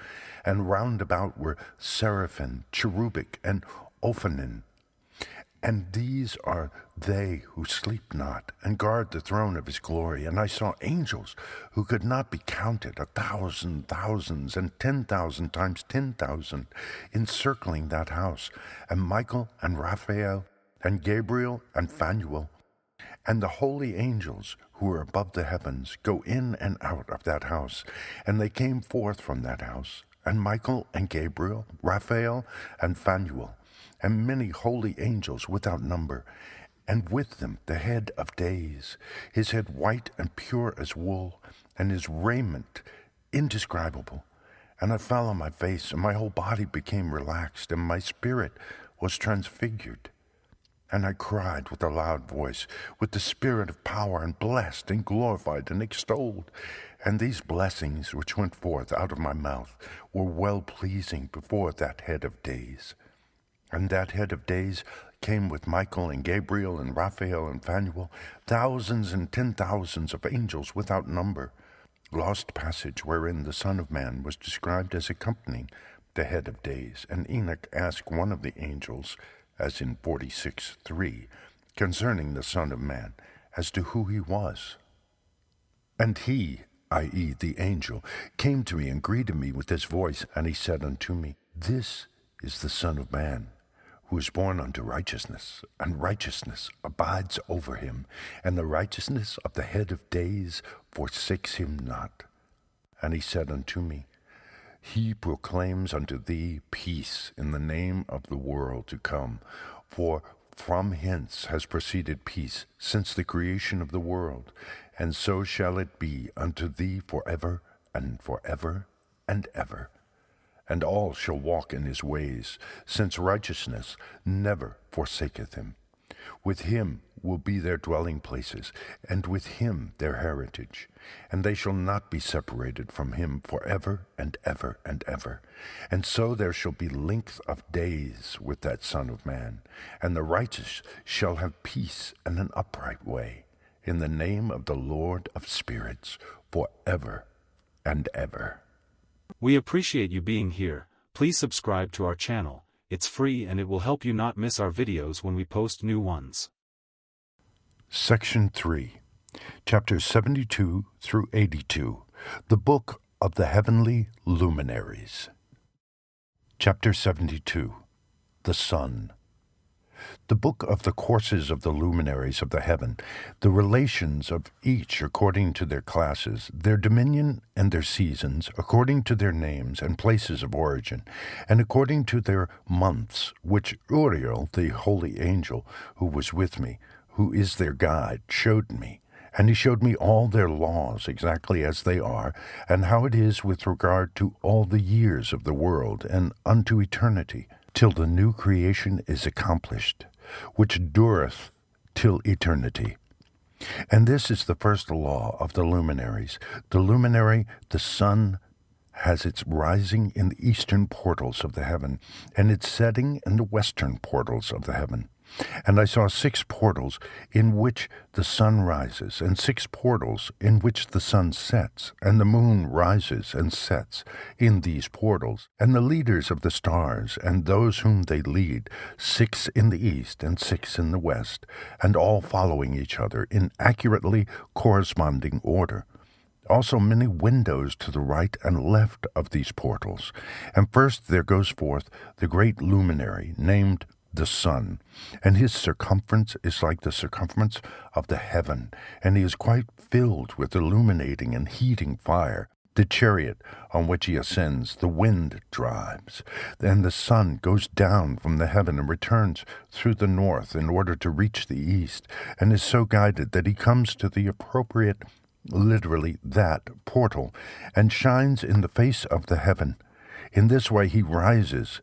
And round about were seraphim, cherubic, and ophanim. And these are they who sleep not, and guard the throne of his glory. And I saw angels who could not be counted, 1,000 thousands, and 10,000 times 10,000, encircling that house. And Michael, and Raphael, and Gabriel, and Phanuel, and the holy angels who are above the heavens go in and out of that house. And they came forth from that house, and Michael, and Gabriel, Raphael, and Phanuel, and many holy angels without number, and with them the head of days, his head white and pure as wool, and his raiment indescribable. And I fell on my face, and my whole body became relaxed, and my spirit was transfigured. And I cried with a loud voice, with the spirit of power, and blessed, and glorified, and extolled. And these blessings which went forth out of my mouth were well-pleasing before that head of days. And that head of days came with Michael, and Gabriel, and Raphael, and Phanuel, thousands and 10,000s of angels without number. Lost passage wherein the Son of Man was described as accompanying the head of days. And Enoch asked one of the angels, as in 46:3, concerning the Son of Man, as to who he was. And he, i.e., the angel, came to me and greeted me with his voice, and he said unto me, This is the Son of Man, who is born unto righteousness, and righteousness abides over him, and the righteousness of the head of days forsakes him not. And he said unto me, He proclaims unto thee peace in the name of the world to come, for from hence has proceeded peace since the creation of the world, and so shall it be unto thee forever and forever and ever. And all shall walk in his ways, since righteousness never forsaketh him. With him will be their dwelling places, and with him their heritage. And they shall not be separated from him forever and ever and ever. And so there shall be length of days with that Son of Man, and the righteous shall have peace and an upright way, in the name of the Lord of spirits, forever and ever. We appreciate you being here. Please subscribe to our channel. It's free and it will help you not miss our videos when we post new ones. Section 3, Chapters 72 through 82, the Book of the Heavenly Luminaries. Chapter 72, The Sun. The book of the courses of the luminaries of the heaven, the relations of each according to their classes, their dominion and their seasons, according to their names and places of origin, and according to their months, which Uriel, the holy angel, who was with me, who is their guide, showed me. And he showed me all their laws exactly as they are, and how it is with regard to all the years of the world, and unto eternity, till the new creation is accomplished, which dureth till eternity. And this is the first law of the luminaries. The luminary, the sun, has its rising in the eastern portals of the heaven, and its setting in the western portals of the heaven. And I saw 6 portals in which the sun rises, and 6 portals in which the sun sets, and the moon rises and sets in these portals. And the leaders of the stars, and those whom they lead, 6 in the east and 6 in the west, and all following each other in accurately corresponding order. Also many windows to the right and left of these portals. And first there goes forth the great luminary, named the sun, and his circumference is like the circumference of the heaven, and he is quite filled with illuminating and heating fire. The chariot on which he ascends, the wind drives, and the sun goes down from the heaven and returns through the north in order to reach the east, and is so guided that he comes to the appropriate, literally that portal, and shines in the face of the heaven. In this way he rises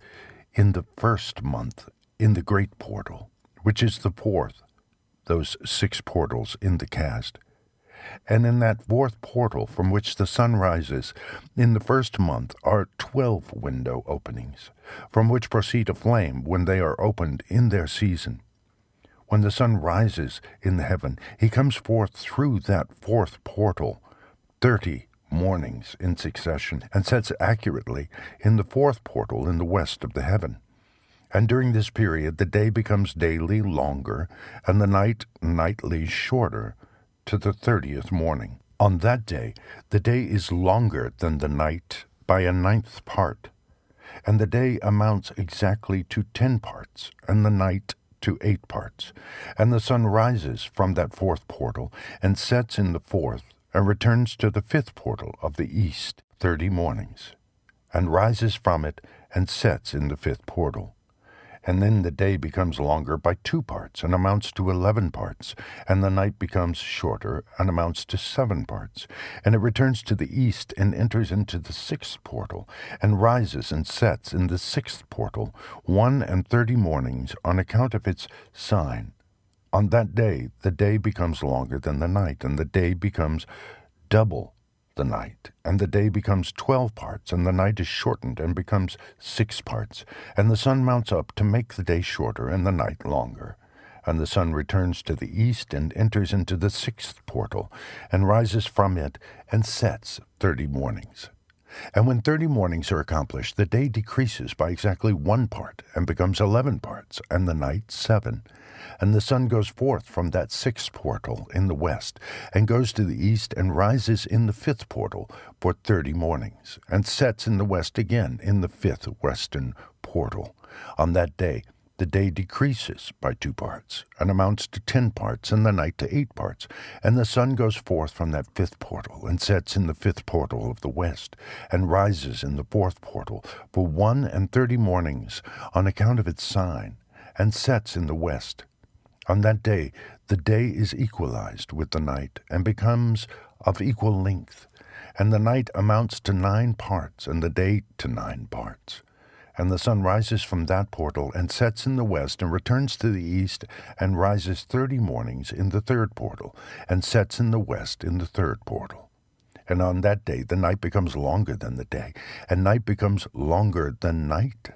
in the first month in the great portal, which is the 4th, those 6 portals in the cast. And in that 4th portal from which the sun rises, in the first month are 12 window openings, from which proceed a flame when they are opened in their season. When the sun rises in the heaven, he comes forth through that 4th portal 30 mornings in succession, and sets accurately in the 4th portal in the west of the heaven. And during this period the day becomes daily longer, and the night nightly shorter, to the 30th morning. On that day the day is longer than the night by a 9th part, and the day amounts exactly to 10 parts, and the night to 8 parts. And the sun rises from that 4th portal, and sets in the 4th, and returns to the 5th portal of the east 30 mornings, and rises from it, and sets in the 5th portal. And then the day becomes longer by 2 parts, and amounts to 11 parts, and the night becomes shorter, and amounts to 7 parts. And it returns to the east, and enters into the 6th portal, and rises and sets in the 6th portal 31 mornings on account of its sign. On that day the day becomes longer than the night, and the day becomes double the night, and the day becomes 12 parts, and the night is shortened and becomes 6 parts, and the sun mounts up to make the day shorter and the night longer. And the sun returns to the east and enters into the 6th portal, and rises from it and sets 30 mornings. And when 30 mornings are accomplished, the day decreases by exactly 1 part, and becomes 11 parts, and the night 7. And the sun goes forth from that 6th portal in the west, and goes to the east, and rises in the 5th portal for 30 mornings, and sets in the west again in the 5th western portal. On that day the day decreases by 2 parts, and amounts to 10 parts, and the night to 8 parts. And the sun goes forth from that 5th portal, and sets in the 5th portal of the west, and rises in the 4th portal for 31 mornings on account of its sign, and sets in the west. On that day the day is equalized with the night, and becomes of equal length, and the night amounts to 9 parts, and the day to 9 parts. And the sun rises from that portal, and sets in the west, and returns to the east, and rises 30 mornings in the 3rd portal, and sets in the west in the 3rd portal. And on that day the night becomes longer than the day, and night becomes longer than night,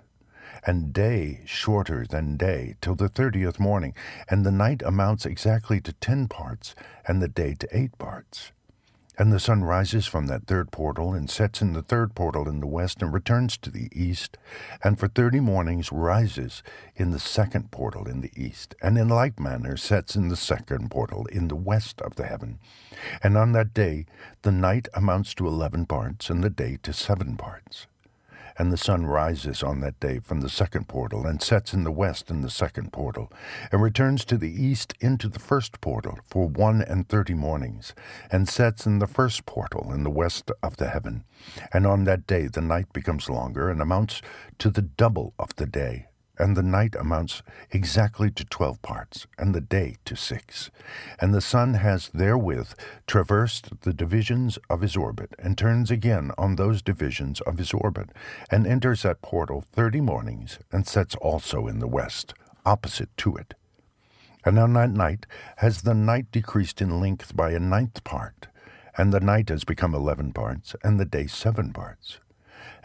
and day shorter than day, till the 30th morning. And the night amounts exactly to 10 parts, and the day to 8 parts. And the sun rises from that 3rd portal, and sets in the 3rd portal in the west, and returns to the east, and for 30 mornings rises in the 2nd portal in the east, and in like manner sets in the 2nd portal in the west of the heaven. And on that day the night amounts to 11 parts, and the day to 7 parts. And the sun rises on that day from the 2nd portal, and sets in the west in the 2nd portal, and returns to the east into the 1st portal for 31 mornings, and sets in the 1st portal in the west of the heaven. And on that day the night becomes longer, and amounts to the double of the day, and the night amounts exactly to 12 parts, and the day to 6. And the sun has therewith traversed the divisions of his orbit, and turns again on those divisions of his orbit, and enters that portal 30 mornings, and sets also in the west, opposite to it. And on that night has the night decreased in length by a 9th part, and the night has become 11 parts, and the day 7 parts.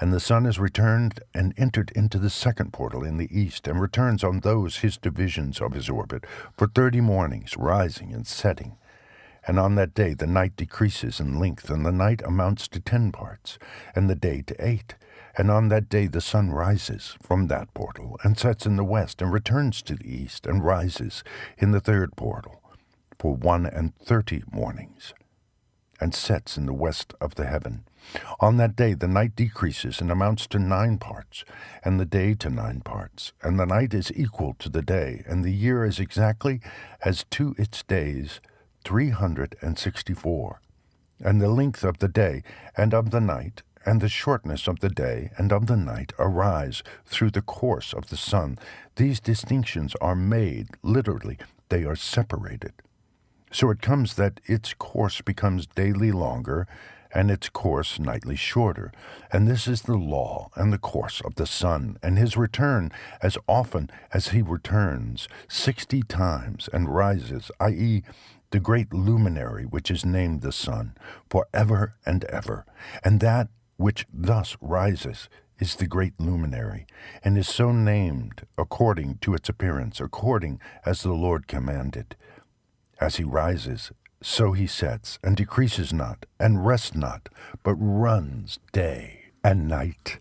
And the sun is returned and entered into the second portal in the east, and returns on those his divisions of his orbit for 30 mornings, rising and setting. And on that day the night decreases in length, and the night amounts to 10 parts, and the day to 8. And on that day the sun rises from that portal, and sets in the west, and returns to the east, and rises in the third portal for 31 mornings, and sets in the west of the heaven. On that day the night decreases and amounts to 9 parts, and the day to 9 parts, and the night is equal to the day, and the year is exactly as to its days 364. And the length of the day and of the night, and the shortness of the day and of the night arise through the course of the sun. These distinctions are made, literally, they are separated. So it comes that its course becomes daily longer, and its course nightly shorter. And this is the law and the course of the sun, and his return as often as he returns 60 times, and rises, i.e., the great luminary which is named the sun, for ever and ever. And that which thus rises is the great luminary, and is so named according to its appearance, according as the Lord commanded. As he rises, so he sets, and decreases not, and rests not, but runs day and night.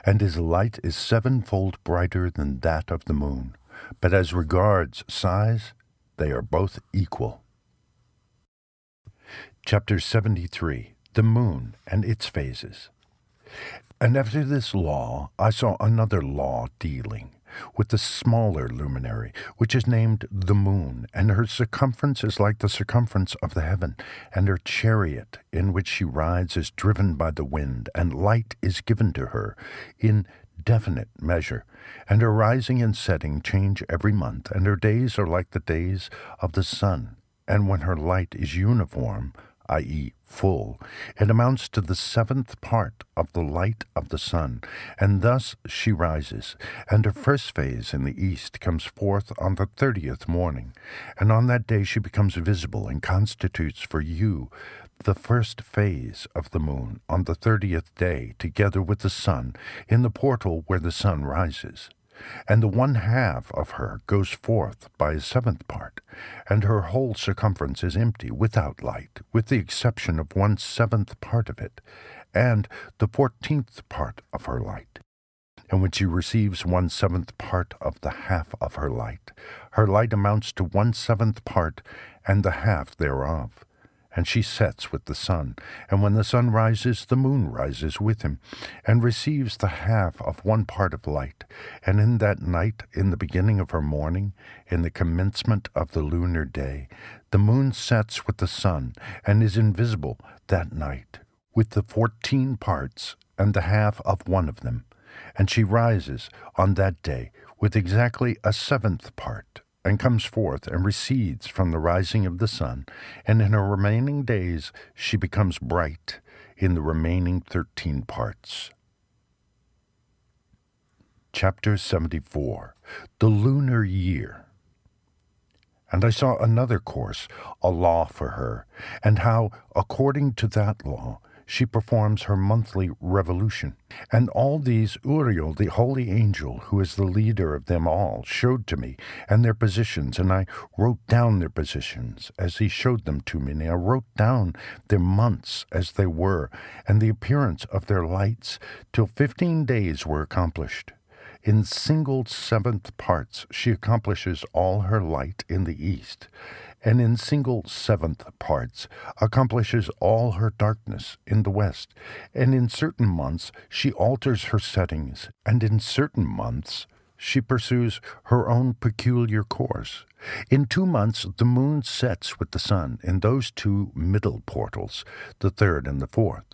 And his light is 7-fold brighter than that of the moon. But as regards size, they are both equal. Chapter 73. The Moon and its Phases. And after this law I saw another law dealing with the smaller luminary, which is named the moon, and her circumference is like the circumference of the heaven, and her chariot in which she rides is driven by the wind, and light is given to her in definite measure, and her rising and setting change every month, and her days are like the days of the sun, and when her light is uniform, i.e., full, it amounts to the 7th part of the light of the sun, and thus she rises, and her first phase in the east comes forth on the 30th morning, and on that day she becomes visible and constitutes for you the first phase of the moon on the 30th day, together with the sun, in the portal where the sun rises. And the 1/2 of her goes forth by a 7th part, and her whole circumference is empty, without light, with the exception of 1/7 part of it, and the 14th part of her light. And when she receives 1/7 part of the half of her light amounts to 1/7 part and the half thereof. And she sets with the sun, and when the sun rises, the moon rises with him, and receives the half of 1 part of light. And in that night, in the beginning of her morning, in the commencement of the lunar day, the moon sets with the sun, and is invisible that night, with the 14 parts and the half of 1 of them. And she rises on that day with exactly a 7th part, and comes forth and recedes from the rising of the sun, and in her remaining days she becomes bright in the remaining 13 parts. Chapter 74. The Lunar Year. And I saw another course, a law for her, and how, according to that law, she performs her monthly revolution. And all these Uriel, the holy angel, who is the leader of them all, showed to me, and their positions, and I wrote down their positions as he showed them to me, and I wrote down their months as they were, and the appearance of their lights, till 15 days were accomplished. In single 7th parts she accomplishes all her light in the east, and in single 7th parts accomplishes all her darkness in the west, and in certain months she alters her settings, and in certain months she pursues her own peculiar course. In 2 months the moon sets with the sun in those 2 middle portals, the 3rd and the 4th.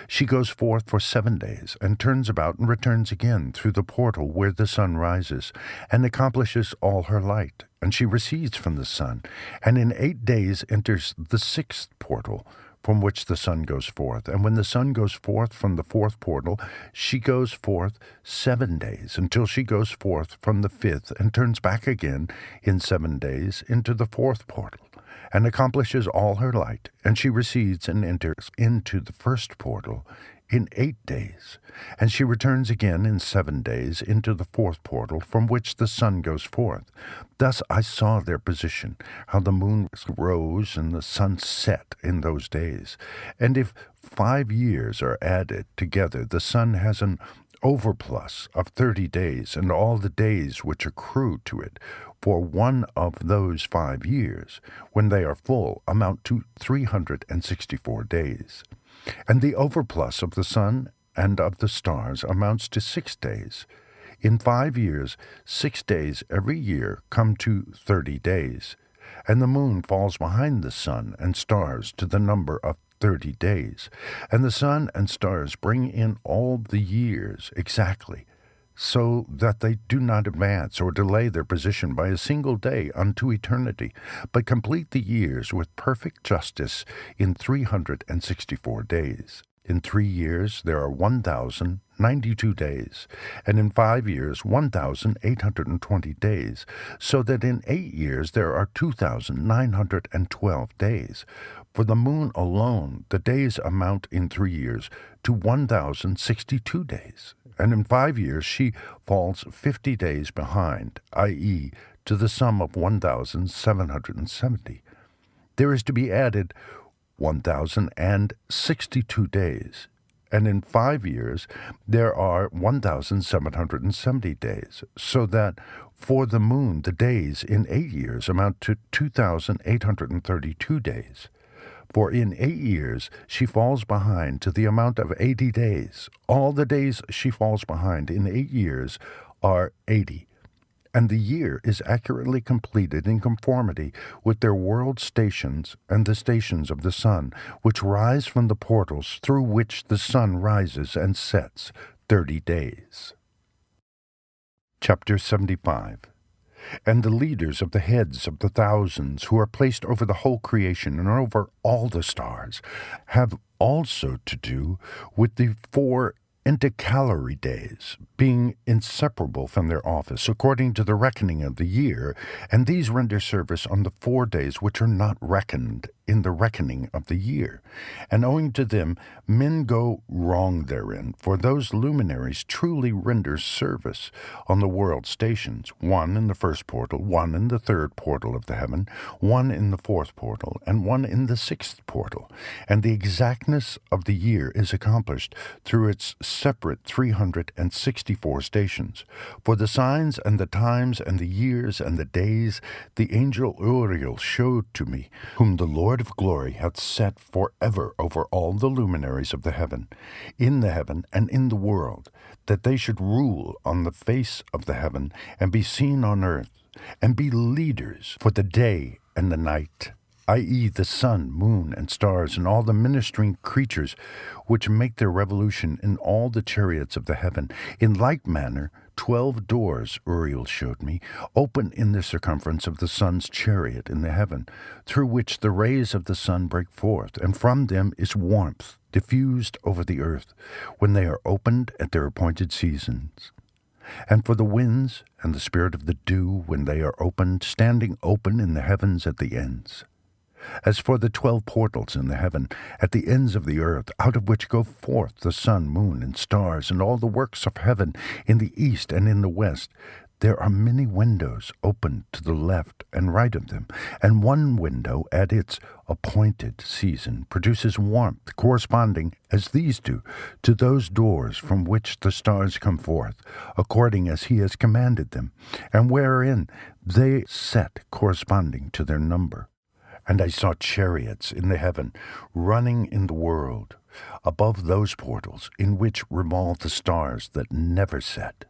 She goes forth for 7 days, and turns about and returns again through the portal where the sun rises, and accomplishes all her light. And she recedes from the sun, and in 8 days enters the 6th portal, from which the sun goes forth. And when the sun goes forth from the 4th portal, she goes forth 7 days, until she goes forth from the 5th, and turns back again in 7 days into the 4th portal, and accomplishes all her light, and she recedes and enters into the 1st portal in 8 days, and she returns again in 7 days into the fourth portal from which the sun goes forth. Thus I saw their position, how the moon rose and the sun set in those days. And if 5 years are added together, the sun has an overplus of 30 days, and all the days which accrue to it for one of those 5 years, when they are full, amount to 364 days. And the overplus of the sun and of the stars amounts to 6 days. In 5 years, 6 days every year come to 30 days, and the moon falls behind the sun and stars to the number of 30 days, and the sun and stars bring in all the years exactly, so that they do not advance or delay their position by a single day unto eternity, but complete the years with perfect justice in 364 days. In 3 years there are 1,092 days, and in 5 years 1,820 days, so that in 8 years there are 2,912 days. For the moon alone, the days amount in 3 years to 1,062 days, and in 5 years she falls 50 days behind, i.e., to the sum of 1,770. There is to be added 1,062 days, and in 5 years there are 1,770 days, so that for the moon the days in 8 years amount to 2,832 days. For in 8 years she falls behind to the amount of 80 days. All the days she falls behind in 8 years are 80. And the year is accurately completed in conformity with their world stations and the stations of the sun, which rise from the portals through which the sun rises and sets 30 days. Chapter 75. And the leaders of the heads of the thousands who are placed over the whole creation and over all the stars have also to do with the 4 intercalary days, being inseparable from their office according to the reckoning of the year, and these render service on the 4 days which are not reckoned in the reckoning of the year. And owing to them men go wrong therein, for those luminaries truly render service on the world stations, one in the first portal, one in the third portal of the heaven, one in the fourth portal, and one in the sixth portal. And the exactness of the year is accomplished through its separate 364 stations. For the signs and the times and the years and the days the angel Uriel showed to me, whom the Lord of glory hath set forever over all the luminaries of the heaven, in the heaven and in the world, that they should rule on the face of the heaven, and be seen on earth, and be leaders for the day and the night, i.e., the sun, moon, and stars, and all the ministering creatures which make their revolution in all the chariots of the heaven. In like manner 12 doors, Uriel showed me, open in the circumference of the sun's chariot in the heaven, through which the rays of the sun break forth, and from them is warmth diffused over the earth, when they are opened at their appointed seasons. And for the winds and the spirit of the dew, when they are opened, standing open in the heavens at the ends. As for the 12 portals in the heaven, at the ends of the earth, out of which go forth the sun, moon, and stars, and all the works of heaven, in the east and in the west, there are many windows open to the left and right of them, and one window at its appointed season produces warmth corresponding, as these do, to those doors from which the stars come forth, according as he has commanded them, and wherein they set corresponding to their number. And I saw chariots in the heaven, running in the world, above those portals, in which revolve the stars that never set.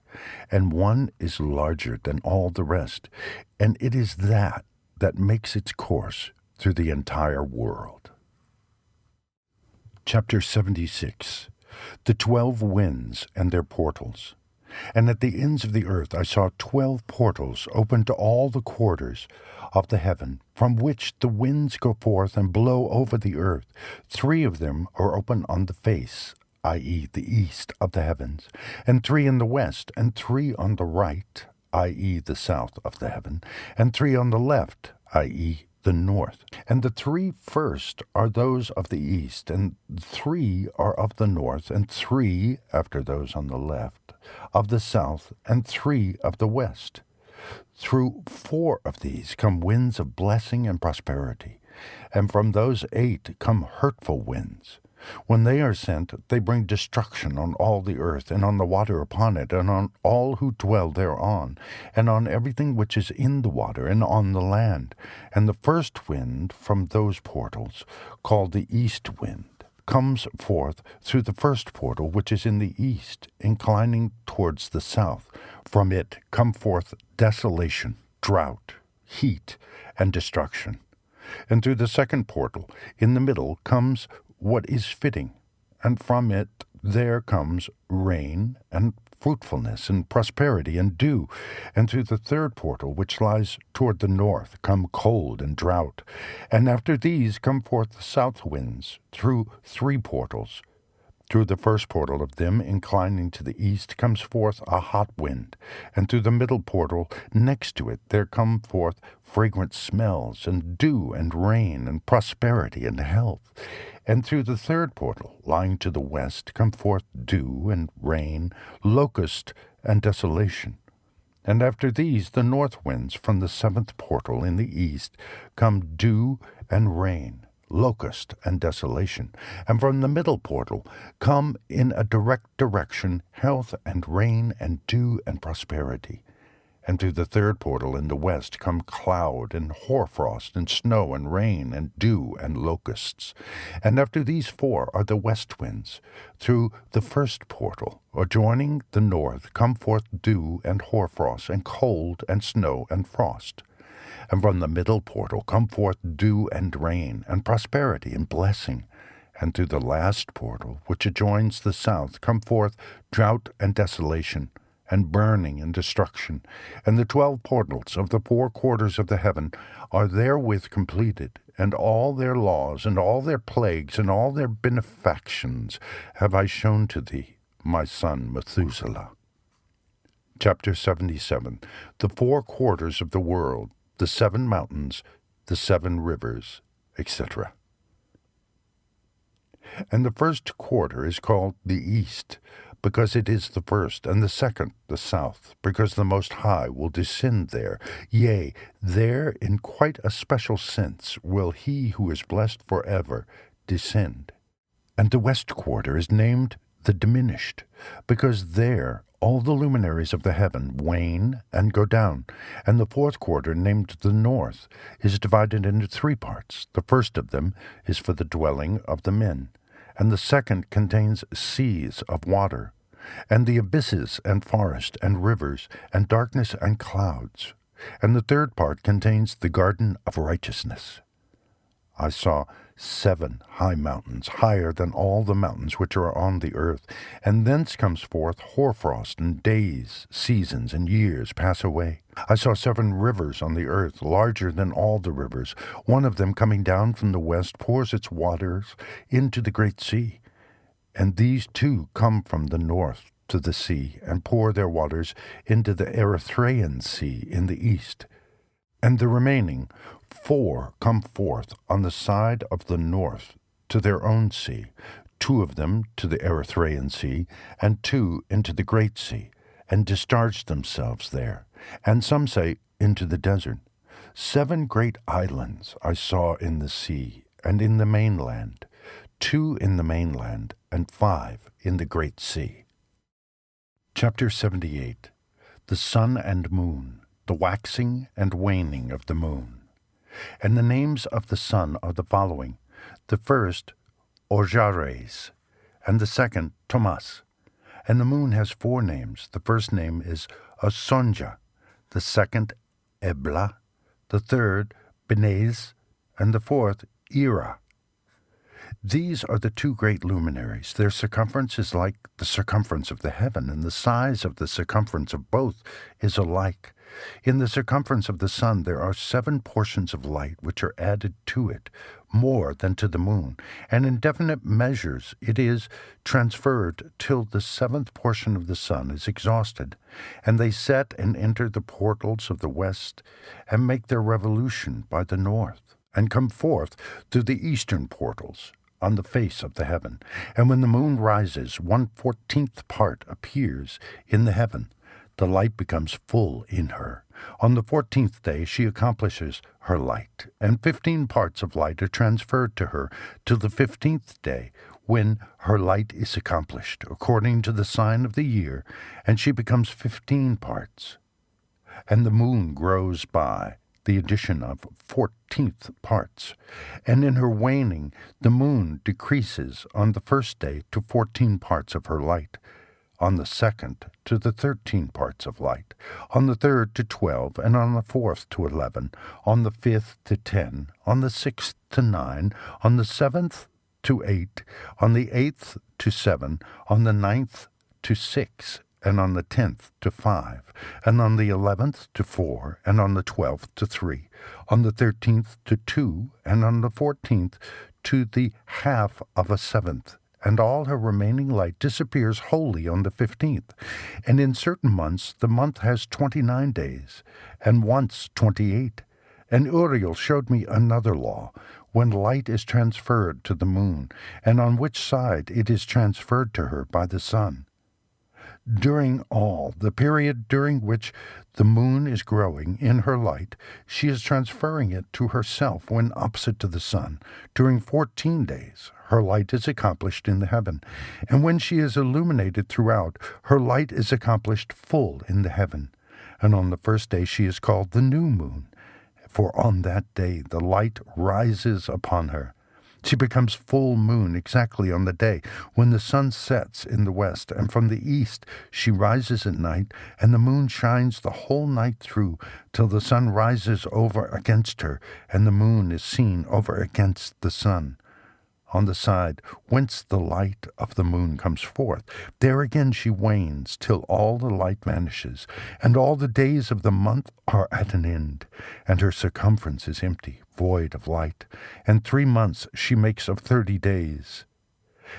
And one is larger than all the rest, and it is that makes its course through the entire world. Chapter 76. The 12 winds and their portals. And at the ends of the earth I saw 12 portals open to all the quarters of the heaven, from which the winds go forth and blow over the earth. 3 of them are open on the face, i.e., the east of the heavens, and 3 in the west, and 3 on the right, i.e., the south of the heaven, and 3 on the left, i.e., the north. And the 3 first are those of the east, and 3 are of the north, and 3, after those on the left, of the south, and 3 of the west. Through 4 of these come winds of blessing and prosperity, and from those 8 come hurtful winds. When they are sent, they bring destruction on all the earth, and on the water upon it, and on all who dwell thereon, and on everything which is in the water, and on the land. And the first wind from those portals, called the east wind, comes forth through the first portal which is in the east, inclining towards the south. From it come forth desolation, drought, heat, and destruction. And through the second portal, in the middle, comes what is fitting, and from it there comes rain and fruitfulness and prosperity and dew. And through the third portal, which lies toward the north, come cold and drought. And after these come forth the south winds through 3 portals. Through the first portal of them, inclining to the east, comes forth a hot wind, and through the middle portal next to it there come forth fragrant smells, and dew, and rain, and prosperity, and health. And through the third portal, lying to the west, come forth dew, and rain, locust, and desolation. And after these the north winds from the 7th portal in the east come dew and rain, locust and desolation, and from the middle portal come in a direct direction health and rain and dew and prosperity. And through the third portal in the west come cloud and hoarfrost and snow and rain and dew and locusts. And after these 4 are the west winds. Through the first portal, adjoining the north, come forth dew and hoarfrost and cold and snow and frost. And from the middle portal come forth dew and rain, and prosperity and blessing. And through the last portal, which adjoins the south, come forth drought and desolation, and burning and destruction. And the 12 portals of the 4 quarters of the heaven are therewith completed, and all their laws, and all their plagues, and all their benefactions have I shown to thee, my son Methuselah. Chapter 77. The 4 quarters of the world, the 7 mountains, the 7 rivers, etc. And the first quarter is called the east, because it is the first, and the second the south, because the Most High will descend there. Yea, there in quite a special sense will he who is blessed forever descend. And the west quarter is named the diminished, because there all the luminaries of the heaven wane and go down. And the 4th quarter, named the north, is divided into 3 parts. The first of them is for the dwelling of the men, and the second contains seas of water, and the abysses and forest and rivers, and darkness and clouds. And the third part contains the garden of righteousness. I saw 7 high mountains, higher than all the mountains which are on the earth, and thence comes forth hoarfrost, and days, seasons, and years pass away. I saw 7 rivers on the earth, larger than all the rivers. One of them, coming down from the west, pours its waters into the great sea. And these 2 come from the north to the sea, and pour their waters into the Erythraean Sea in the east. And the remaining 4 come forth on the side of the north to their own sea, 2 of them to the Erythraean Sea, and 2 into the great sea, and discharge themselves there, and some say into the desert. 7 great islands I saw in the sea, and in the mainland, 2 in the mainland, and 5 in the great sea. Chapter 78. The sun and moon, the waxing and waning of the moon. And the names of the sun are the following: the first, Orjares, and the second, Thomas. And the moon has 4 names. The first name is Osonja, the second, Ebla, the third, Benez, and the fourth, Ira. These are the two great luminaries. Their circumference is like the circumference of the heaven, and the size of the circumference of both is alike. In the circumference of the sun there are 7 portions of light which are added to it, more than to the moon, and in definite measures it is transferred till the 7th portion of the sun is exhausted, and they set and enter the portals of the west, and make their revolution by the north, and come forth through the eastern portals on the face of the heaven. And when the moon rises, 1/14th part appears in the heaven. The light becomes full in her. On the 14th day she accomplishes her light, and 15 parts of light are transferred to her till the 15th day, when her light is accomplished, according to the sign of the year, and she becomes 15 parts. And the moon grows by the addition of 14th parts, and in her waning the moon decreases on the first day to 14 parts of her light, on the second to the 13 parts of light, on the third to 12, and on the fourth to 11, on the 5th to 10, on the 6th to 9, on the 7th to 8, on the 8th to 7, on the 9th to 6, and on the 10th to 5, and on the 11th to 4, and on the 12th to 3, on the 13th to 2, and on the 14th to the half of a 7th, and all her remaining light disappears wholly on the 15th. And in certain months the month has 29 days, and once 28. And Uriel showed me another law, when light is transferred to the moon, and on which side it is transferred to her by the sun. During all the period during which the moon is growing in her light, she is transferring it to herself when opposite to the sun. During 14 days, her light is accomplished in the heaven, and when she is illuminated throughout, her light is accomplished full in the heaven. And on the first day she is called the new moon, for on that day the light rises upon her. She becomes full moon exactly on the day when the sun sets in the west, and from the east she rises at night, and the moon shines the whole night through, till the sun rises over against her, and the moon is seen over against the sun. On the side whence the light of the moon comes forth, there again she wanes, till all the light vanishes, and all the days of the month are at an end, and her circumference is empty, void of light, and 3 months she makes of 30 days.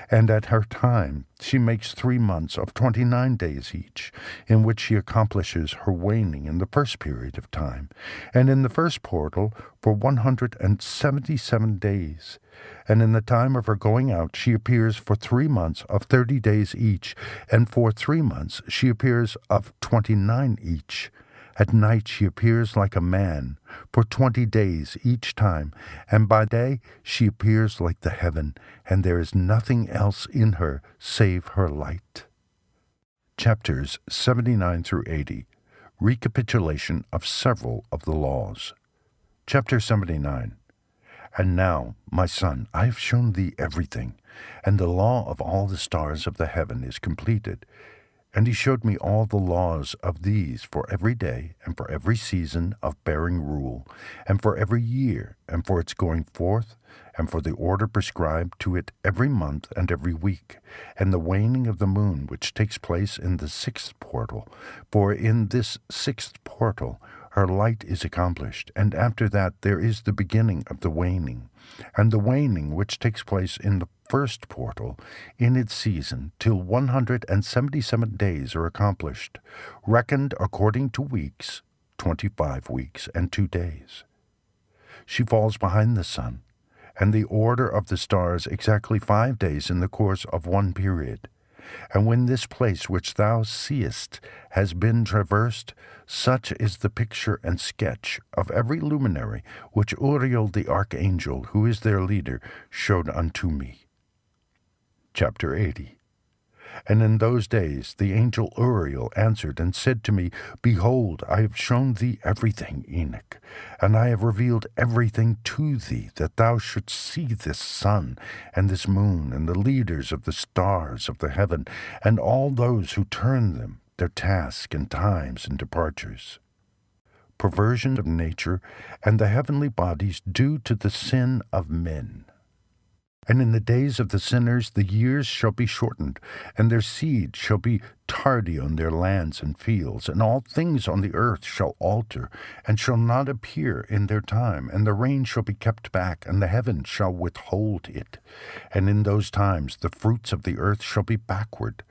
And at her time she makes 3 months of 29 days each, in which she accomplishes her waning in the first period of time, and in the first portal for 177 days. And in the time of her going out she appears for 3 months of 30 days each, and for 3 months she appears of 29 each. At night she appears like a man for 20 days each time, and by day she appears like the heaven, and there is nothing else in her save her light. Chapters 79 through 80. Recapitulation of several of the laws. Chapter 79. And now, my son, I have shown thee everything, and the law of all the stars of the heaven is completed. And he showed me all the laws of these for every day, and for every season of bearing rule, and for every year, and for its going forth, and for the order prescribed to it every month and every week, and the waning of the moon which takes place in the 6th portal. For in this 6th portal her light is accomplished, and after that there is the beginning of the waning, and the waning which takes place in the 1st portal in its season, till 177 days are accomplished, reckoned according to weeks, 25 weeks and 2 days. She falls behind the sun, and the order of the stars exactly 5 days in the course of one period. And when this place which thou seest has been traversed, such is the picture and sketch of every luminary which Uriel the archangel, who is their leader, showed unto me. Chapter 80. And in those days the angel Uriel answered and said to me, Behold, I have shown thee everything, Enoch, and I have revealed everything to thee, that thou shouldst see this sun and this moon, and the leaders of the stars of the heaven, and all those who turn them, their tasks and times and departures. Perversion of nature and the heavenly bodies due to the sin of men. And in the days of the sinners the years shall be shortened, and their seed shall be tardy on their lands and fields, and all things on the earth shall alter, and shall not appear in their time, and the rain shall be kept back, and the heaven shall withhold it. And in those times the fruits of the earth shall be backward,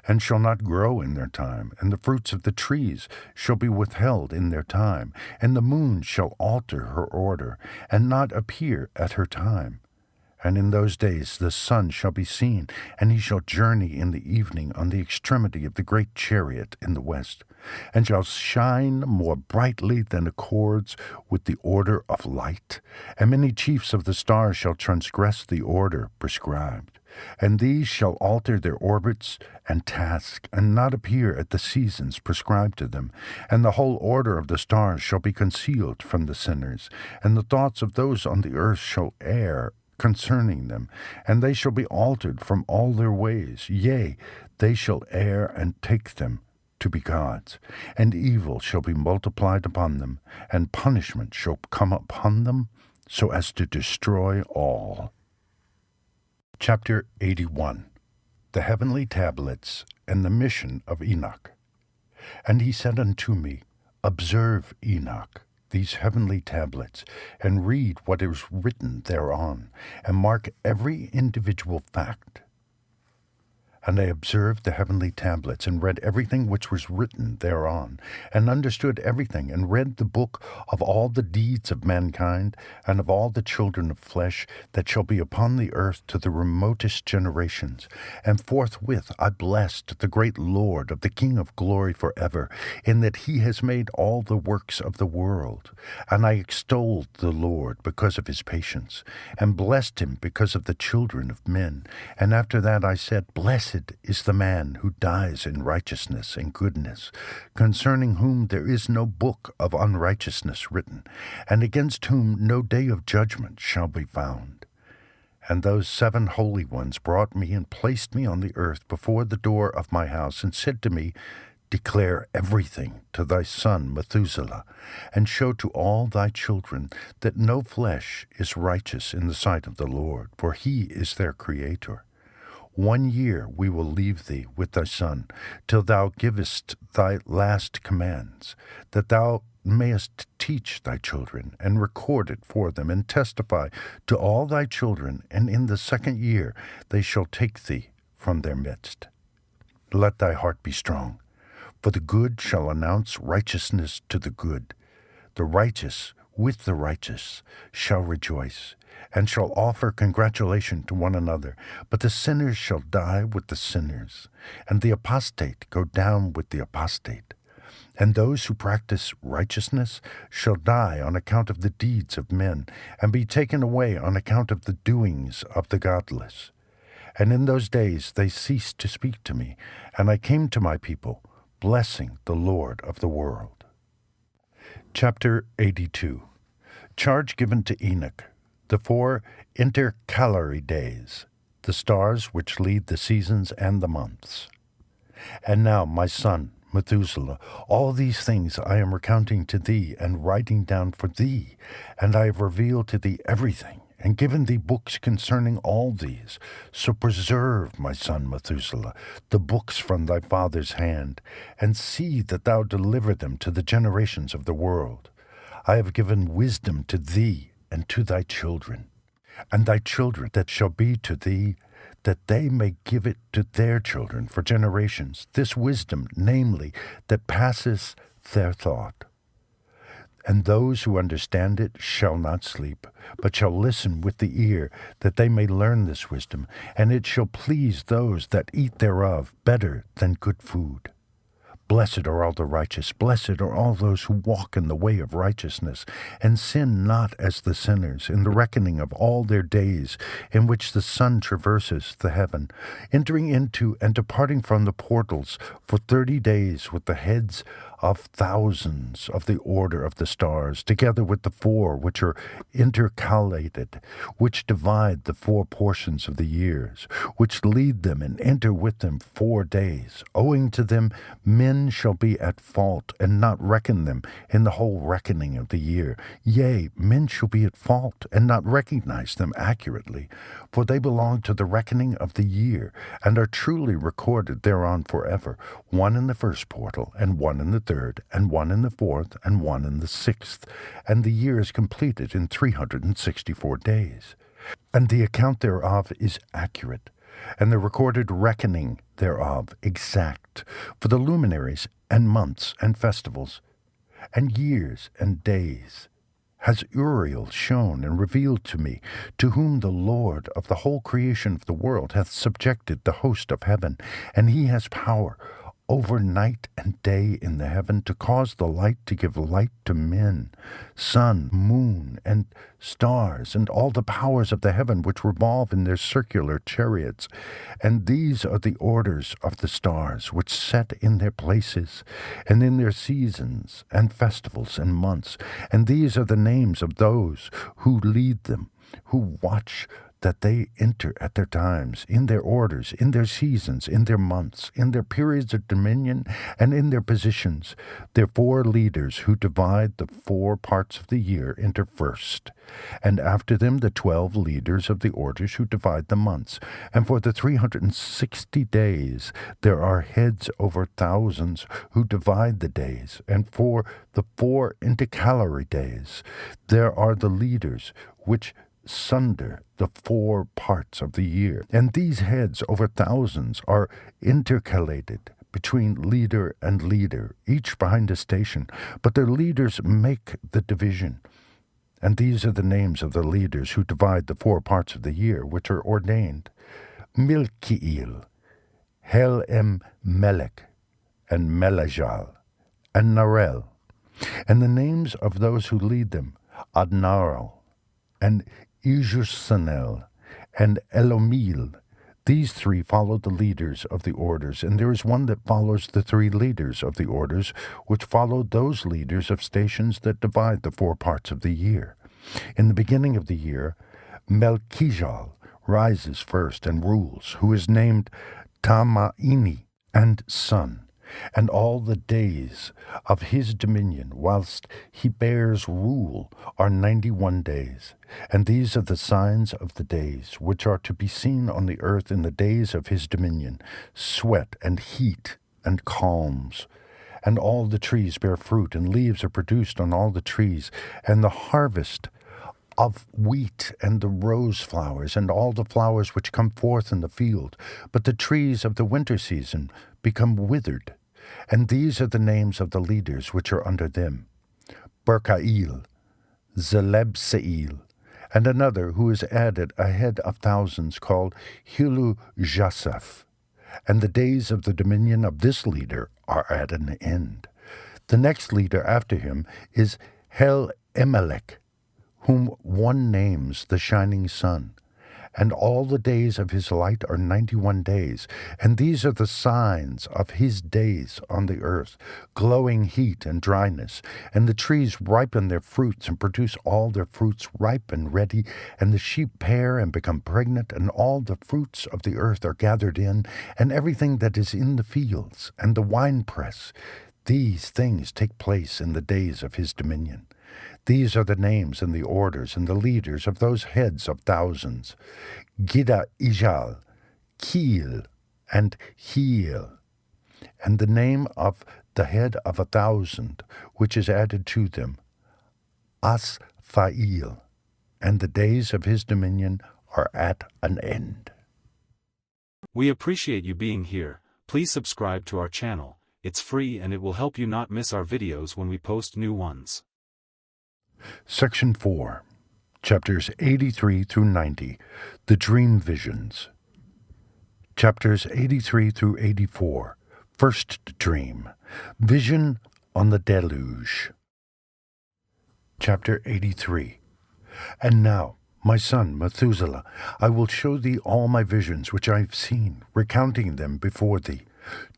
and shall not grow in their time, and the fruits of the trees shall be withheld in their time, and the moon shall alter her order, and not appear at her time. And in those days the sun shall be seen, and he shall journey in the evening on the extremity of the great chariot in the west, and shall shine more brightly than accords with the order of light. And many chiefs of the stars shall transgress the order prescribed, and these shall alter their orbits and task, and not appear at the seasons prescribed to them. And the whole order of the stars shall be concealed from the sinners, and the thoughts of those on the earth shall err concerning them, and they shall be altered from all their ways. Yea, they shall err and take them to be gods, and evil shall be multiplied upon them, and punishment shall come upon them, so as to destroy all. Chapter 81. The Heavenly Tablets and the Mission of Enoch. And he said unto me, Observe, Enoch, these heavenly tablets, and read what is written thereon, and mark every individual fact. And I observed the heavenly tablets, and read everything which was written thereon, and understood everything, and read the book of all the deeds of mankind, and of all the children of flesh that shall be upon the earth to the remotest generations. And forthwith I blessed the great Lord of the King of glory forever, in that he has made all the works of the world. And I extolled the Lord because of his patience, and blessed him because of the children of men. And after that I said, Blessed is the man who dies in righteousness and goodness, concerning whom there is no book of unrighteousness written, and against whom no day of judgment shall be found. And those 7 holy ones brought me and placed me on the earth before the door of my house, and said to me, Declare everything to thy son Methuselah, and show to all thy children that no flesh is righteous in the sight of the Lord, for he is their Creator. 1 year we will leave thee with thy son, till thou givest thy last commands, that thou mayest teach thy children, and record it for them, and testify to all thy children, and in the 2nd year they shall take thee from their midst. Let thy heart be strong, for the good shall announce righteousness to the good. The righteous with the righteous shall rejoice, and shall offer congratulation to one another. But the sinners shall die with the sinners, and the apostate go down with the apostate. And those who practice righteousness shall die on account of the deeds of men, and be taken away on account of the doings of the godless. And in those days they ceased to speak to me, and I came to my people, blessing the Lord of the world. Chapter 82. Charge given to Enoch. The 4 intercalary days, the stars which lead the seasons and the months. And now, my son, Methuselah, all these things I am recounting to thee and writing down for thee, and I have revealed to thee everything, and given thee books concerning all these. So preserve, my son Methuselah, the books from thy father's hand, and see that thou deliver them to the generations of the world. I have given wisdom to thee, and to thy children, and thy children that shall be to thee, that they may give it to their children for generations, this wisdom, namely, that passes their thought. And those who understand it shall not sleep, but shall listen with the ear, that they may learn this wisdom, and it shall please those that eat thereof better than good food. Blessed are all the righteous, blessed are all those who walk in the way of righteousness, and sin not as the sinners, in the reckoning of all their days, in which the sun traverses the heaven, entering into and departing from the portals for 30 days with the heads of thousands of the order of the stars, together with the four which are intercalated, which divide the four portions of the years, which lead them and enter with them 4 days. Owing to them, men shall be at fault, and not reckon them in the whole reckoning of the year. Yea, men shall be at fault, and not recognize them accurately, for they belong to the reckoning of the year, and are truly recorded thereon forever, one in the first portal, and one in the third, and one in the fourth, and one in the sixth, and the year is completed in 364 days. And the account thereof is accurate, and the recorded reckoning thereof exact, for the luminaries, and months, and festivals, and years, and days, has Uriel shown and revealed to me, to whom the Lord of the whole creation of the world hath subjected the host of heaven, and he has power over night and day in the heaven, to cause the light to give light to men, sun, moon, and stars, and all the powers of the heaven which revolve in their circular chariots. And these are the orders of the stars, which set in their places, and in their seasons, and festivals, and months. And these are the names of those who lead them, who watch that they enter at their times, in their orders, in their seasons, in their months, in their periods of dominion, and in their positions. Their 4 leaders who divide the 4 parts of the year enter first, and after them the 12 leaders of the orders who divide the months. And for the 360 days there are heads over thousands who divide the days, and for the 4 intercalary days there are the leaders which sunder the 4 parts of the year. And these heads over thousands are intercalated between leader and leader, each behind a station, but their leaders make the division. And these are the names of the leaders who divide the 4 parts of the year, which are ordained: Milkiel, Melech, and Melajal, and Narel. And the names of those who lead them: Adnaral, and Ijursanel, and Elomil. These 3 follow the leaders of the orders, and there is one that follows the 3 leaders of the orders, which follow those leaders of stations that divide the 4 parts of the year. In the beginning of the year, Melchijal rises first and rules, who is named Tamaini, and son. And all the days of his dominion, whilst he bears rule, are 91 days. And these are the signs of the days, which are to be seen on the earth in the days of his dominion: sweat, and heat, and calms. And all the trees bear fruit, and leaves are produced on all the trees, and the harvest of wheat, and the rose flowers, and all the flowers which come forth in the field. But the trees of the winter season become withered. And these are the names of the leaders which are under them: Berkail, Zelebseel, and another who is added a head of thousands, called Hilu Jasaph. And the days of the dominion of this leader are at an end. The next leader after him is Hel Emelech, whom one names the shining sun. And all the days of his light are 91 days, and these are the signs of his days on the earth: glowing heat and dryness. And the trees ripen their fruits, and produce all their fruits ripe and ready, and the sheep pair and become pregnant, and all the fruits of the earth are gathered in, and everything that is in the fields, and the winepress. These things take place in the days of his dominion. These are the names and the orders and the leaders of those heads of thousands: Gida Ijal, Keel, and Heel. And the name of the head of 1,000, which is added to them: Asphael. And the days of his dominion are at an end. We appreciate you being here. Please subscribe to our channel. It's free and it will help you not miss our videos when we post new ones. Section 4, Chapters 83 through 90, The Dream Visions. Chapters 83 through 84, First Dream, Vision on the Deluge. Chapter 83. And now, my son Methuselah, I will show thee all my visions which I have seen, recounting them before thee.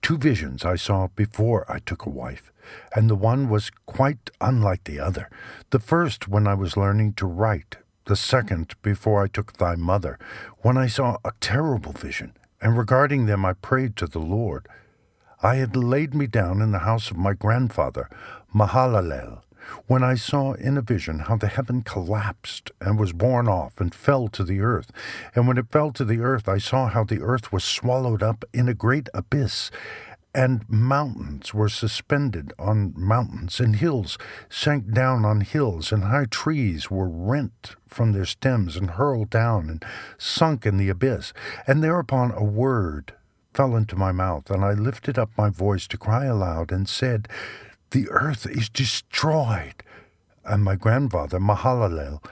2 visions I saw before I took a wife, and the one was quite unlike the other. The first when I was learning to write, the second before I took thy mother, when I saw a terrible vision, and regarding them I prayed to the Lord. I had laid me down in the house of my grandfather, Mahalalel, when I saw in a vision how the heaven collapsed and was borne off and fell to the earth. And when it fell to the earth, I saw how the earth was swallowed up in a great abyss, and mountains were suspended on mountains, and hills sank down on hills, and high trees were rent from their stems and hurled down and sunk in the abyss. And thereupon a word fell into my mouth, and I lifted up my voice to cry aloud and said, The earth is destroyed. And my grandfather, Mahalalel,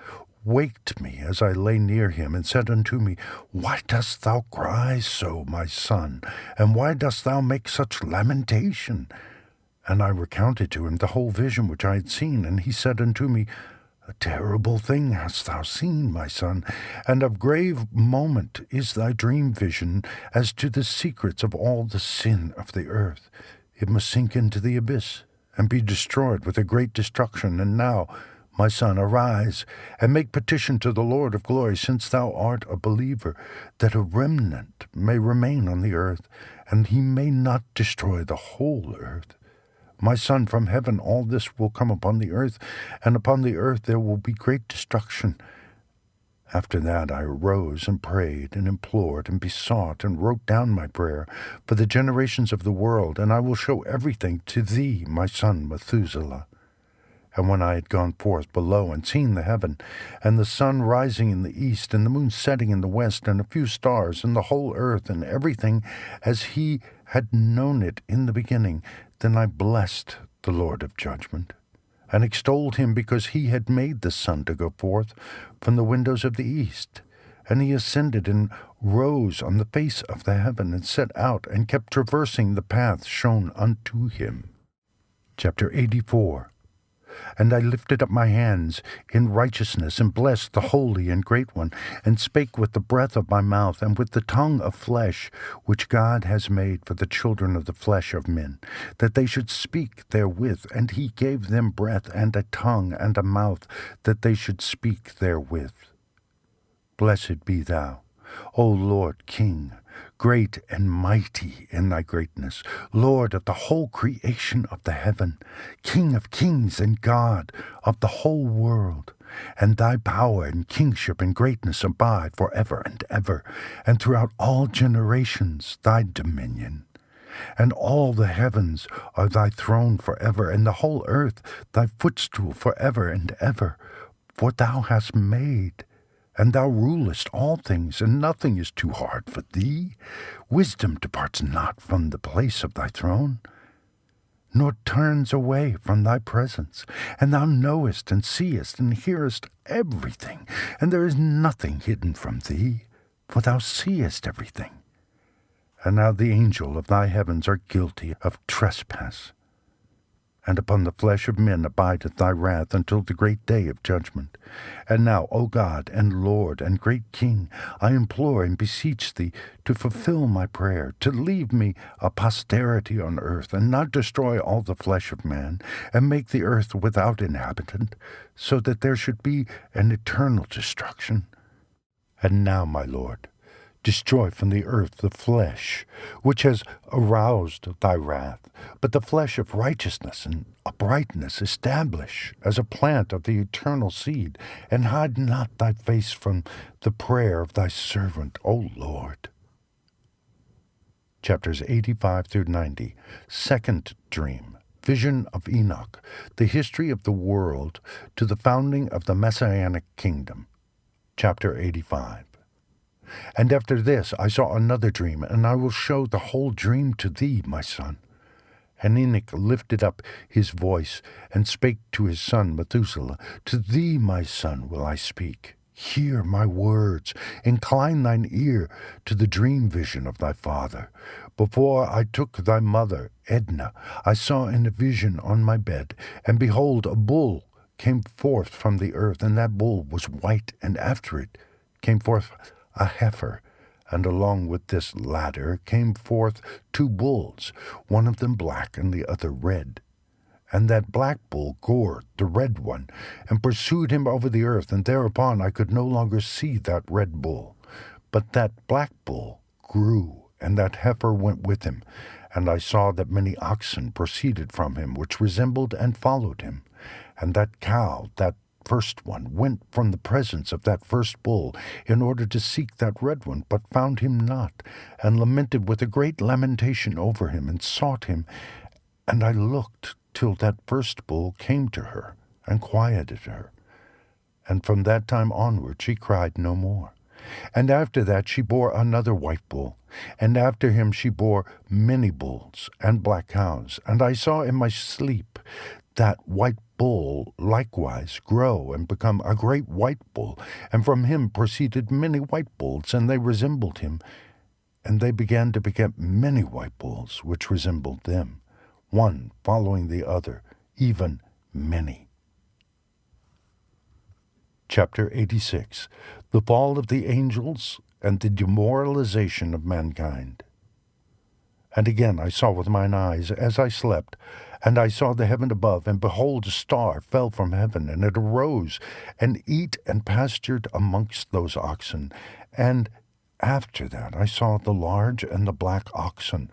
waked me as I lay near him, and said unto me, Why dost thou cry so, my son? And why dost thou make such lamentation? And I recounted to him the whole vision which I had seen, and he said unto me, A terrible thing hast thou seen, my son, and of grave moment is thy dream vision as to the secrets of all the sin of the earth. It must sink into the abyss, and be destroyed with a great destruction. And now, my son, arise, and make petition to the Lord of glory, since thou art a believer, that a remnant may remain on the earth, and he may not destroy the whole earth. My son, from heaven all this will come upon the earth, and upon the earth there will be great destruction. After that I arose and prayed and implored and besought and wrote down my prayer for the generations of the world, and I will show everything to thee, my son Methuselah. And when I had gone forth below and seen the heaven, and the sun rising in the east, and the moon setting in the west, and a few stars, and the whole earth, and everything as he had known it in the beginning, then I blessed the Lord of judgment, and extolled him because he had made the sun to go forth from the windows of the east. And he ascended and rose on the face of the heaven, and set out, and kept traversing the path shown unto him. Chapter 84. And I lifted up my hands in righteousness, and blessed the Holy and Great One, and spake with the breath of my mouth, and with the tongue of flesh, which God has made for the children of the flesh of men, that they should speak therewith. And he gave them breath, and a tongue, and a mouth, that they should speak therewith. Blessed be thou, O Lord King, great and mighty in thy greatness, Lord of the whole creation of the heaven, King of kings and God of the whole world. And thy power and kingship and greatness abide for ever and ever, and throughout all generations thy dominion. And all the heavens are thy throne for ever, and the whole earth thy footstool for ever and ever. For thou hast made, and thou rulest all things, and nothing is too hard for thee. Wisdom departs not from the place of thy throne, nor turns away from thy presence. And thou knowest and seest and hearest everything, and there is nothing hidden from thee, for thou seest everything. And now the angel of thy heavens are guilty of trespass. And upon the flesh of men abideth thy wrath until the great day of judgment. And now, O God and Lord and great King, I implore and beseech thee to fulfill my prayer, to leave me a posterity on earth, and not destroy all the flesh of man, and make the earth without inhabitant, so that there should be an eternal destruction. And now, my Lord, destroy from the earth the flesh, which has aroused thy wrath, but the flesh of righteousness and uprightness establish as a plant of the eternal seed, and hide not thy face from the prayer of thy servant, O Lord. Chapters 85 through 90. Second dream. Vision of Enoch. The history of the world to the founding of the Messianic kingdom. Chapter 85. And after this I saw another dream, and I will show the whole dream to thee, my son. And Enoch lifted up his voice, and spake to his son Methuselah, To thee, my son, will I speak. Hear my words, incline thine ear to the dream vision of thy father. Before I took thy mother, Edna, I saw in a vision on my bed, and behold, a bull came forth from the earth, and that bull was white, and after it came forth a heifer, And along with this latter came forth 2 bulls, one of them black and the other red. And that black bull gored the red one, and pursued him over the earth, and thereupon I could no longer see that red bull. But that black bull grew, and that heifer went with him. And I saw that many oxen proceeded from him, which resembled and followed him. And that cow, that first one, went from the presence of that first bull, in order to seek that red one, but found him not, and lamented with a great lamentation over him, and sought him. And I looked till that first bull came to her, and quieted her. And from that time onward she cried no more. And after that she bore another white bull, and after him she bore many bulls and black cows. And I saw in my sleep that white bull likewise grow and become a great white bull, and from him proceeded many white bulls, and they resembled him. And they began to beget many white bulls, which resembled them, one following the other, even many. Chapter 86. The Fall of the Angels and the Demoralization of Mankind. And again I saw with mine eyes as I slept, and I saw the heaven above, and behold, a star fell from heaven, and it arose, and eat and pastured amongst those oxen. And after that I saw the large and the black oxen,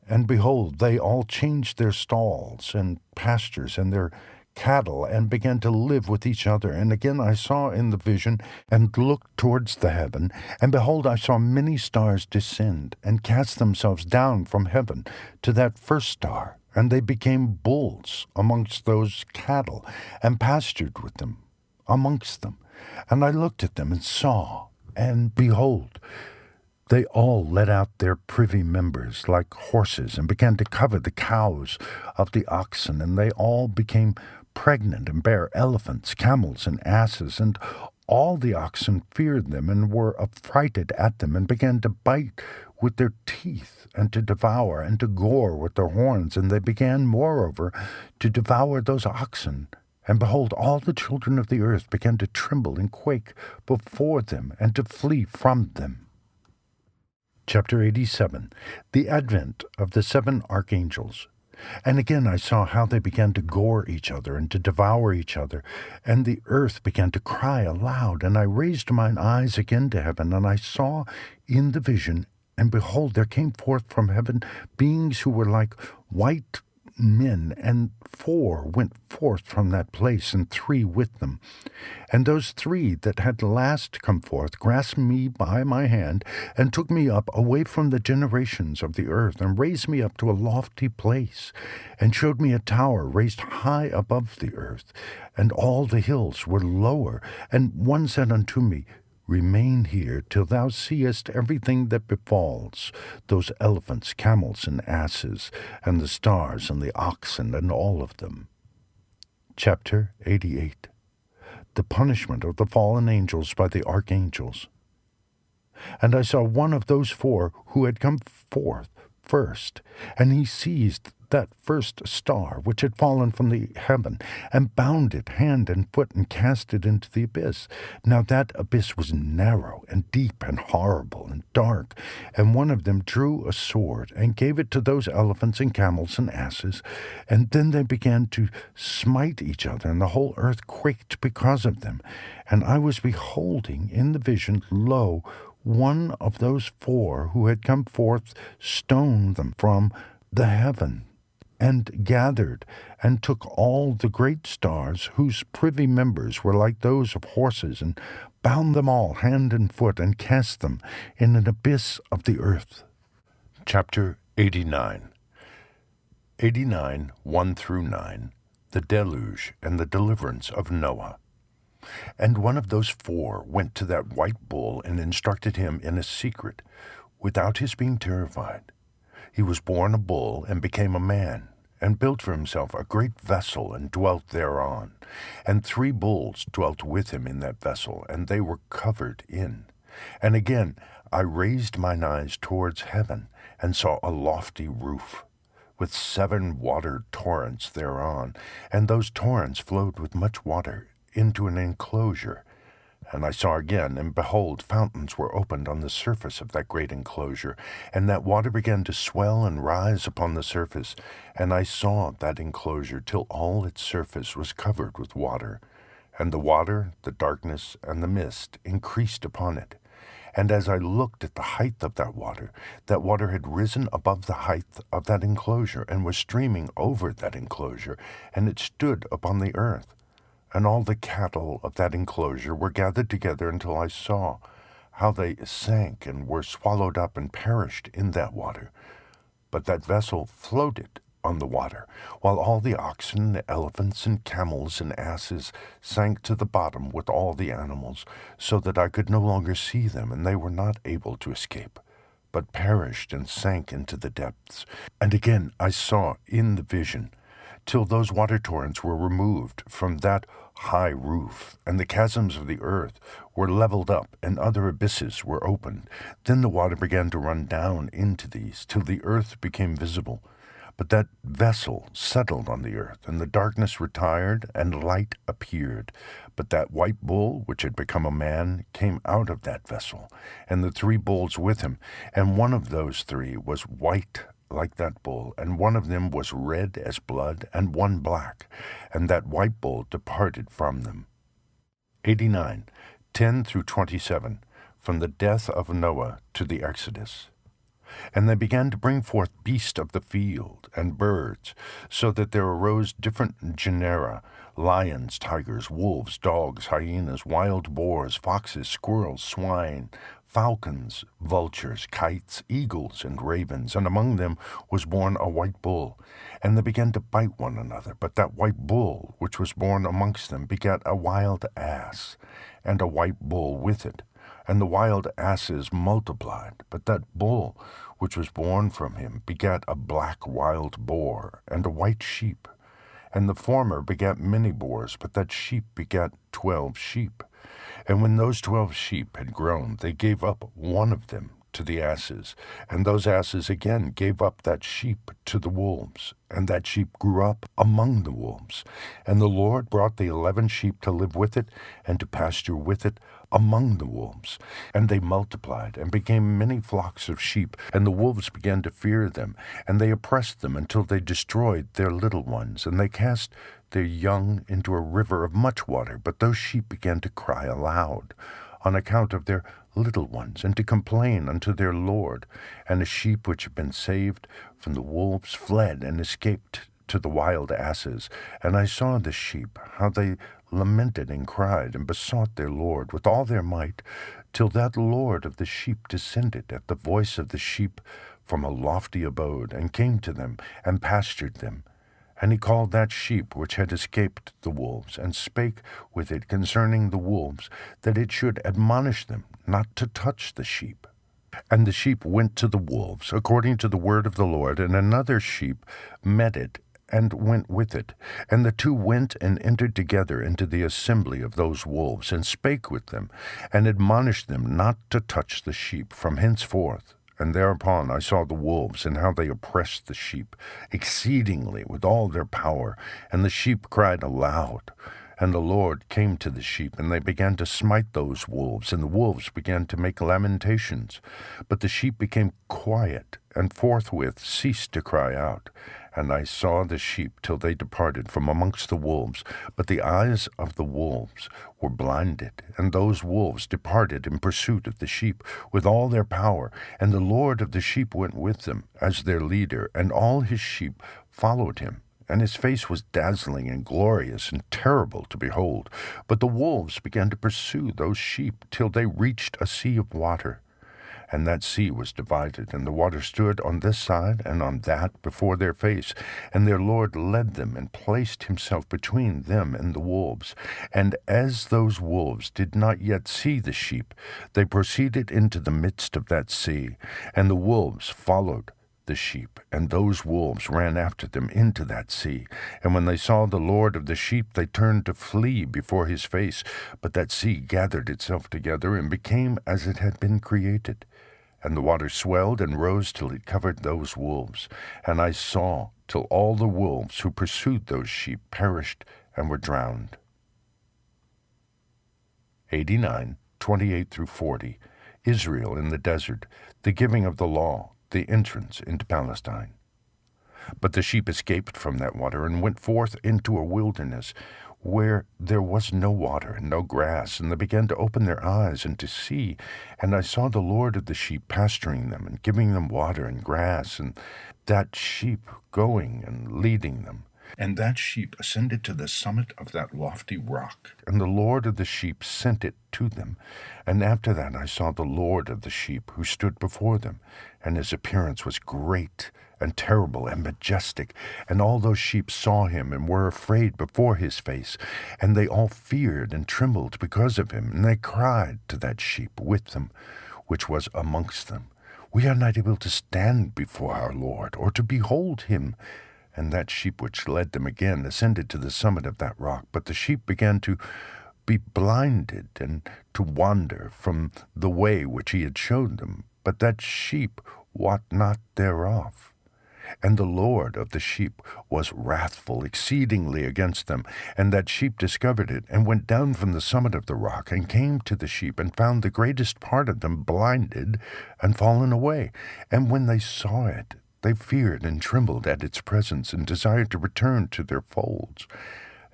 and behold, they all changed their stalls and pastures and their cattle, and began to live with each other. And again I saw in the vision, and looked towards the heaven, and behold, I saw many stars descend, and cast themselves down from heaven to that first star, and they became bulls amongst those cattle, and pastured with them amongst them. And I looked at them, and saw, and behold, they all let out their privy members like horses, and began to cover the cows of the oxen, and they all became pregnant, and bare elephants, camels, and asses, and all the oxen feared them, and were affrighted at them, and began to bite with their teeth, and to devour, and to gore with their horns, and they began moreover to devour those oxen. And behold, all the children of the earth began to tremble and quake before them, and to flee from them. Chapter 87. The Advent of the 7 Archangels. And again I saw how they began to gore each other, and to devour each other, and the earth began to cry aloud. And I raised mine eyes again to heaven, and I saw in the vision, and behold, there came forth from heaven beings who were like white men, and 4 went forth from that place, and 3 with them. And those 3 that had last come forth grasped me by my hand, and took me up away from the generations of the earth, and raised me up to a lofty place, and showed me a tower raised high above the earth, and all the hills were lower. And one said unto me, Remain here till thou seest everything that befalls those elephants, camels, and asses, and the stars, and the oxen, and all of them. Chapter 88. The punishment of the fallen angels by the archangels. And I saw one of those 4 who had come forth first, and he seized that first star which had fallen from the heaven, and bound it hand and foot, and cast it into the abyss. Now that abyss was narrow, and deep, and horrible, and dark. And one of them drew a sword, and gave it to those elephants, and camels, and asses. And then they began to smite each other, and the whole earth quaked because of them. And I was beholding in the vision, lo, one of those 4 who had come forth stoned them from the heaven, and gathered, and took all the great stars, whose privy members were like those of horses, and bound them all hand and foot, and cast them in an abyss of the earth. Chapter 89. 89, 1-9. The Deluge and the Deliverance of Noah. And one of those 4 went to that white bull, and instructed him in a secret, without his being terrified. He was born a bull, and became a man, and built for himself a great vessel, and dwelt thereon. And 3 bulls dwelt with him in that vessel, and they were covered in. And again I raised mine eyes towards heaven, and saw a lofty roof, with 7 watered torrents thereon, and those torrents flowed with much water into an enclosure. And I saw again, and behold, fountains were opened on the surface of that great enclosure, and that water began to swell and rise upon the surface. And I saw that enclosure till all its surface was covered with water. And the water, the darkness, and the mist increased upon it. And as I looked at the height of that water had risen above the height of that enclosure, and was streaming over that enclosure, and it stood upon the earth. And all the cattle of that enclosure were gathered together until I saw how they sank and were swallowed up and perished in that water. But that vessel floated on the water, while all the oxen, the elephants, and camels, and asses sank to the bottom with all the animals, so that I could no longer see them, and they were not able to escape, but perished and sank into the depths. And again I saw in the vision, till those water torrents were removed from that high roof, and the chasms of the earth were leveled up, and other abysses were opened. Then the water began to run down into these, till the earth became visible. But that vessel settled on the earth, and the darkness retired, and light appeared. But that white bull, which had become a man, came out of that vessel, and the 3 bulls with him. And one of those 3 was white like that bull, and one of them was red as blood, and one black. And that white bull departed from them. 89, 10 through 27, from the death of Noah to the Exodus. And they began to bring forth beasts of the field and birds, so that there arose different genera, lions, tigers, wolves, dogs, hyenas, wild boars, foxes, squirrels, swine, falcons, vultures, kites, eagles, and ravens, and among them was born a white bull. And they began to bite one another. But that white bull, which was born amongst them, begat a wild ass, and a white bull with it. And the wild asses multiplied, but that bull which was born from him begat a black wild boar, and a white sheep. And the former begat many boars, but that sheep begat 12 sheep. And when those 12 sheep had grown, they gave up one of them to the asses, and those asses again gave up that sheep to the wolves, and that sheep grew up among the wolves. And the Lord brought the 11 sheep to live with it, and to pasture with it among the wolves. And they multiplied, and became many flocks of sheep, and the wolves began to fear them, and they oppressed them until they destroyed their little ones, and they cast their young into a river of much water. But those sheep began to cry aloud on account of their little ones, and to complain unto their Lord. And the sheep which had been saved from the wolves fled and escaped to the wild asses. And I saw the sheep, how they lamented and cried, and besought their Lord with all their might, till that Lord of the sheep descended at the voice of the sheep from a lofty abode, and came to them, and pastured them. And he called that sheep which had escaped the wolves, and spake with it concerning the wolves, that it should admonish them not to touch the sheep. And the sheep went to the wolves, according to the word of the Lord, and another sheep met it, and went with it. And the 2 went and entered together into the assembly of those wolves, and spake with them, and admonished them not to touch the sheep from henceforth. And thereupon I saw the wolves, and how they oppressed the sheep exceedingly with all their power. And the sheep cried aloud. And the Lord came to the sheep, and they began to smite those wolves, and the wolves began to make lamentations. But the sheep became quiet, and forthwith ceased to cry out. And I saw the sheep till they departed from amongst the wolves. But the eyes of the wolves were blinded, and those wolves departed in pursuit of the sheep with all their power. And the Lord of the sheep went with them as their leader, and all his sheep followed him. And his face was dazzling and glorious and terrible to behold. But the wolves began to pursue those sheep till they reached a sea of water. And that sea was divided, and the water stood on this side and on that before their face. And their Lord led them, and placed himself between them and the wolves. And as those wolves did not yet see the sheep, they proceeded into the midst of that sea. And the wolves followed the sheep, and those wolves ran after them into that sea. And when they saw the Lord of the sheep, they turned to flee before his face. But that sea gathered itself together, and became as it had been created. And the water swelled and rose till it covered those wolves. And I saw till all the wolves who pursued those sheep perished and were drowned. 89, 28 through 40, Israel in the desert, the giving of the law, the entrance into Palestine. But the sheep escaped from that water and went forth into a wilderness where there was no water and no grass, and they began to open their eyes and to see. And I saw the Lord of the sheep pasturing them and giving them water and grass, and that sheep going and leading them. And that sheep ascended to the summit of that lofty rock. And the Lord of the sheep sent it to them. And after that I saw the Lord of the sheep, who stood before them, and his appearance was great and terrible and majestic. And all those sheep saw him and were afraid before his face. And they all feared and trembled because of him. And they cried to that sheep with them, which was amongst them, "We are not able to stand before our Lord, or to behold him." And that sheep which led them again ascended to the summit of that rock. But the sheep began to be blinded and to wander from the way which he had showed them. But that sheep wot not thereof. And the Lord of the sheep was wrathful exceedingly against them. And that sheep discovered it, and went down from the summit of the rock, and came to the sheep, and found the greatest part of them blinded and fallen away. And when they saw it, they feared and trembled at its presence, and desired to return to their folds.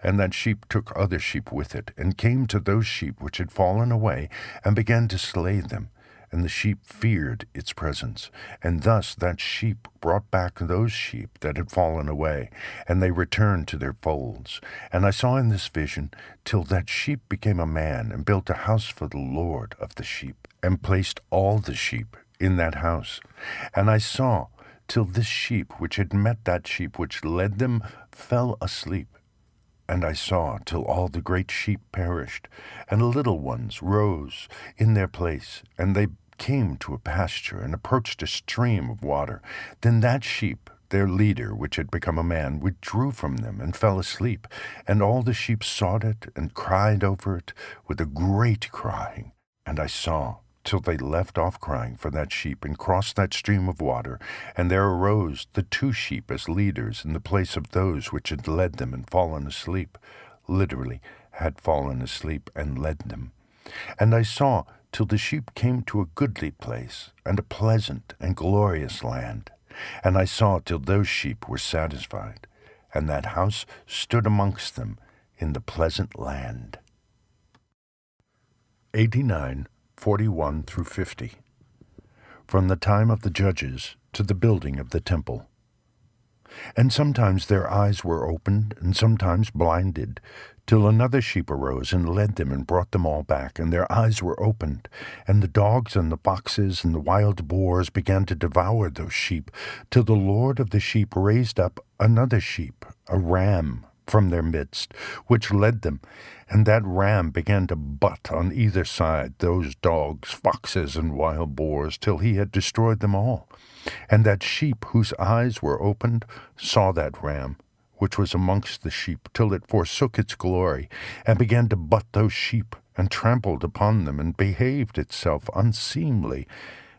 And that sheep took other sheep with it, and came to those sheep which had fallen away, and began to slay them. And the sheep feared its presence. And thus that sheep brought back those sheep that had fallen away, and they returned to their folds. And I saw in this vision till that sheep became a man, and built a house for the Lord of the sheep, and placed all the sheep in that house. And I saw till this sheep which had met that sheep which led them fell asleep. And I saw till all the great sheep perished, and the little ones rose in their place, and they came to a pasture, and approached a stream of water. Then that sheep, their leader, which had become a man, withdrew from them, and fell asleep. And all the sheep sought it, and cried over it with a great crying. And I saw till they left off crying for that sheep, and crossed that stream of water. And there arose the two sheep as leaders in the place of those which had led them and fallen asleep, literally had fallen asleep and led them. And I saw till the sheep came to a goodly place, and a pleasant and glorious land. And I saw till those sheep were satisfied, and that house stood amongst them in the pleasant land. 89, 41 through 50. From the time of the judges to the building of the temple. And sometimes their eyes were opened, and sometimes blinded, till another sheep arose and led them and brought them all back, and their eyes were opened. And the dogs and the foxes and the wild boars began to devour those sheep, till the Lord of the sheep raised up another sheep, a ram, from their midst, which led them. And that ram began to butt on either side those dogs, foxes, and wild boars, till he had destroyed them all. And that sheep whose eyes were opened saw that ram, which was amongst the sheep, till it forsook its glory, and began to butt those sheep, and trampled upon them, and behaved itself unseemly.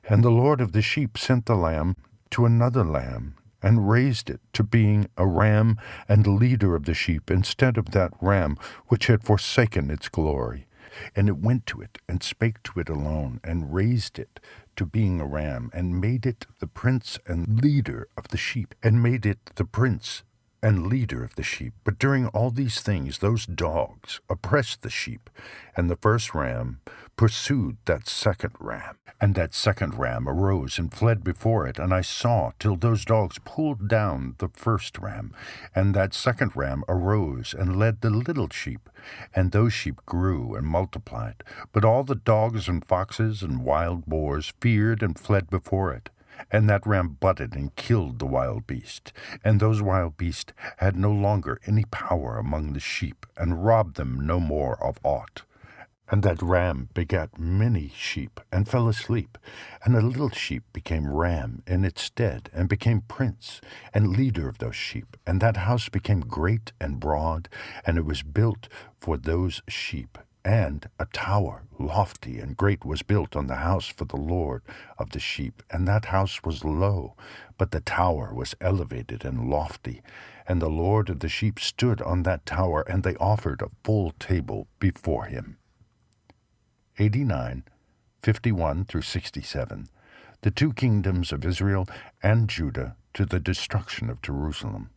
And the Lord of the sheep sent the lamb to another lamb, and raised it to being a ram and leader of the sheep, instead of that ram which had forsaken its glory. And it went to it, and spake to it alone, and raised it to being a ram, and made it the prince and leader of the sheep, and made it the prince and leader of the sheep. But during all these things those dogs oppressed the sheep, and the first ram pursued that second ram. And that second ram arose and fled before it, and I saw till those dogs pulled down the first ram. And that second ram arose and led the little sheep, and those sheep grew and multiplied. But all the dogs and foxes and wild boars feared and fled before it. And that ram butted and killed the wild beast. And those wild beasts had no longer any power among the sheep, and robbed them no more of aught. And that ram begat many sheep, and fell asleep. And a little sheep became ram in its stead, and became prince and leader of those sheep. And that house became great and broad, and it was built for those sheep. And a tower, lofty and great, was built on the house for the Lord of the sheep. And that house was low, but the tower was elevated and lofty. And the Lord of the sheep stood on that tower, and they offered a full table before him. 89, 51 through 67, the two kingdoms of Israel and Judah to the destruction of Jerusalem.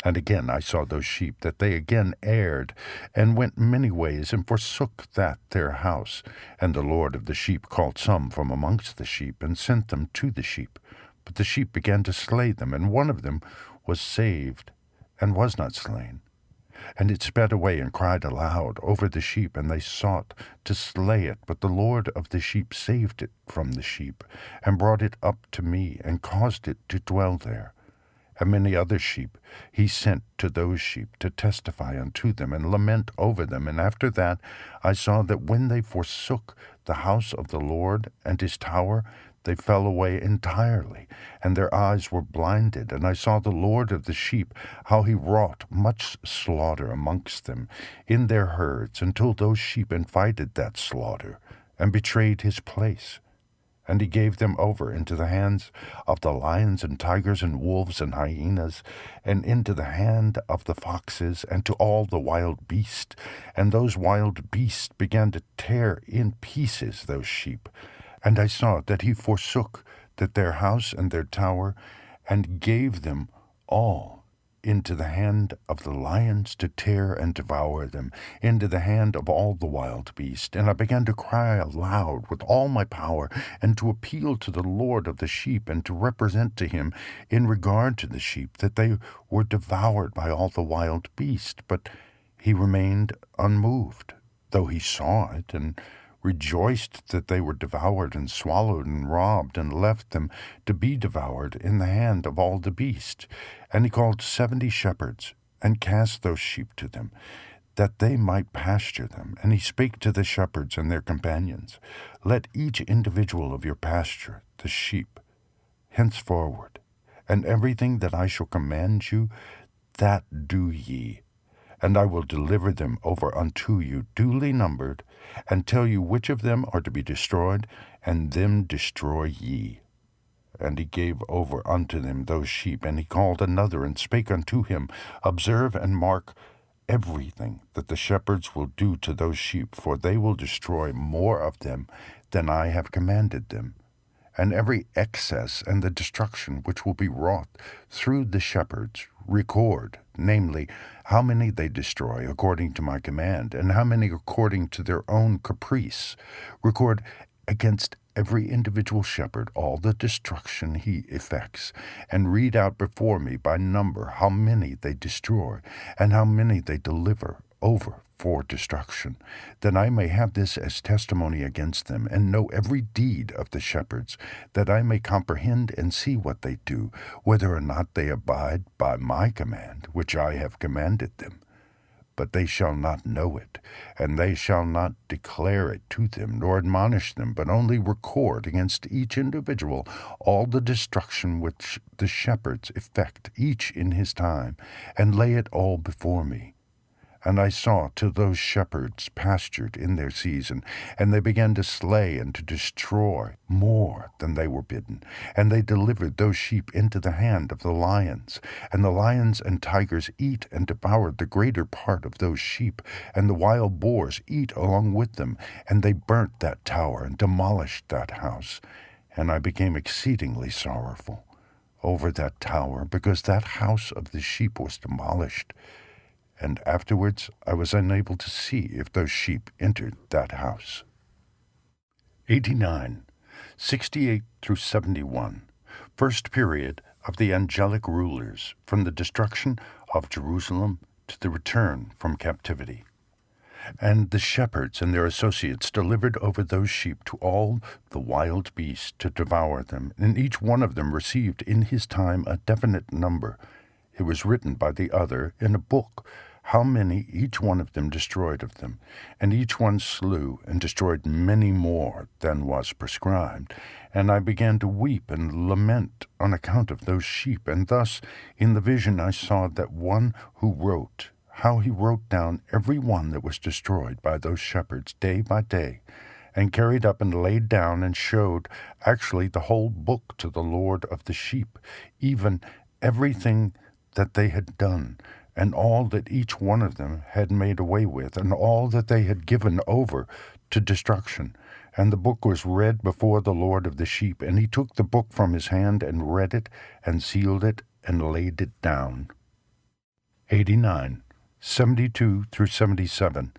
And again I saw those sheep, that they again erred, and went many ways, and forsook that their house. And the Lord of the sheep called some from amongst the sheep, and sent them to the sheep. But the sheep began to slay them, and one of them was saved, and was not slain. And it sped away and cried aloud over the sheep, and they sought to slay it. But the Lord of the sheep saved it from the sheep, and brought it up to me, and caused it to dwell there. And many other sheep he sent to those sheep to testify unto them, and lament over them. And after that I saw that when they forsook the house of the Lord and his tower, they fell away entirely, and their eyes were blinded. And I saw the Lord of the sheep, how he wrought much slaughter amongst them in their herds, until those sheep invited that slaughter, and betrayed his place. And he gave them over into the hands of the lions and tigers and wolves and hyenas, and into the hand of the foxes, and to all the wild beasts. And those wild beasts began to tear in pieces those sheep. And I saw that he forsook their house and their tower, and gave them all into the hand of the lions to tear and devour them, into the hand of all the wild beasts. And I began to cry aloud with all my power, and to appeal to the Lord of the sheep, and to represent to him in regard to the sheep, that they were devoured by all the wild beasts. But he remained unmoved, though he saw it, and rejoiced that they were devoured and swallowed and robbed, and left them to be devoured in the hand of all the beasts. And he called 70 shepherds, and cast those sheep to them, that they might pasture them. And he spake to the shepherds and their companions, Let each individual of your pasture the sheep henceforward, and everything that I shall command you, that do ye. And I will deliver them over unto you, duly numbered, and tell you which of them are to be destroyed, and them destroy ye. And he gave over unto them those sheep. And he called another, and spake unto him, Observe and mark everything that the shepherds will do to those sheep, for they will destroy more of them than I have commanded them. And every excess and the destruction which will be wrought through the shepherds record, namely, how many they destroy according to my command, and how many according to their own caprice. Record against every individual shepherd all the destruction he effects, and read out before me by number how many they destroy, and how many they deliver over for destruction, that I may have this as testimony against them, and know every deed of the shepherds, that I may comprehend and see what they do, whether or not they abide by my command, which I have commanded them. But they shall not know it, and they shall not declare it to them, nor admonish them, but only record against each individual all the destruction which the shepherds effect, each in his time, and lay it all before me. And I saw till those shepherds pastured in their season, and they began to slay and to destroy more than they were bidden. And they delivered those sheep into the hand of the lions. And the lions and tigers eat and devoured the greater part of those sheep, and the wild boars eat along with them. And they burnt that tower and demolished that house. And I became exceedingly sorrowful over that tower, because that house of the sheep was demolished. And afterwards I was unable to see if those sheep entered that house. 89, 68 through 71, first period of the angelic rulers, from the destruction of Jerusalem to the return from captivity. And the shepherds and their associates delivered over those sheep to all the wild beasts to devour them, and each one of them received in his time a definite number. It was written by the other in a book, how many each one of them destroyed of them. And each one slew and destroyed many more than was prescribed. And I began to weep and lament on account of those sheep. And thus in the vision I saw that one who wrote, how he wrote down every one that was destroyed by those shepherds day by day, and carried up and laid down and showed actually the whole book to the Lord of the sheep, even everything that they had done, and all that each one of them had made away with, and all that they had given over to destruction. And the book was read before the Lord of the sheep, and he took the book from his hand, and read it, and sealed it, and laid it down. 89, 72 through 77,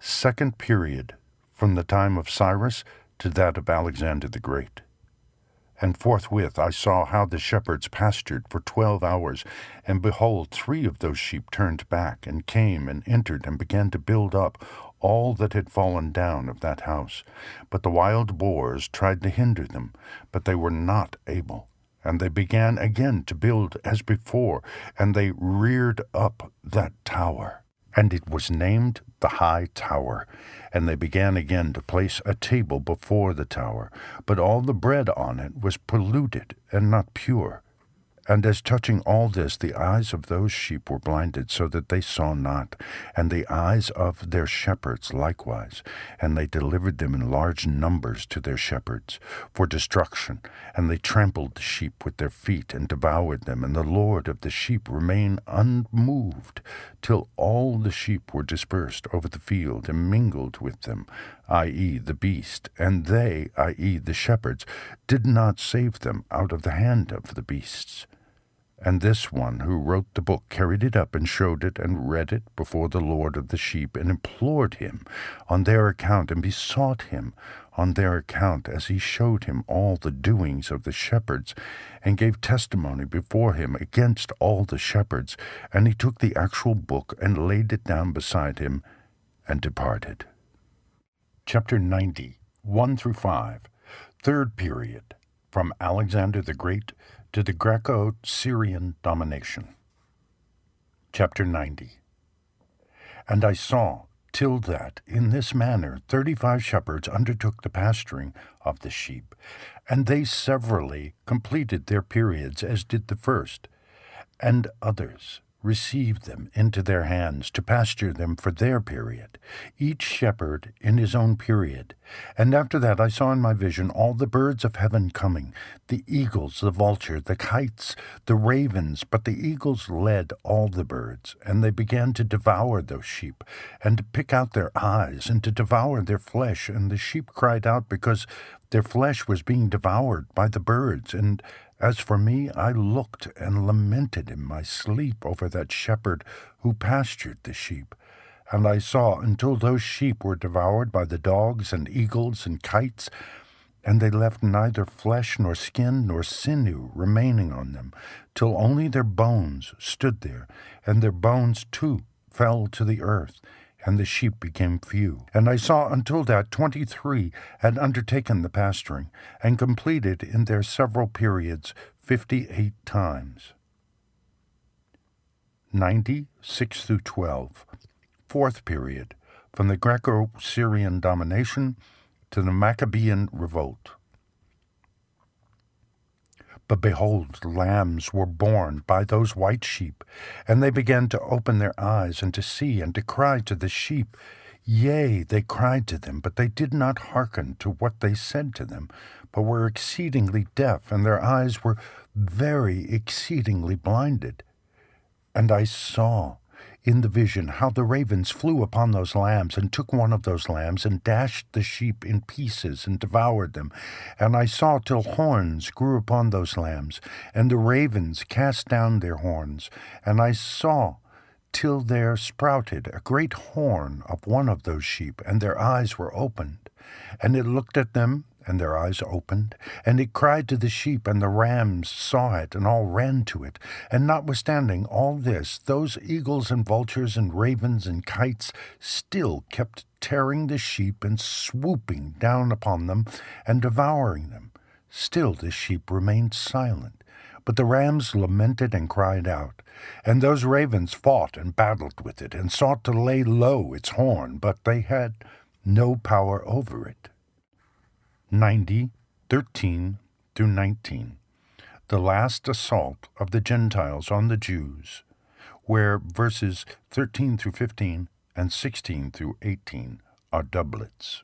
second period, from the time of Cyrus to that of Alexander the Great. And forthwith I saw how the shepherds pastured for 12 hours, and behold, 3 of those sheep turned back, and came and entered, and began to build up all that had fallen down of that house. But the wild boars tried to hinder them, but they were not able. And they began again to build as before, and they reared up that tower. And it was named the High Tower. And they began again to place a table before the tower, but all the bread on it was polluted and not pure. And as touching all this, the eyes of those sheep were blinded, so that they saw not, and the eyes of their shepherds likewise. And they delivered them in large numbers to their shepherds for destruction, and they trampled the sheep with their feet, and devoured them. And the Lord of the sheep remained unmoved, till all the sheep were dispersed over the field, and mingled with them, i.e. the beast, and they, i.e. the shepherds, did not save them out of the hand of the beasts. And this one who wrote the book carried it up, and showed it, and read it before the Lord of the sheep, and implored him on their account, and besought him on their account, as he showed him all the doings of the shepherds, and gave testimony before him against all the shepherds. And he took the actual book, and laid it down beside him, and departed. Chapter 90, 1 through 5, third period, from Alexander the Great to the Greco-Syrian domination. Chapter 90. And I saw, till that, in this manner 35 shepherds undertook the pasturing of the sheep, and they severally completed their periods, as did the first, and others received them into their hands to pasture them for their period, each shepherd in his own period. And after that I saw in my vision all the birds of heaven coming, the eagles, the vulture, the kites, the ravens, but the eagles led all the birds, and they began to devour those sheep, and to pick out their eyes, and to devour their flesh. And the sheep cried out, because their flesh was being devoured by the birds. And as for me, I looked and lamented in my sleep over that shepherd who pastured the sheep. And I saw until those sheep were devoured by the dogs and eagles and kites, and they left neither flesh nor skin nor sinew remaining on them, till only their bones stood there, and their bones too fell to the earth, and the sheep became few. And I saw until that 23 had undertaken the pasturing, and completed in their several periods 58 times. 90, 6 through 12, fourth period, from the Greco-Syrian domination to the Maccabean revolt. But behold, lambs were born by those white sheep, and they began to open their eyes, and to see, and to cry to the sheep. Yea, they cried to them, but they did not hearken to what they said to them, but were exceedingly deaf, and their eyes were very exceedingly blinded. And I saw in the vision how the ravens flew upon those lambs, and took one of those lambs, and dashed the sheep in pieces, and devoured them. And I saw till horns grew upon those lambs, and the ravens cast down their horns. And I saw till there sprouted a great horn of one of those sheep, and their eyes were opened. And it looked at them, and their eyes opened, and it cried to the sheep, and the rams saw it, and all ran to it. And notwithstanding all this, those eagles and vultures and ravens and kites still kept tearing the sheep, and swooping down upon them, and devouring them. Still the sheep remained silent, but the rams lamented and cried out. And those ravens fought and battled with it, and sought to lay low its horn, but they had no power over it. 90, 13 through 19, the last assault of the Gentiles on the Jews, where verses 13 through 15 and 16 through 18 are doublets.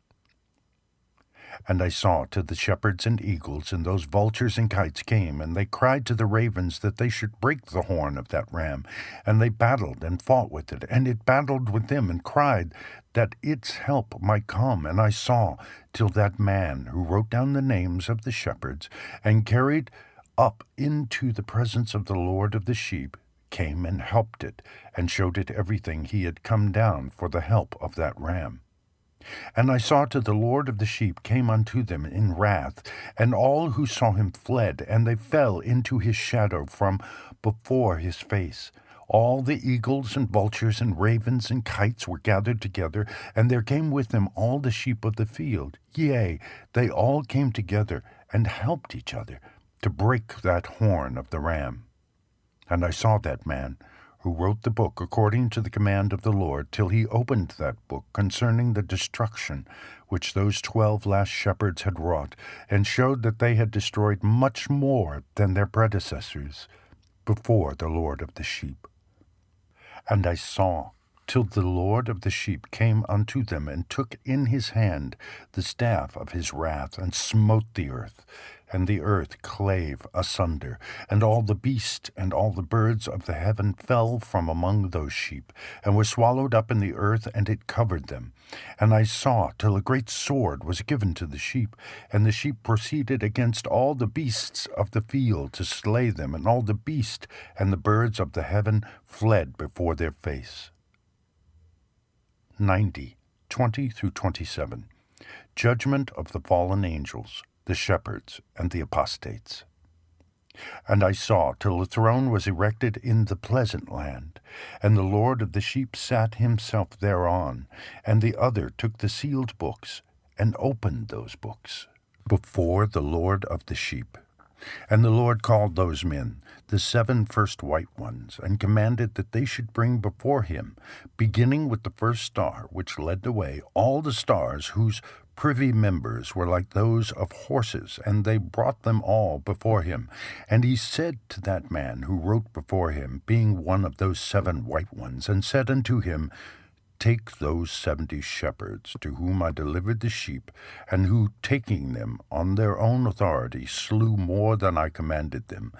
And I saw till the shepherds and eagles and those vultures and kites came, and they cried to the ravens that they should break the horn of that ram. And they battled and fought with it, and it battled with them, and cried that its help might come. And I saw till that man who wrote down the names of the shepherds, and carried up into the presence of the Lord of the sheep, came and helped it, and showed it everything he had come down for the help of that ram. And I saw till the Lord of the sheep came unto them in wrath, and all who saw him fled, and they fell into his shadow from before his face. All the eagles and vultures and ravens and kites were gathered together, and there came with them all the sheep of the field. Yea, they all came together and helped each other to break that horn of the ram. And I saw that man who wrote the book according to the command of the Lord, till he opened that book concerning the destruction which those 12 last shepherds had wrought, and showed that they had destroyed much more than their predecessors before the Lord of the sheep. And I saw till the Lord of the sheep came unto them, and took in his hand the staff of his wrath, and smote the earth. And the earth clave asunder, and all the beasts and all the birds of the heaven fell from among those sheep, and were swallowed up in the earth, and it covered them. And I saw till a great sword was given to the sheep, and the sheep proceeded against all the beasts of the field to slay them, and all the beasts and the birds of the heaven fled before their face. 90, 20 through 27. Judgment of the fallen angels, the shepherds, and the apostates. And I saw till the throne was erected in the pleasant land, and the Lord of the sheep sat himself thereon, and the other took the sealed books, and opened those books before the Lord of the sheep. And the Lord called those men, the 7 first white ones, and commanded that they should bring before him, beginning with the first star which led the way, all the stars whose privy members were like those of horses, and they brought them all before him. And he said to that man who wrote before him, being one of those 7 white ones, and said unto him, Take those 70 shepherds, to whom I delivered the sheep, and who, taking them on their own authority, slew more than I commanded them.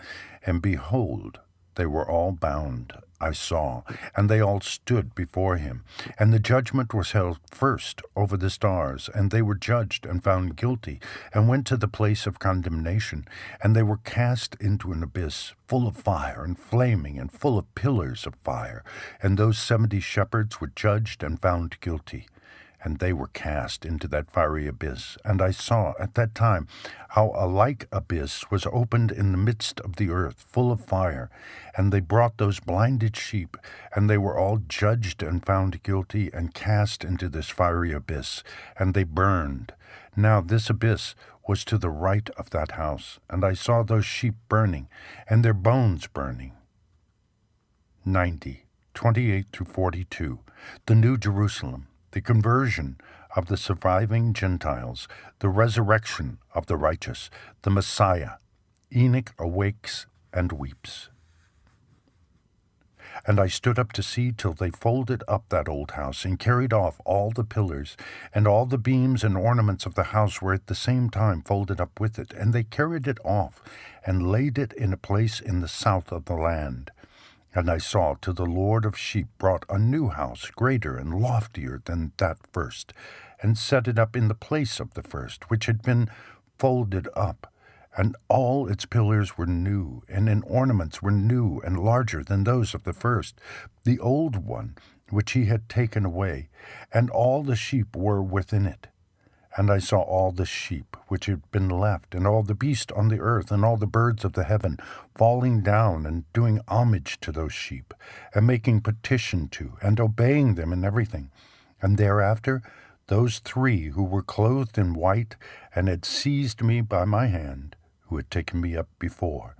And behold, they were all bound, I saw, and they all stood before him. And the judgment was held first over the stars, and they were judged and found guilty, and went to the place of condemnation. And they were cast into an abyss, full of fire, and flaming, and full of pillars of fire. And those 70 shepherds were judged and found guilty. And they were cast into that fiery abyss. And I saw at that time how a like abyss was opened in the midst of the earth, full of fire. And they brought those blinded sheep, and they were all judged and found guilty, and cast into this fiery abyss, and they burned. Now this abyss was to the right of that house, and I saw those sheep burning, and their bones burning. 90, 28 through 42. The New Jerusalem. The conversion of the surviving Gentiles, the resurrection of the righteous, the Messiah. Enoch awakes and weeps. And I stood up to see till they folded up that old house, and carried off all the pillars, and all the beams and ornaments of the house were at the same time folded up with it. And they carried it off, and laid it in a place in the south of the land. And I saw till the Lord of sheep brought a new house, greater and loftier than that first, and set it up in the place of the first, which had been folded up. And all its pillars were new, and its ornaments were new and larger than those of the first, the old one which he had taken away, and all the sheep were within it. And I saw all the sheep which had been left, and all the beasts on the earth, and all the birds of the heaven, falling down and doing homage to those sheep, and making petition to, and obeying them in everything. And thereafter those 3 who were clothed in white, and had seized me by my hand, who had taken me up before,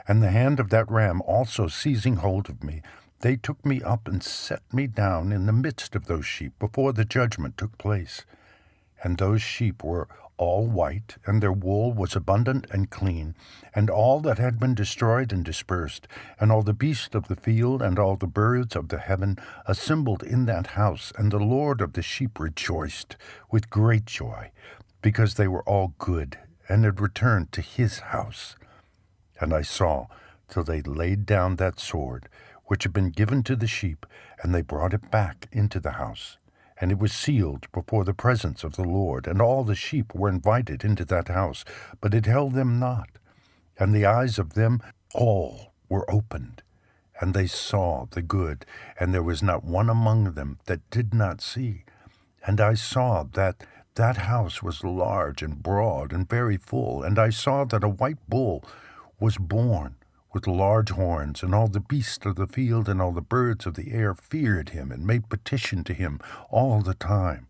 and the hand of that ram also seizing hold of me, they took me up and set me down in the midst of those sheep before the judgment took place. And those sheep were all white, and their wool was abundant and clean, and all that had been destroyed and dispersed, and all the beasts of the field, and all the birds of the heaven, assembled in that house, and the Lord of the sheep rejoiced with great joy. because they were all good, and had returned to his house. And I saw till they laid down that sword, which had been given to the sheep, and they brought it back into the house. And it was sealed before the presence of the Lord, and all the sheep were invited into that house, but it held them not. And the eyes of them all were opened, and they saw the good, and there was not one among them that did not see. And I saw that that house was large and broad and very full, and I saw that a white bull was born, with large horns, and all the beasts of the field and all the birds of the air feared him, and made petition to him all the time.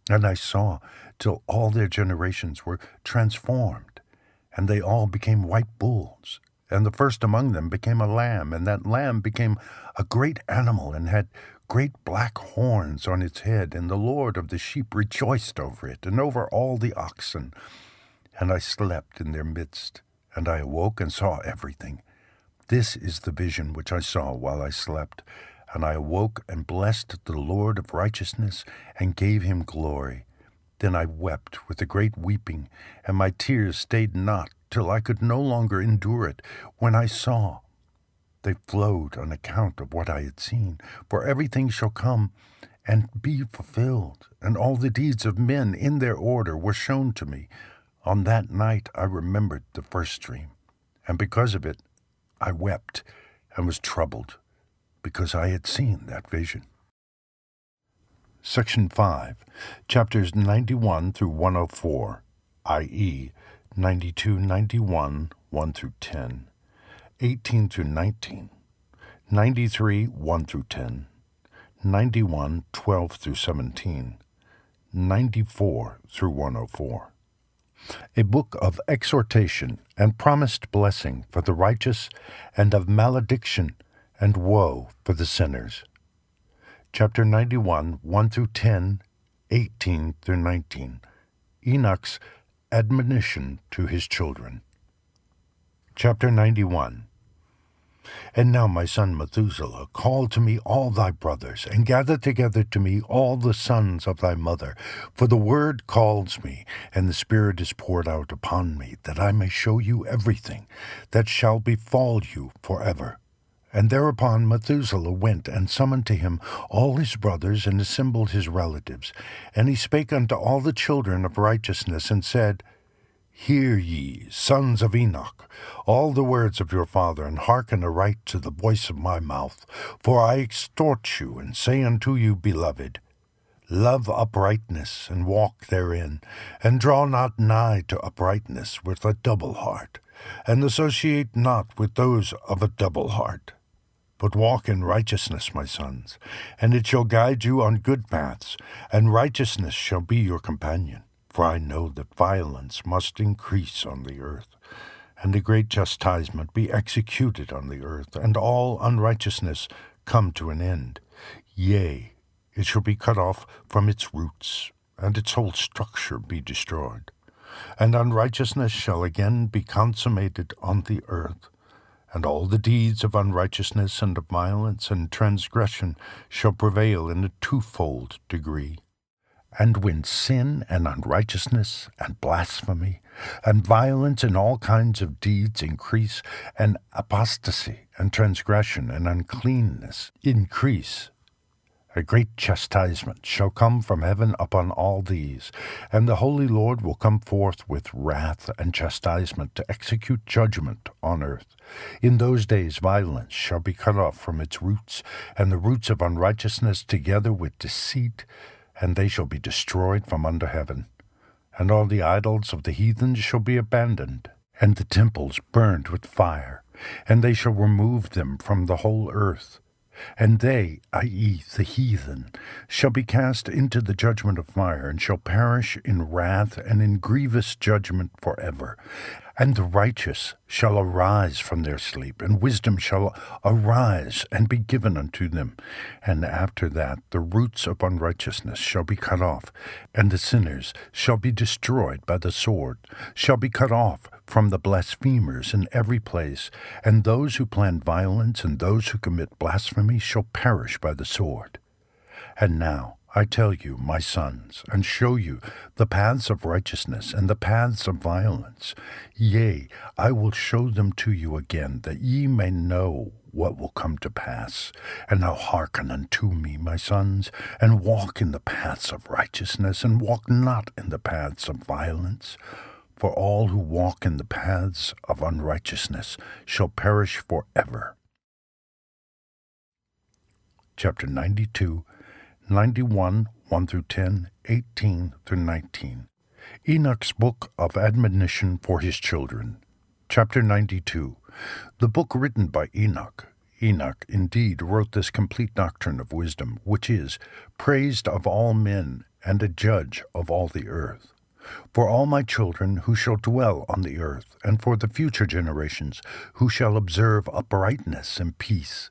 And I saw till all their generations were transformed, and they all became white bulls. And the first among them became a lamb, and that lamb became a great animal, and had great black horns on its head, and the Lord of the sheep rejoiced over it, and over all the oxen. And I slept in their midst, and I awoke and saw everything. This is the vision which I saw while I slept. And I awoke and blessed the Lord of righteousness, and gave him glory. Then I wept with a great weeping, and my tears stayed not, till I could no longer endure it, when I saw. They flowed on account of what I had seen, for everything shall come and be fulfilled, and all the deeds of men in their order were shown to me. On that night I remembered the first dream, and because of it I wept and was troubled, because I had seen that vision. Section 5, chapters 91 through 104, i.e., 92, 91, 1 through 10, 18 through 19, 93, 1 through 10, 91, 12 through 17, 94 through 104. A book of exhortation and promised blessing for the righteous, and of malediction and woe for the sinners. Chapter 91, 1 through 10, 18 through 19. Enoch's admonition to his children. Chapter 91. And now, my son Methuselah, call to me all thy brothers, and gather together to me all the sons of thy mother. For the word calls me, and the Spirit is poured out upon me, that I may show you everything that shall befall you forever. And thereupon Methuselah went and summoned to him all his brothers, and assembled his relatives. And he spake unto all the children of righteousness, and said, Hear ye, sons of Enoch, all the words of your father, and hearken aright to the voice of my mouth. For I exhort you, and say unto you, beloved, love uprightness, and walk therein, and draw not nigh to uprightness with a double heart, and associate not with those of a double heart. But walk in righteousness, my sons, and it shall guide you on good paths, and righteousness shall be your companion. For I know that violence must increase on the earth, and a great chastisement be executed on the earth, and all unrighteousness come to an end. Yea, it shall be cut off from its roots, and its whole structure be destroyed. And unrighteousness shall again be consummated on the earth, and all the deeds of unrighteousness and of violence and transgression shall prevail in a twofold degree. And when sin and unrighteousness and blasphemy and violence and all kinds of deeds increase, and apostasy and transgression and uncleanness increase, a great chastisement shall come from heaven upon all these, and the Holy Lord will come forth with wrath and chastisement to execute judgment on earth. In those days violence shall be cut off from its roots, and the roots of unrighteousness together with deceit, and they shall be destroyed from under heaven. And all the idols of the heathens shall be abandoned, and the temples burned with fire, and they shall remove them from the whole earth. And they, i.e., the heathen, shall be cast into the judgment of fire, and shall perish in wrath and in grievous judgment forever. And the righteous shall arise from their sleep, and wisdom shall arise and be given unto them. And after that the roots of unrighteousness shall be cut off, and the sinners shall be destroyed by the sword, shall be cut off from the blasphemers in every place, and those who plan violence and those who commit blasphemy shall perish by the sword. And now I tell you, my sons, and show you the paths of righteousness and the paths of violence. Yea, I will show them to you again, that ye may know what will come to pass. And now hearken unto me, my sons, and walk in the paths of righteousness, and walk not in the paths of violence. For all who walk in the paths of unrighteousness shall perish forever. Chapter 92, 91, 1 through 10, 18 through 19. Enoch's Book of Admonition for his children. Chapter 92. The book written by Enoch. Enoch indeed wrote this complete doctrine of wisdom, which is praised of all men and a judge of all the earth. For all my children who shall dwell on the earth, and for the future generations who shall observe uprightness and peace.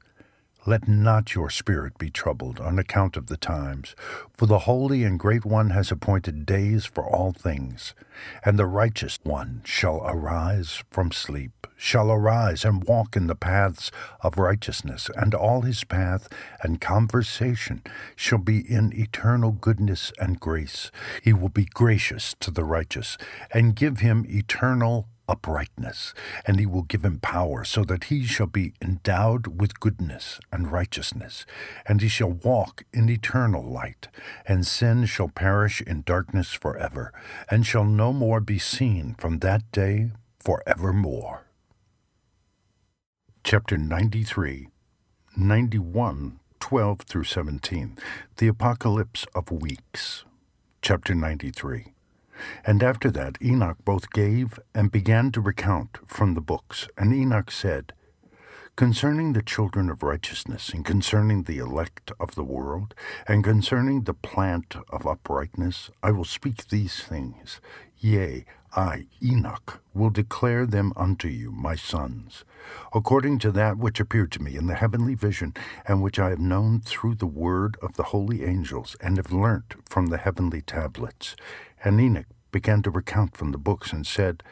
Let not your spirit be troubled on account of the times, for the Holy and Great One has appointed days for all things. And the righteous one shall arise from sleep, shall arise and walk in the paths of righteousness, and all his path and conversation shall be in eternal goodness and grace. He will be gracious to the righteous, and give him eternal uprightness, and he will give him power, so that he shall be endowed with goodness and righteousness, and he shall walk in eternal light, and sin shall perish in darkness forever, and shall no more be seen from that day forevermore. Chapter 93, 91, 12 through 17. The Apocalypse of Weeks. Chapter 93. And after that Enoch both gave and began to recount from the books. And Enoch said, Concerning the children of righteousness, and concerning the elect of the world, and concerning the plant of uprightness, I will speak these things. Yea, I, Enoch, will declare them unto you, my sons, according to that which appeared to me in the heavenly vision, and which I have known through the word of the holy angels, and have learnt from the heavenly tablets. And Enoch began to recount from the books, and said,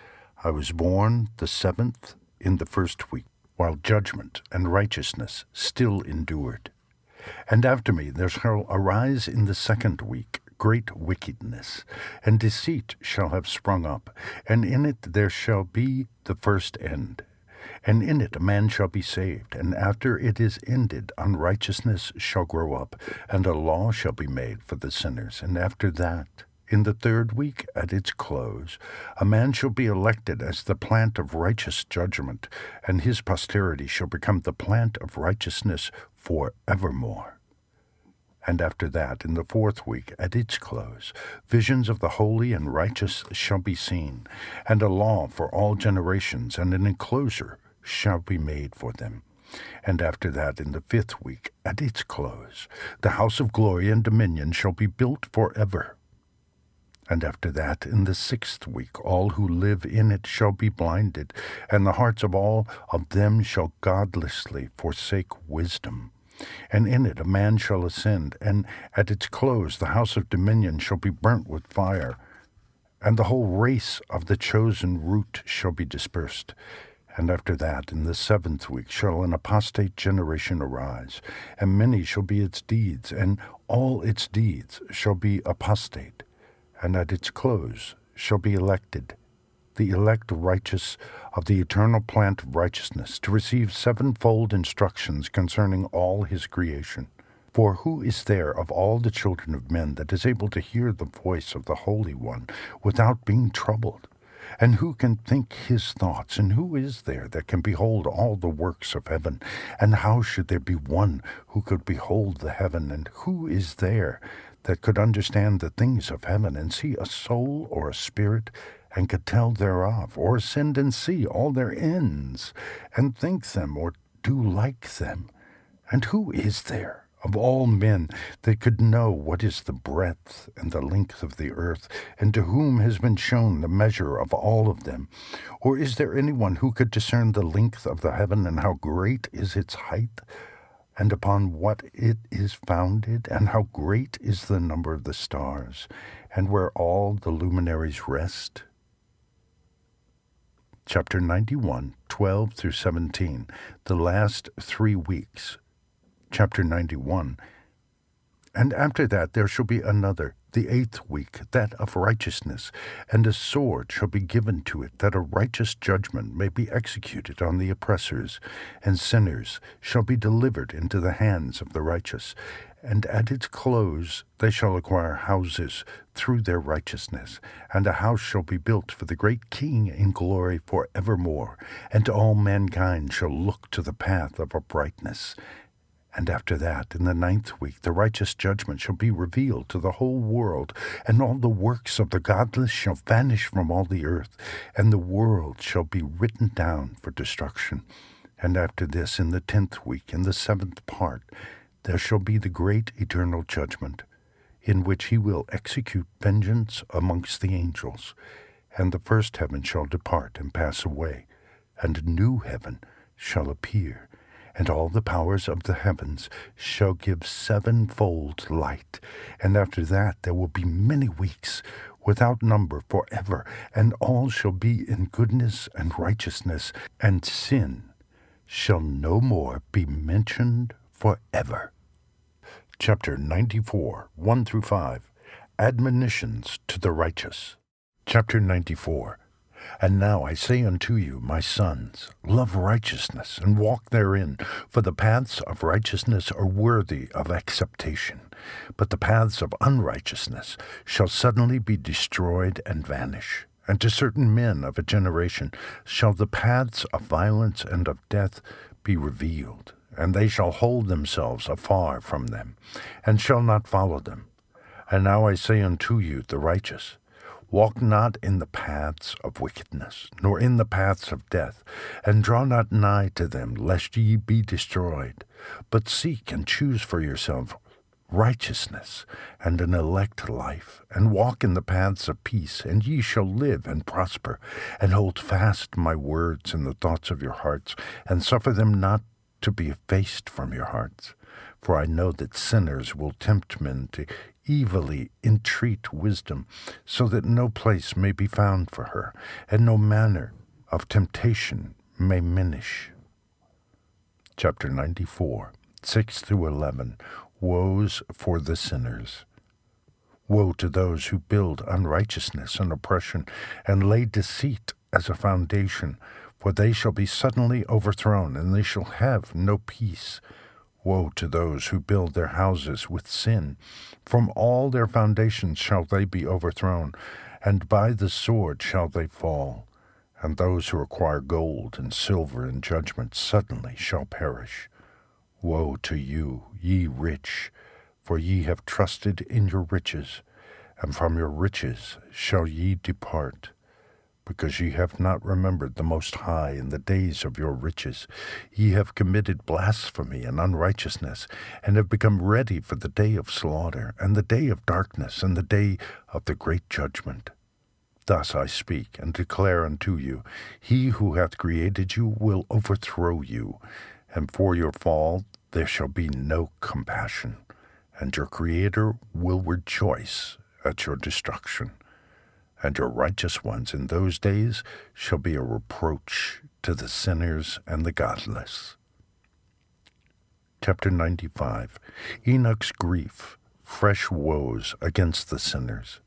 I was born the 7th in the first week, while judgment and righteousness still endured. And after me there shall arise in the 2nd week great wickedness, and deceit shall have sprung up, and in it there shall be the first end. And in it a man shall be saved, and after it is ended unrighteousness shall grow up, and a law shall be made for the sinners. And after that, in the 3rd week at its close, a man shall be elected as the plant of righteous judgment, and his posterity shall become the plant of righteousness for evermore. And after that, in the 4th week at its close, visions of the holy and righteous shall be seen, and a law for all generations, and an enclosure shall be made for them. And after that, in the 5th week at its close, the house of glory and dominion shall be built forever. And after that, in the 6th week, all who live in it shall be blinded, and the hearts of all of them shall godlessly forsake wisdom. And in it a man shall ascend, and at its close the house of dominion shall be burnt with fire, and the whole race of the chosen root shall be dispersed. And after that, in the 7th week, shall an apostate generation arise, and many shall be its deeds, and all its deeds shall be apostate. And at its close shall be elected the elect righteous of the eternal plant of righteousness, to receive sevenfold instructions concerning all his creation. For who is there of all the children of men that is able to hear the voice of the Holy One without being troubled? And who can think his thoughts? And who is there that can behold all the works of heaven? And how should there be one who could behold the heaven? And who is there that could understand the things of heaven, and see a soul or a spirit, and could tell thereof, or ascend and see all their ends, and think them, or do like them? And who is there of all men that could know what is the breadth and the length of the earth, and to whom has been shown the measure of all of them? Or is there anyone who could discern the length of the heaven, and how great is its height, and upon what it is founded, and how great is the number of the stars, and where all the luminaries rest? Chapter 91, 12 through 17, the last 3 weeks. Chapter 91, And after that there shall be another, the 8th week, that of righteousness, and a sword shall be given to it, that a righteous judgment may be executed on the oppressors, and sinners shall be delivered into the hands of the righteous. And at its close they shall acquire houses through their righteousness, and a house shall be built for the great King in glory for evermore, and all mankind shall look to the path of uprightness. And after that, in the 9th week, the righteous judgment shall be revealed to the whole world, and all the works of the godless shall vanish from all the earth, and the world shall be written down for destruction. And after this, in the 10th week, in the 7th part, there shall be the great eternal judgment, in which he will execute vengeance amongst the angels. And the first heaven shall depart and pass away, and a new heaven shall appear. And all the powers of the heavens shall give sevenfold light. And after that there will be many weeks, without number forever, and all shall be in goodness and righteousness, and sin shall no more be mentioned forever. Chapter 94, 1-5. Admonitions to the righteous. Chapter 94. And now I say unto you, my sons, love righteousness, and walk therein, for the paths of righteousness are worthy of acceptation. But the paths of unrighteousness shall suddenly be destroyed and vanish. And to certain men of a generation shall the paths of violence and of death be revealed, and they shall hold themselves afar from them, and shall not follow them. And now I say unto you, the righteous, walk not in the paths of wickedness, nor in the paths of death, and draw not nigh to them, lest ye be destroyed. But seek and choose for yourself righteousness and an elect life, and walk in the paths of peace, and ye shall live and prosper. And hold fast my words in the thoughts of your hearts, and suffer them not to be effaced from your hearts. For I know that sinners will tempt men to evilly entreat wisdom, so that no place may be found for her, and no manner of temptation may minish. Chapter 94, 6-11. Woes for the sinners. Woe to those who build unrighteousness and oppression, and lay deceit as a foundation, for they shall be suddenly overthrown, and they shall have no peace. Woe to those who build their houses with sin. From all their foundations shall they be overthrown, and by the sword shall they fall. And those who acquire gold and silver in judgment suddenly shall perish. Woe to you, ye rich, for ye have trusted in your riches, and from your riches shall ye depart. Because ye have not remembered the Most High in the days of your riches, ye have committed blasphemy and unrighteousness, and have become ready for the day of slaughter, and the day of darkness, and the day of the great judgment. Thus I speak, and declare unto you, he who hath created you will overthrow you, and for your fall there shall be no compassion, and your Creator will rejoice at your destruction. And your righteous ones in those days shall be a reproach to the sinners and the godless. Chapter 95. Enoch's grief, fresh woes against the sinners.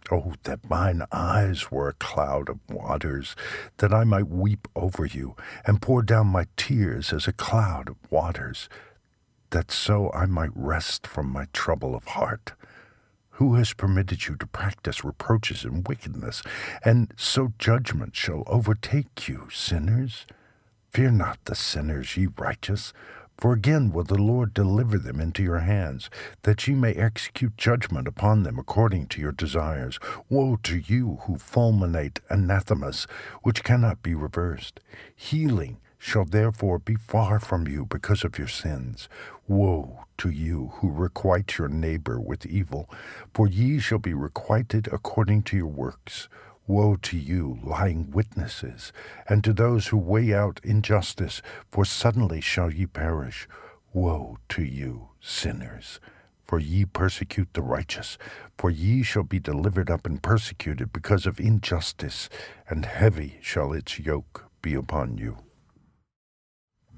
Oh, that mine eyes were a cloud of waters, that I might weep over you, and pour down my tears as a cloud of waters, that so I might rest from my trouble of heart. Who has permitted you to practice reproaches and wickedness, and so judgment shall overtake you, sinners? Fear not the sinners, ye righteous, for again will the Lord deliver them into your hands, that ye may execute judgment upon them according to your desires. Woe to you who fulminate anathemas, which cannot be reversed. Healing shall therefore be far from you because of your sins. Woe to you who requite your neighbor with evil, for ye shall be requited according to your works. Woe to you, lying witnesses, and to those who weigh out injustice, for suddenly shall ye perish. Woe to you, sinners, for ye persecute the righteous, for ye shall be delivered up and persecuted because of injustice, and heavy shall its yoke be upon you.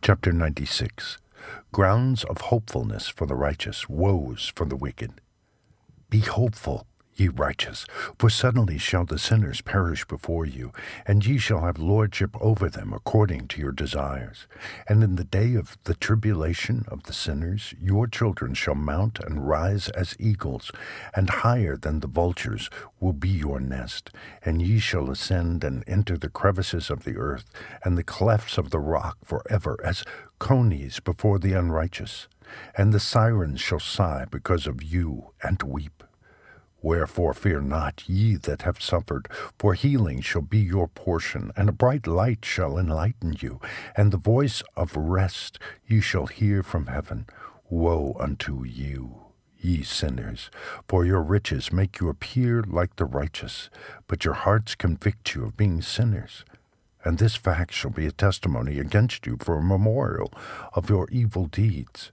Chapter 96. grounds of hopefulness for the righteous, woes for the wicked. Be hopeful, ye righteous, for suddenly shall the sinners perish before you, and ye shall have lordship over them according to your desires. And in the day of the tribulation of the sinners, your children shall mount and rise as eagles, and higher than the vultures will be your nest. And ye shall ascend and enter the crevices of the earth, and the clefts of the rock forever, as conies before the unrighteous. And the sirens shall sigh because of you, and weep. Wherefore fear not, ye that have suffered, for healing shall be your portion, and a bright light shall enlighten you, and the voice of rest ye shall hear from heaven. Woe unto you, ye sinners, for your riches make you appear like the righteous, but your hearts convict you of being sinners. And this fact shall be a testimony against you for a memorial of your evil deeds.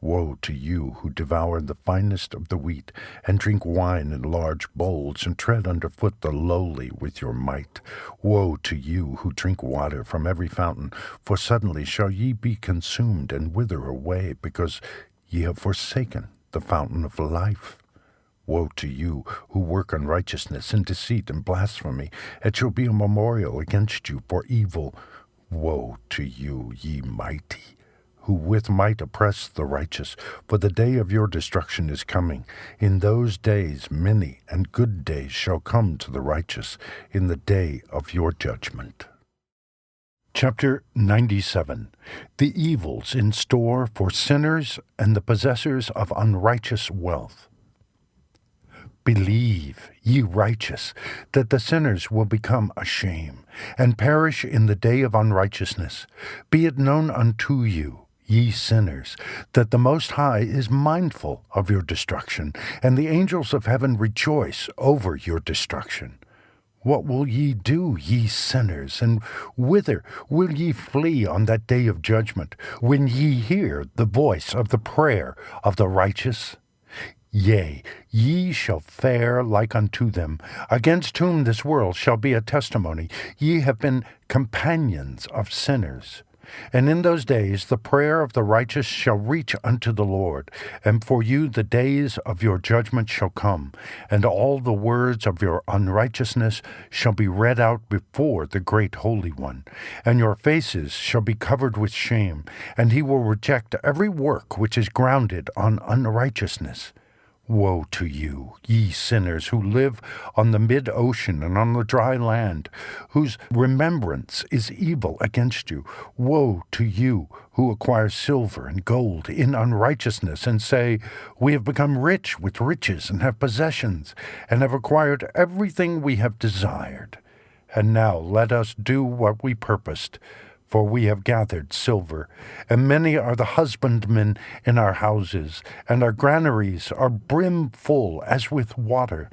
Woe to you who devour the finest of the wheat, and drink wine in large bowls, and tread underfoot the lowly with your might. Woe to you who drink water from every fountain, for suddenly shall ye be consumed and wither away, because ye have forsaken the fountain of life. Woe to you who work unrighteousness and deceit and blasphemy. It shall be a memorial against you for evil. Woe to you, ye mighty, who with might oppress the righteous, for the day of your destruction is coming. In those days many and good days shall come to the righteous, in the day of your judgment. Chapter 97. The evils in store for sinners and the possessors of unrighteous wealth. Believe, ye righteous, that the sinners will become a shame, and perish in the day of unrighteousness. Be it known unto you, ye sinners, that the Most High is mindful of your destruction, and the angels of heaven rejoice over your destruction. What will ye do, ye sinners, and whither will ye flee on that day of judgment, when ye hear the voice of the prayer of the righteous? Yea, ye shall fare like unto them, against whom this world shall be a testimony. Ye have been companions of sinners. And in those days the prayer of the righteous shall reach unto the Lord, and for you the days of your judgment shall come, and all the words of your unrighteousness shall be read out before the great Holy One, and your faces shall be covered with shame, and he will reject every work which is grounded on unrighteousness. Woe to you, ye sinners, who live on the mid-ocean and on the dry land, whose remembrance is evil against you. Woe to you, who acquire silver and gold in unrighteousness, and say, We have become rich with riches, and have possessions, and have acquired everything we have desired. And now let us do what we purposed. For we have gathered silver, and many are the husbandmen in our houses, and our granaries are brim full as with water.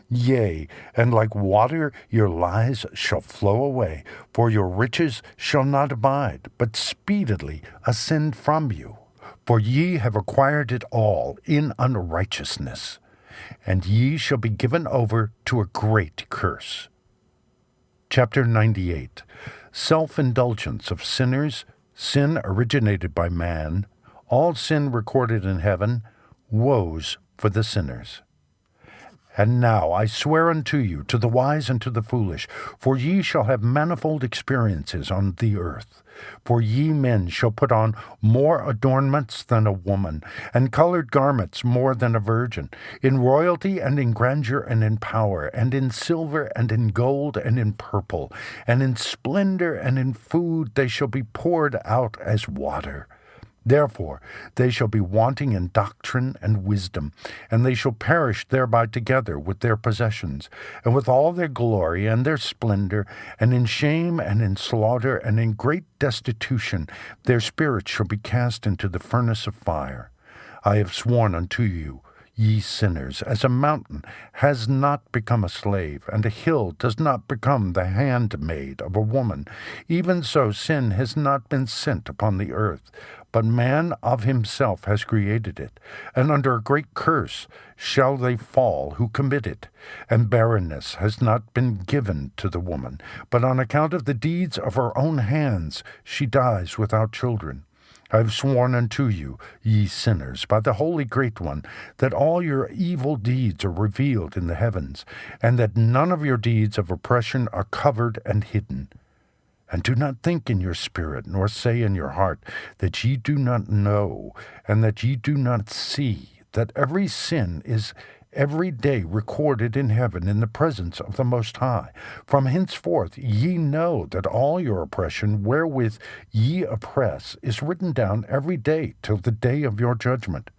Yea, and like water your lies shall flow away, for your riches shall not abide, but speedily ascend from you. For ye have acquired it all in unrighteousness, and ye shall be given over to a great curse. Chapter 98. Self-indulgence of sinners, sin originated by man, all sin recorded in heaven, woes for the sinners. And now I swear unto you, to the wise and to the foolish, for ye shall have manifold experiences on the earth. For ye men shall put on more adornments than a woman, and colored garments more than a virgin, in royalty and in grandeur and in power, and in silver and in gold and in purple, and in splendor and in food they shall be poured out as water. Therefore they shall be wanting in doctrine and wisdom, and they shall perish thereby together with their possessions, and with all their glory and their splendor, and in shame and in slaughter and in great destitution their spirits shall be cast into the furnace of fire. I have sworn unto you, ye sinners, as a mountain has not become a slave, and a hill does not become the handmaid of a woman, even so sin has not been sent upon the earth, but man of himself has created it, and under a great curse shall they fall who commit it. And barrenness has not been given to the woman, but on account of the deeds of her own hands she dies without children. I have sworn unto you, ye sinners, by the Holy Great One, that all your evil deeds are revealed in the heavens, and that none of your deeds of oppression are covered and hidden. And do not think in your spirit, nor say in your heart, that ye do not know, and that ye do not see, that every sin is every day recorded in heaven in the presence of the Most High. From henceforth ye know that all your oppression wherewith ye oppress is written down every day till the day of your judgment.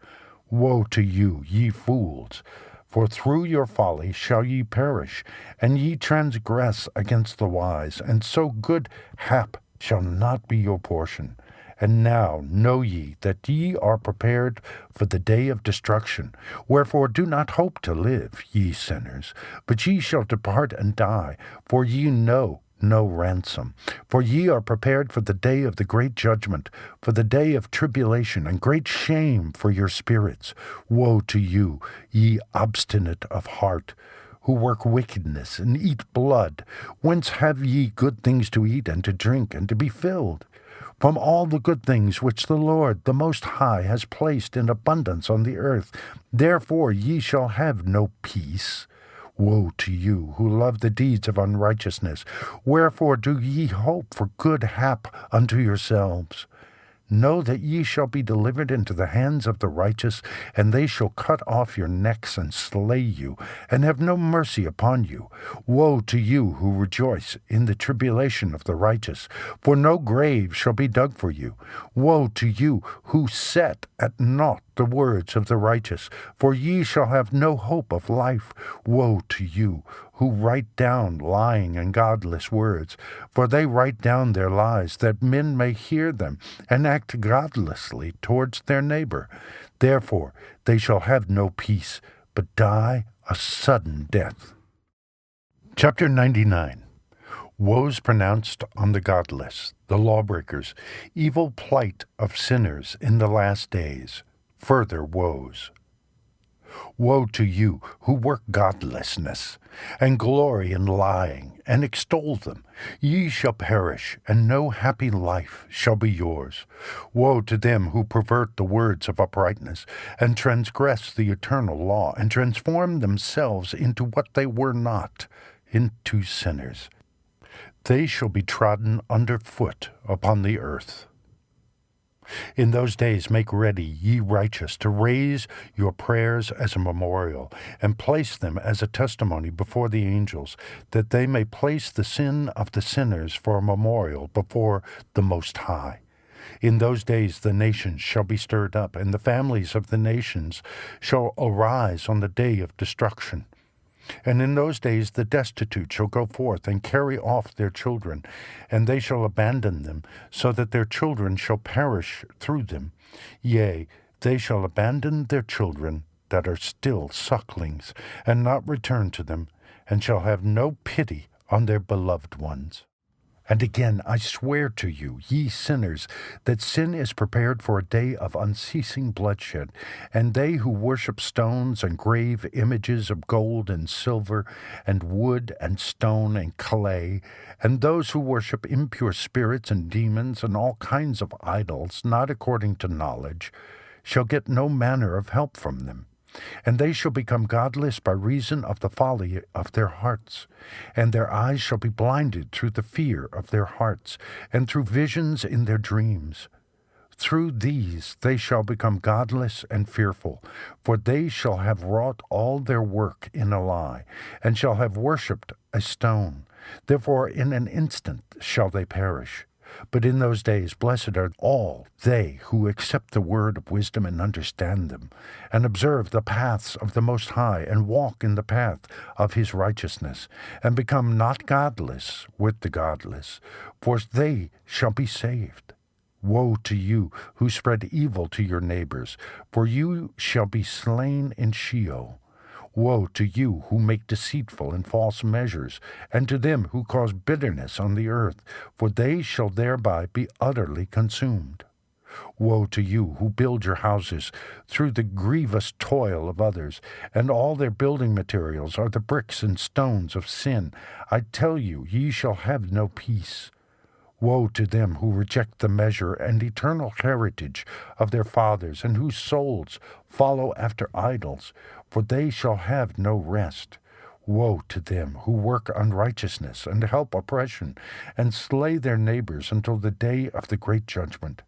Woe to you, ye fools! For through your folly shall ye perish, and ye transgress against the wise, and so good hap shall not be your portion. And now know ye that ye are prepared for the day of destruction. Wherefore do not hope to live, ye sinners, but ye shall depart and die, for ye know no ransom. For ye are prepared for the day of the great judgment, for the day of tribulation and great shame for your spirits. Woe to you, ye obstinate of heart, who work wickedness and eat blood. Whence have ye good things to eat and to drink and to be filled? From all the good things which the Lord, the Most High, has placed in abundance on the earth. Therefore ye shall have no peace. Woe to you, who love the deeds of unrighteousness! Wherefore do ye hope for good hap unto yourselves? Know that ye shall be delivered into the hands of the righteous, and they shall cut off your necks and slay you, and have no mercy upon you. Woe to you who rejoice in the tribulation of the righteous, for no grave shall be dug for you. Woe to you who set at naught the words of the righteous, for ye shall have no hope of life. Woe to you who write down lying and godless words, for they write down their lies, that men may hear them, and act godlessly towards their neighbor. Therefore they shall have no peace, but die a sudden death. Chapter 99. Woes pronounced on the godless, the lawbreakers, evil plight of sinners in the last days, further woes. Woe to you who work godlessness, and glory in lying, and extol them. Ye shall perish, and no happy life shall be yours. Woe to them who pervert the words of uprightness, and transgress the eternal law, and transform themselves into what they were not, into sinners. They shall be trodden under foot upon the earth. In those days make ready, ye righteous, to raise your prayers as a memorial, and place them as a testimony before the angels, that they may place the sin of the sinners for a memorial before the Most High. In those days the nations shall be stirred up, and the families of the nations shall arise on the day of destruction. And in those days the destitute shall go forth and carry off their children, and they shall abandon them, so that their children shall perish through them. Yea, they shall abandon their children that are still sucklings, and not return to them, and shall have no pity on their beloved ones. And again I swear to you, ye sinners, that sin is prepared for a day of unceasing bloodshed, and they who worship stones and grave images of gold and silver, and wood and stone and clay, and those who worship impure spirits and demons and all kinds of idols, not according to knowledge, shall get no manner of help from them. And they shall become godless by reason of the folly of their hearts, and their eyes shall be blinded through the fear of their hearts, and through visions in their dreams. Through these they shall become godless and fearful, for they shall have wrought all their work in a lie, and shall have worshipped a stone. Therefore in an instant shall they perish. But in those days blessed are all they who accept the word of wisdom and understand them, and observe the paths of the Most High, and walk in the path of his righteousness, and become not godless with the godless, for they shall be saved. Woe to you who spread evil to your neighbors, for you shall be slain in Sheol. Woe to you who make deceitful and false measures, and to them who cause bitterness on the earth, for they shall thereby be utterly consumed. Woe to you who build your houses through the grievous toil of others, and all their building materials are the bricks and stones of sin. I tell you, ye shall have no peace. Woe to them who reject the measure and eternal heritage of their fathers, and whose souls follow after idols, for they shall have no rest. Woe to them who work unrighteousness and help oppression, and slay their neighbors until the day of the great judgment.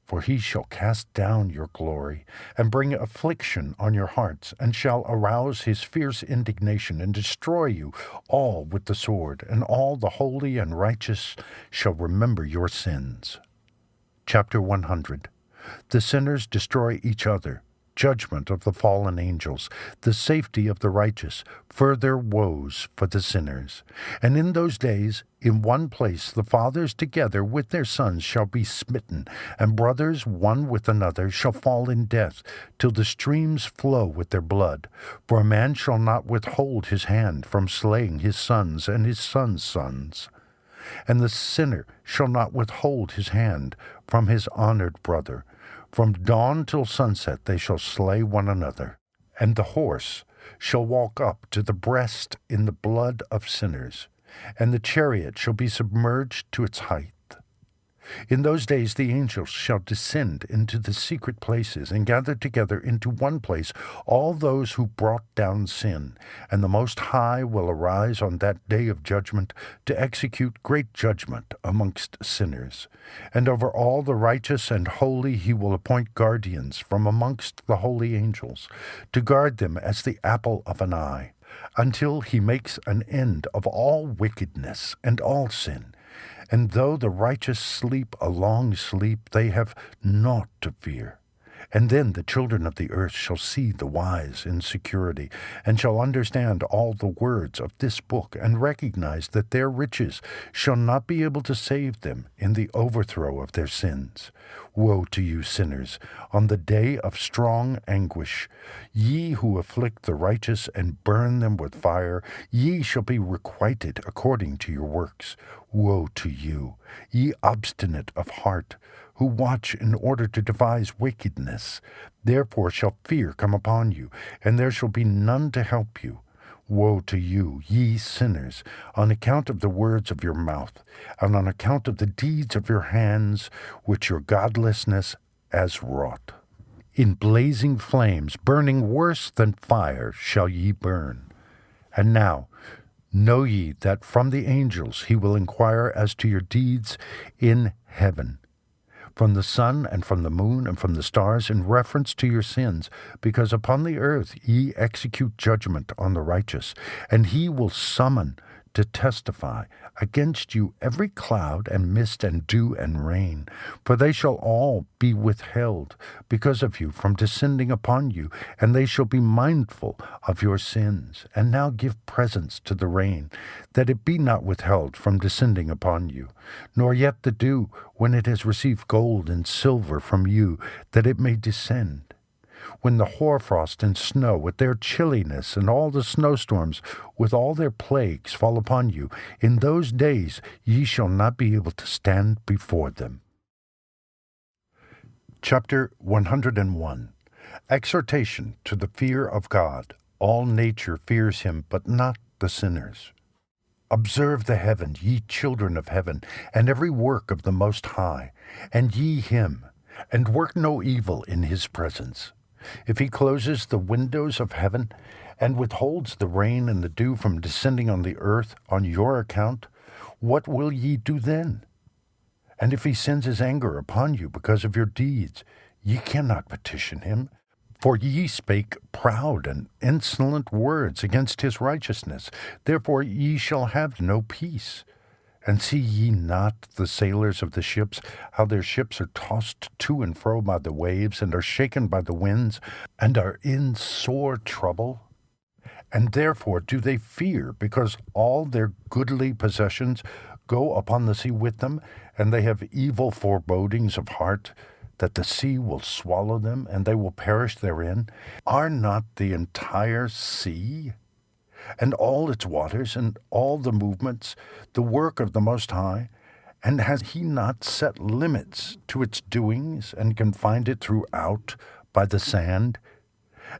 For he shall cast down your glory, and bring affliction on your hearts, and shall arouse his fierce indignation, and destroy you all with the sword, and all the holy and righteous shall remember your sins. Chapter 100. The sinners destroy each other. Judgment of the fallen angels, the safety of the righteous, further woes for the sinners. And in those days, in one place the fathers together with their sons shall be smitten, and brothers one with another shall fall in death, till the streams flow with their blood. For a man shall not withhold his hand from slaying his sons and his sons' sons. And the sinner shall not withhold his hand from his honored brother. From dawn till sunset they shall slay one another, and the horse shall walk up to the breast in the blood of sinners, and the chariot shall be submerged to its height. In those days the angels shall descend into the secret places, and gather together into one place all those who brought down sin, and the Most High will arise on that day of judgment to execute great judgment amongst sinners. And over all the righteous and holy he will appoint guardians from amongst the holy angels, to guard them as the apple of an eye, until he makes an end of all wickedness and all sin. And though the righteous sleep a long sleep, they have naught to fear. And then the children of the earth shall see the wise in security, and shall understand all the words of this book, and recognize that their riches shall not be able to save them in the overthrow of their sins. Woe to you, sinners, on the day of strong anguish! Ye who afflict the righteous and burn them with fire, ye shall be requited according to your works. Woe to you, ye obstinate of heart, who watch in order to devise wickedness. Therefore shall fear come upon you, and there shall be none to help you. Woe to you, ye sinners, on account of the words of your mouth, and on account of the deeds of your hands, which your godlessness has wrought. In blazing flames, burning worse than fire, shall ye burn. And now, know ye that from the angels he will inquire as to your deeds in heaven, from the sun and from the moon and from the stars, in reference to your sins, because upon the earth ye execute judgment on the righteous, and he will summon to testify against you every cloud and mist and dew and rain, for they shall all be withheld because of you from descending upon you, and they shall be mindful of your sins. And now give presents to the rain, that it be not withheld from descending upon you, nor yet the dew, when it has received gold and silver from you, that it may descend. When the hoarfrost and snow, with their chilliness, and all the snowstorms, with all their plagues, fall upon you, in those days ye shall not be able to stand before them. Chapter 101. Exhortation to the fear of God. All nature fears him, but not the sinners. Observe the heavens, ye children of heaven, and every work of the Most High, and ye him, and work no evil in his presence. If he closes the windows of heaven, and withholds the rain and the dew from descending on the earth on your account, what will ye do then? And if he sends his anger upon you because of your deeds, ye cannot petition him. For ye spake proud and insolent words against his righteousness. Therefore ye shall have no peace. And see ye not the sailors of the ships, how their ships are tossed to and fro by the waves, and are shaken by the winds, and are in sore trouble? And therefore do they fear, because all their goodly possessions go upon the sea with them, and they have evil forebodings of heart, that the sea will swallow them, and they will perish therein? Are not the entire sea, and all its waters, and all the movements, the work of the Most High? And has he not set limits to its doings, and confined it throughout by the sand?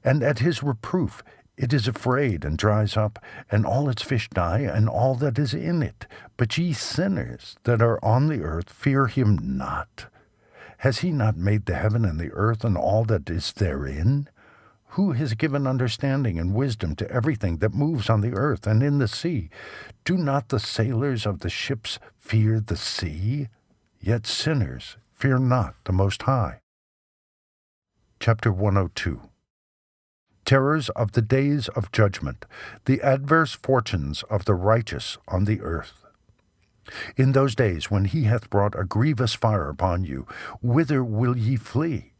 And at his reproof It is afraid and dries up, and all its fish die, and all that is in it. But ye sinners that are on the earth, fear him not. Has he not made the heaven and the earth and all that is therein? Who has given understanding and wisdom to everything that moves on the earth and in the sea? Do not the sailors of the ships fear the sea? Yet sinners fear not the Most High. Chapter 102. Terrors of the days of judgment, the adverse fortunes of the righteous on the earth. In those days when he hath brought a grievous fire upon you, whither will ye flee?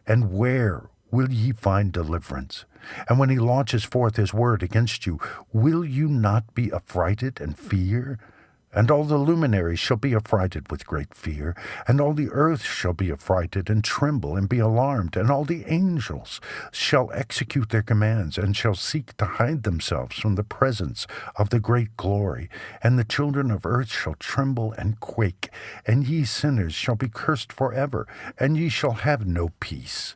And where will ye find deliverance? And when he launches forth his word against you, will you not be affrighted and fear? And all the luminaries shall be affrighted with great fear, and all the earth shall be affrighted and tremble and be alarmed, and all the angels shall execute their commands, and shall seek to hide themselves from the presence of the great glory. And the children of earth shall tremble and quake, and ye sinners shall be cursed forever, and ye shall have no peace.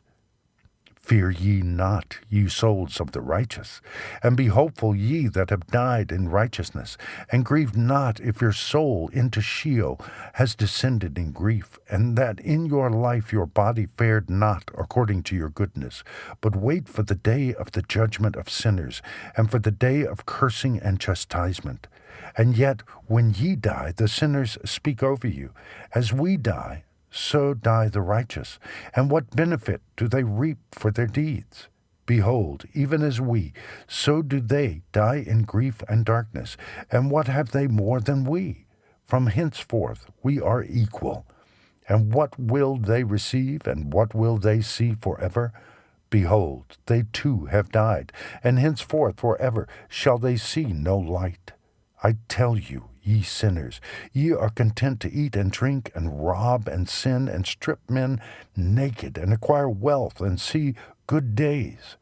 Fear ye not, ye souls of the righteous, and be hopeful ye that have died in righteousness, and grieve not if your soul into Sheol has descended in grief, and that in your life your body fared not according to your goodness, but wait for the day of the judgment of sinners, and for the day of cursing and chastisement. And yet when ye die, the sinners speak over you. As we die, so die the righteous. And what benefit do they reap for their deeds? Behold, even as we, so do they die in grief and darkness. And what have they more than we? From henceforth we are equal. And what will they receive, and what will they see forever? Behold, they too have died, and henceforth forever shall they see no light. I tell you, ye sinners, ye are content to eat and drink, and rob and sin, and strip men naked, and acquire wealth, and see good days.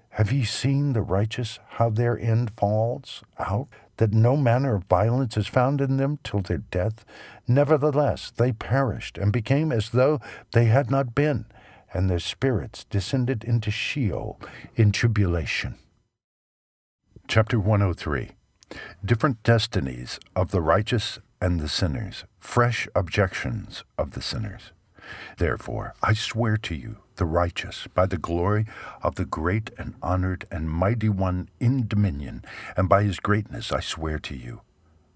Have ye seen the righteous, how their end falls out, that no manner of violence is found in them till their death? Nevertheless they perished, and became as though they had not been, and their spirits descended into Sheol in tribulation. Chapter 103. Different destinies of the righteous and the sinners, fresh objections of the sinners. Therefore, I swear to you, the righteous, by the glory of the great and honored and mighty one in dominion, and by his greatness I swear to you,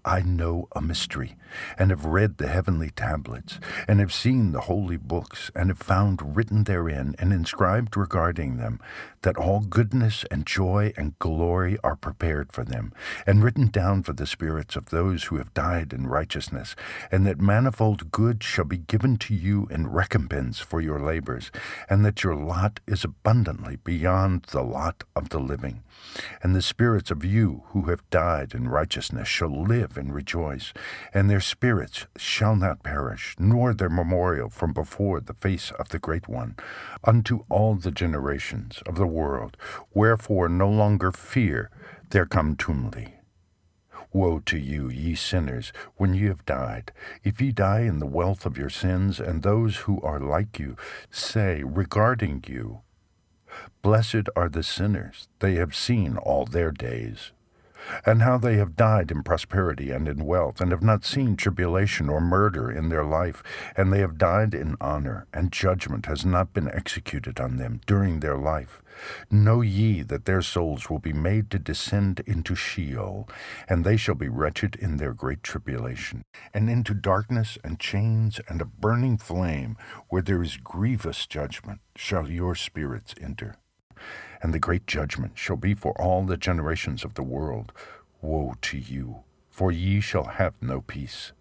I know a mystery, and have read the heavenly tablets, and have seen the holy books, and have found written therein and inscribed regarding them, that all goodness and joy and glory are prepared for them, and written down for the spirits of those who have died in righteousness, and that manifold good shall be given to you in recompense for your labors, and that your lot is abundantly beyond the lot of the living. And the spirits of you who have died in righteousness shall live and rejoice, and their spirits shall not perish, nor their memorial from before the face of the Great One, unto all the generations of the world. Wherefore no longer fear their contumely. Woe to you, ye sinners, when ye have died, if ye die in the wealth of your sins, and those who are like you say regarding you, Blessed are the sinners, they have seen all their days. And how they have died in prosperity and in wealth, and have not seen tribulation or murder in their life, and they have died in honor, and judgment has not been executed on them during their life. Know ye that their souls will be made to descend into Sheol, and they shall be wretched in their great tribulation, and into darkness and chains and a burning flame, where there is grievous judgment, shall your spirits enter. And the great judgment shall be for all the generations of the world. Woe to you, for ye shall have no peace.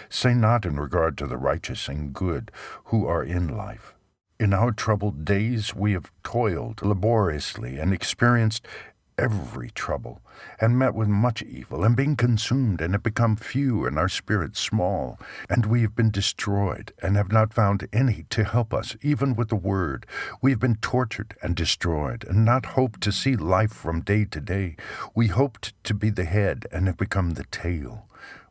Say not in regard to the righteous and good who are in life, In our troubled days we have toiled laboriously and experienced every trouble, and met with much evil, and been consumed, and have become few, and our spirits small. And we have been destroyed, and have not found any to help us, even with the word. We have been tortured and destroyed, and not hoped to see life from day to day. We hoped to be the head, and have become the tail.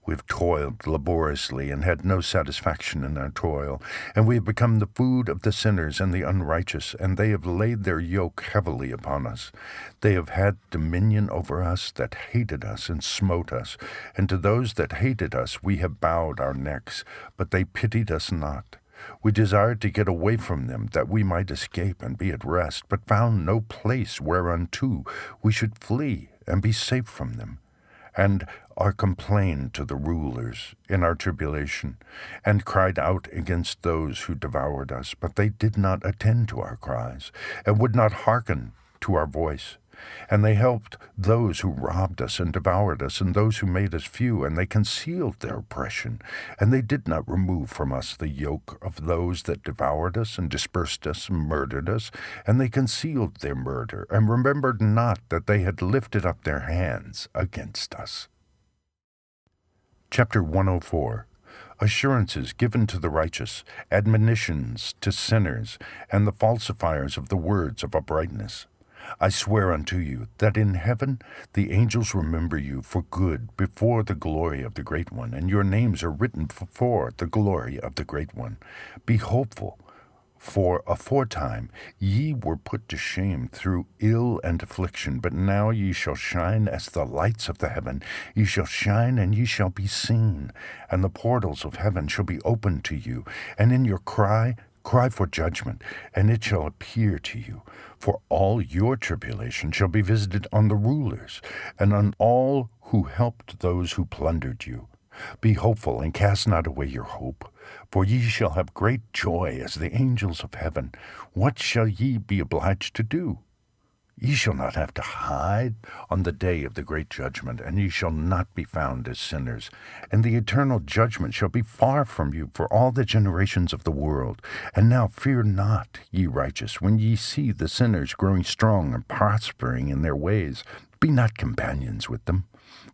We've toiled laboriously and had no satisfaction in our toil, and we have become the food of the sinners and the unrighteous, and they have laid their yoke heavily upon us. They have had dominion over us that hated us and smote us, and to those that hated us we have bowed our necks, but they pitied us not. We desired to get away from them, that we might escape and be at rest, but found no place whereunto we should flee and be safe from them, and are complained to the rulers in our tribulation, and cried out against those who devoured us, but they did not attend to our cries, and would not hearken to our voice. And they helped those who robbed us and devoured us, and those who made us few, and they concealed their oppression. And they did not remove from us the yoke of those that devoured us, and dispersed us, and murdered us. And they concealed their murder, and remembered not that they had lifted up their hands against us. Chapter 104. Assurances given to the righteous, admonitions to sinners, and the falsifiers of the words of uprightness. I swear unto you that in heaven the angels remember you for good before the glory of the Great One, and your names are written before the glory of the Great One. Be hopeful, for aforetime ye were put to shame through ill and affliction, but now ye shall shine as the lights of the heaven. Ye shall shine, and ye shall be seen, and the portals of heaven shall be opened to you, and in your cry for judgment, and it shall appear to you. For all your tribulation shall be visited on the rulers, and on all who helped those who plundered you. Be hopeful, and cast not away your hope, for ye shall have great joy as the angels of heaven. What shall ye be obliged to do? Ye shall not have to hide on the day of the great judgment, and ye shall not be found as sinners. And the eternal judgment shall be far from you for all the generations of the world. And now fear not, ye righteous, when ye see the sinners growing strong and prospering in their ways. Be not companions with them,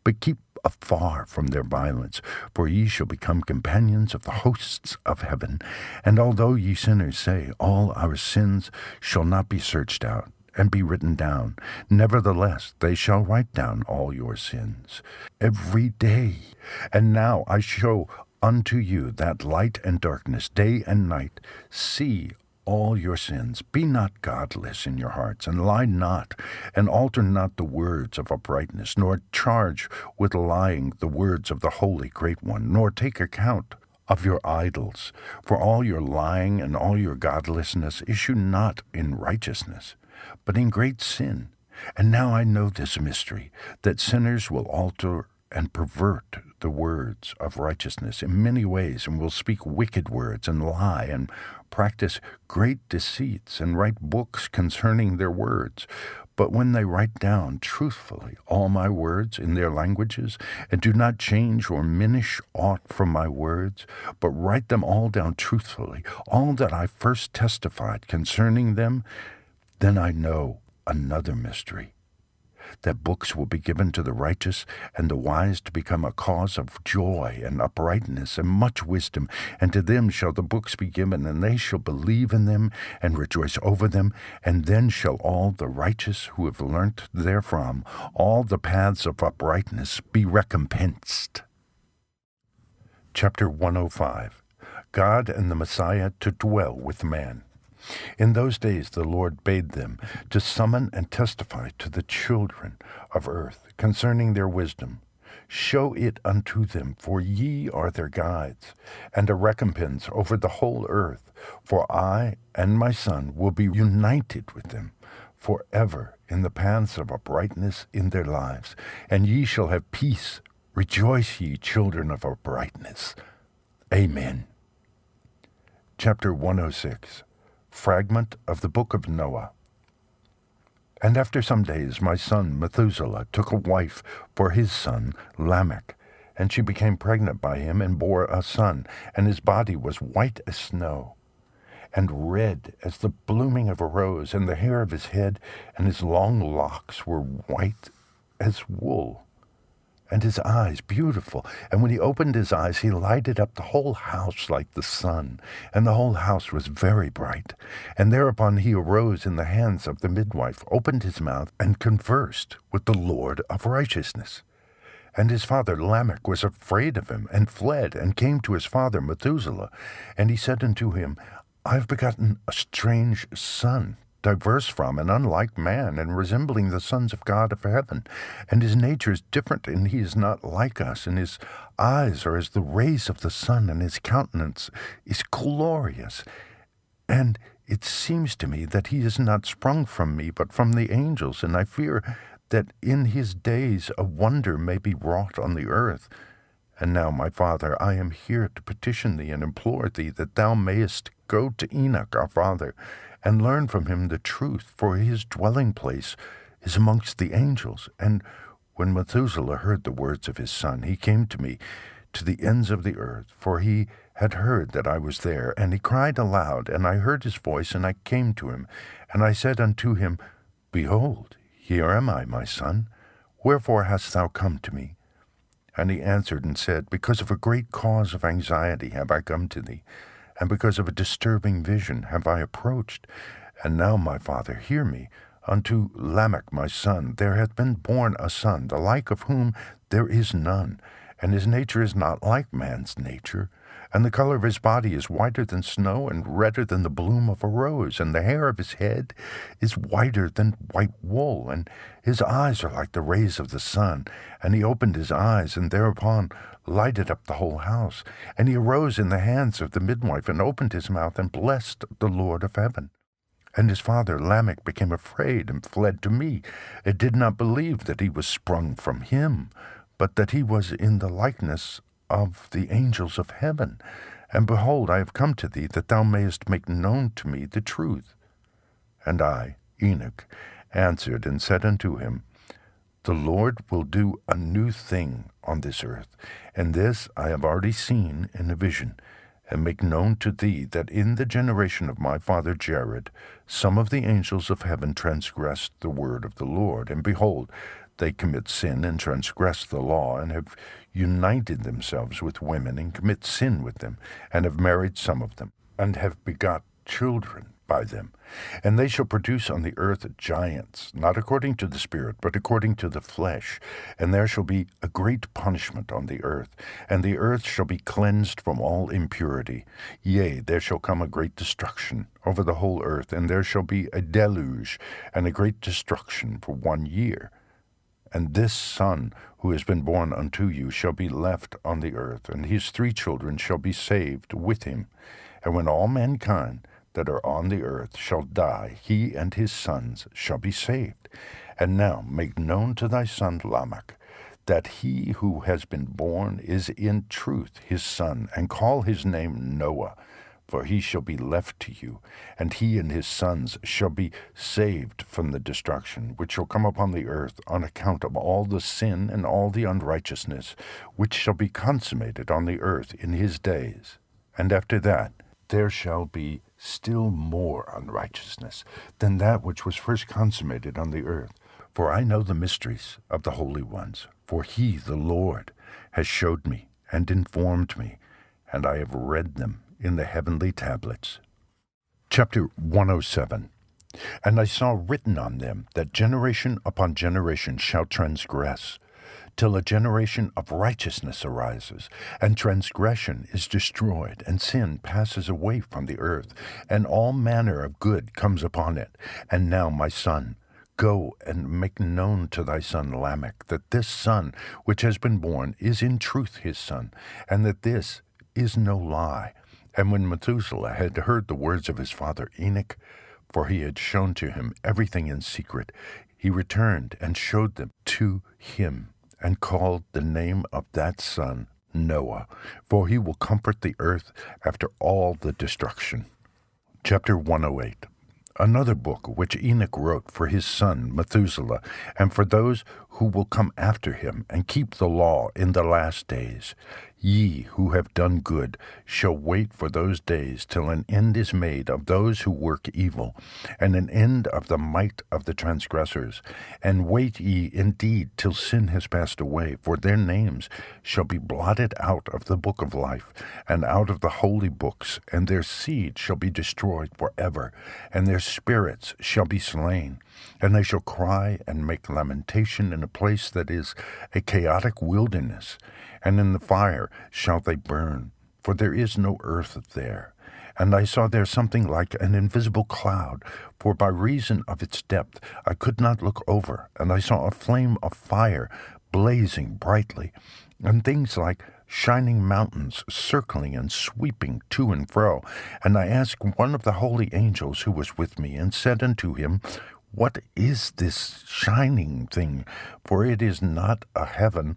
but keep afar from their violence, for ye shall become companions of the hosts of heaven. And although ye sinners say, all our sins shall not be searched out, and be written down, nevertheless they shall write down all your sins every day. And now I show unto you that light and darkness, day and night. See all your sins. Be not godless in your hearts, and lie not, and alter not the words of uprightness, nor charge with lying the words of the Holy Great One, nor take account of your idols. For all your lying and all your godlessness issue not in righteousness, but in great sin. And now I know this mystery, that sinners will alter and pervert the words of righteousness in many ways, and will speak wicked words, and lie, and practice great deceits, and write books concerning their words. But when they write down truthfully all my words in their languages, and do not change or diminish aught from my words, but write them all down truthfully, all that I first testified concerning them, then I know another mystery, that books will be given to the righteous and the wise to become a cause of joy and uprightness and much wisdom. And to them shall the books be given, and they shall believe in them and rejoice over them. And then shall all the righteous who have learnt therefrom all the paths of uprightness be recompensed. Chapter 105. God and the Messiah to dwell with man. In those days the Lord bade them to summon and testify to the children of earth concerning their wisdom. Show it unto them, for ye are their guides, and a recompense over the whole earth. For I and my Son will be united with them forever in the paths of uprightness in their lives. And ye shall have peace. Rejoice, ye children of uprightness. Amen. Chapter 106. Fragment of the Book of Noah. And after some days my son Methuselah took a wife for his son Lamech, and she became pregnant by him and bore a son, and his body was white as snow, and red as the blooming of a rose, and the hair of his head and his long locks were white as wool, and his eyes beautiful. And when he opened his eyes, he lighted up the whole house like the sun, and the whole house was very bright. And thereupon he arose in the hands of the midwife, opened his mouth, and conversed with the Lord of righteousness. And his father Lamech was afraid of him, and fled, and came to his father Methuselah. And he said unto him, I have begotten a strange son, diverse from and unlike man, and resembling the sons of God of heaven. And his nature is different, and he is not like us, and his eyes are as the rays of the sun, and his countenance is glorious. And it seems to me that he is not sprung from me, but from the angels, and I fear that in his days a wonder may be wrought on the earth. And now, my father, I am here to petition thee and implore thee that thou mayest go to Enoch our father, and learn from him the truth, for his dwelling place is amongst the angels. And when Methuselah heard the words of his son, he came to me to the ends of the earth, for he had heard that I was there. And he cried aloud, and I heard his voice, and I came to him. And I said unto him, Behold, here am I, my son. Wherefore hast thou come to me? And he answered and said, Because of a great cause of anxiety have I come to thee, and because of a disturbing vision have I approached. And now, my father, hear me. Unto Lamech my son there hath been born a son, the like of whom there is none, and his nature is not like man's nature. And the color of his body is whiter than snow, and redder than the bloom of a rose. And the hair of his head is whiter than white wool. And his eyes are like the rays of the sun. And he opened his eyes, and thereupon lighted up the whole house. And he arose in the hands of the midwife, and opened his mouth, and blessed the Lord of heaven. And his father Lamech became afraid, and fled to me, and did not believe that he was sprung from him, but that he was in the likeness of the angels of heaven. And behold, I have come to thee, that thou mayest make known to me the truth. And I, Enoch, answered and said unto him, The Lord will do a new thing on this earth, and this I have already seen in a vision, and make known to thee that in the generation of my father Jared, some of the angels of heaven transgressed the word of the Lord, and behold, they commit sin and transgress the law, and have united themselves with women, and commit sin with them, and have married some of them, and have begot children by them. And they shall produce on the earth giants, not according to the Spirit, but according to the flesh. And there shall be a great punishment on the earth, and the earth shall be cleansed from all impurity. Yea, there shall come a great destruction over the whole earth, and there shall be a deluge, and a great destruction for 1 year. And this son who has been born unto you shall be left on the earth, and his 3 children shall be saved with him. And when all mankind that are on the earth shall die, he and his sons shall be saved. And now make known to thy son Lamech, that he who has been born is in truth his son, and call his name Noah, for he shall be left to you, and he and his sons shall be saved from the destruction which shall come upon the earth on account of all the sin and all the unrighteousness which shall be consummated on the earth in his days. And after that there shall be still more unrighteousness than that which was first consummated on the earth. For I know the mysteries of the holy ones, for he, the Lord, has showed me and informed me, and I have read them in the heavenly tablets. Chapter 107. And I saw written on them that generation upon generation shall transgress, till a generation of righteousness arises, and transgression is destroyed, and sin passes away from the earth, and all manner of good comes upon it. And now, my son, go and make known to thy son Lamech that this son which has been born is in truth his son, and that this is no lie. And when Methuselah had heard the words of his father Enoch, for he had shown to him everything in secret, he returned and showed them to him, and called the name of that son Noah, for he will comfort the earth after all the destruction. Chapter 108. Another book which Enoch wrote for his son Methuselah, and for those who will come after him, and keep the law in the last days. Ye who have done good shall wait for those days till an end is made of those who work evil, and an end of the might of the transgressors. And wait ye indeed till sin has passed away, for their names shall be blotted out of the book of life, and out of the holy books, and their seed shall be destroyed forever, and their spirits shall be slain. And they shall cry and make lamentation in a place that is a chaotic wilderness, and in the fire shall they burn, for there is no earth there. And I saw there something like an invisible cloud, for by reason of its depth I could not look over, and I saw a flame of fire blazing brightly, and things like shining mountains circling and sweeping to and fro. And I asked one of the holy angels who was with me, and said unto him, What is this shining thing? For it is not a heaven,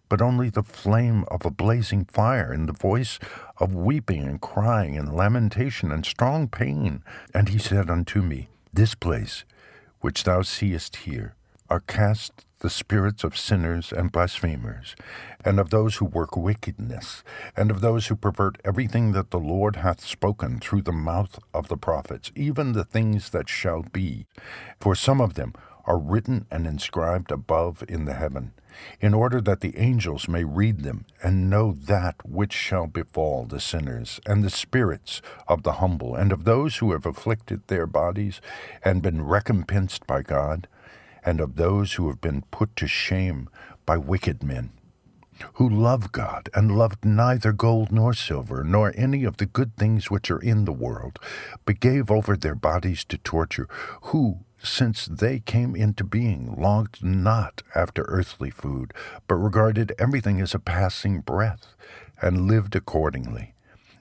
but only the flame of a blazing fire, and the voice of weeping and crying and lamentation and strong pain. And he said unto me, This place which thou seest here are cast the spirits of sinners and blasphemers, and of those who work wickedness, and of those who pervert everything that the Lord hath spoken through the mouth of the prophets, even the things that shall be. For some of them are written and inscribed above in the heaven, in order that the angels may read them, and know that which shall befall the sinners, and the spirits of the humble, and of those who have afflicted their bodies, and been recompensed by God, and of those who have been put to shame by wicked men, who love God, and loved neither gold nor silver, nor any of the good things which are in the world, but gave over their bodies to torture, who, since they came into being, longed not after earthly food, but regarded everything as a passing breath, and lived accordingly.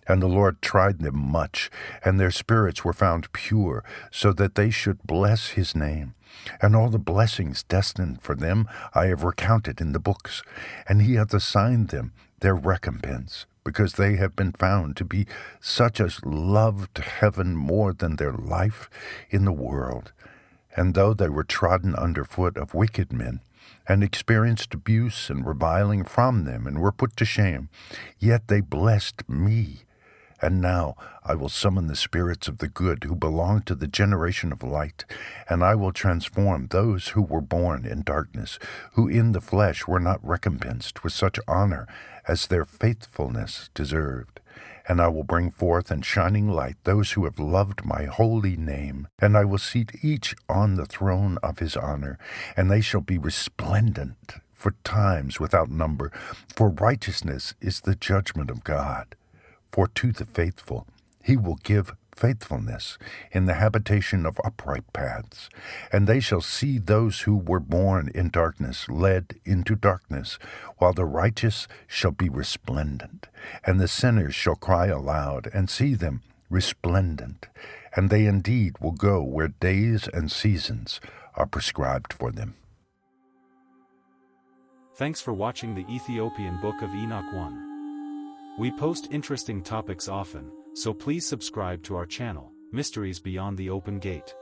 And the Lord tried them much, and their spirits were found pure, so that they should bless his name. And all the blessings destined for them I have recounted in the books, and he hath assigned them their recompense, because they have been found to be such as loved heaven more than their life in the world. And though they were trodden under foot of wicked men, and experienced abuse and reviling from them, and were put to shame, yet they blessed me. And now I will summon the spirits of the good who belong to the generation of light, and I will transform those who were born in darkness, who in the flesh were not recompensed with such honor as their faithfulness deserved. And I will bring forth in shining light those who have loved my holy name, and I will seat each on the throne of his honor, and they shall be resplendent for times without number, for righteousness is the judgment of God. For to the faithful he will give faithfulness in the habitation of upright paths, and they shall see those who were born in darkness led into darkness, while the righteous shall be resplendent, and the sinners shall cry aloud, and see them resplendent, and they indeed will go where days and seasons are prescribed for them. Thanks for watching the Ethiopian Book of Enoch 1. We post interesting topics often, so please subscribe to our channel, Mysteries Beyond the Open Gate.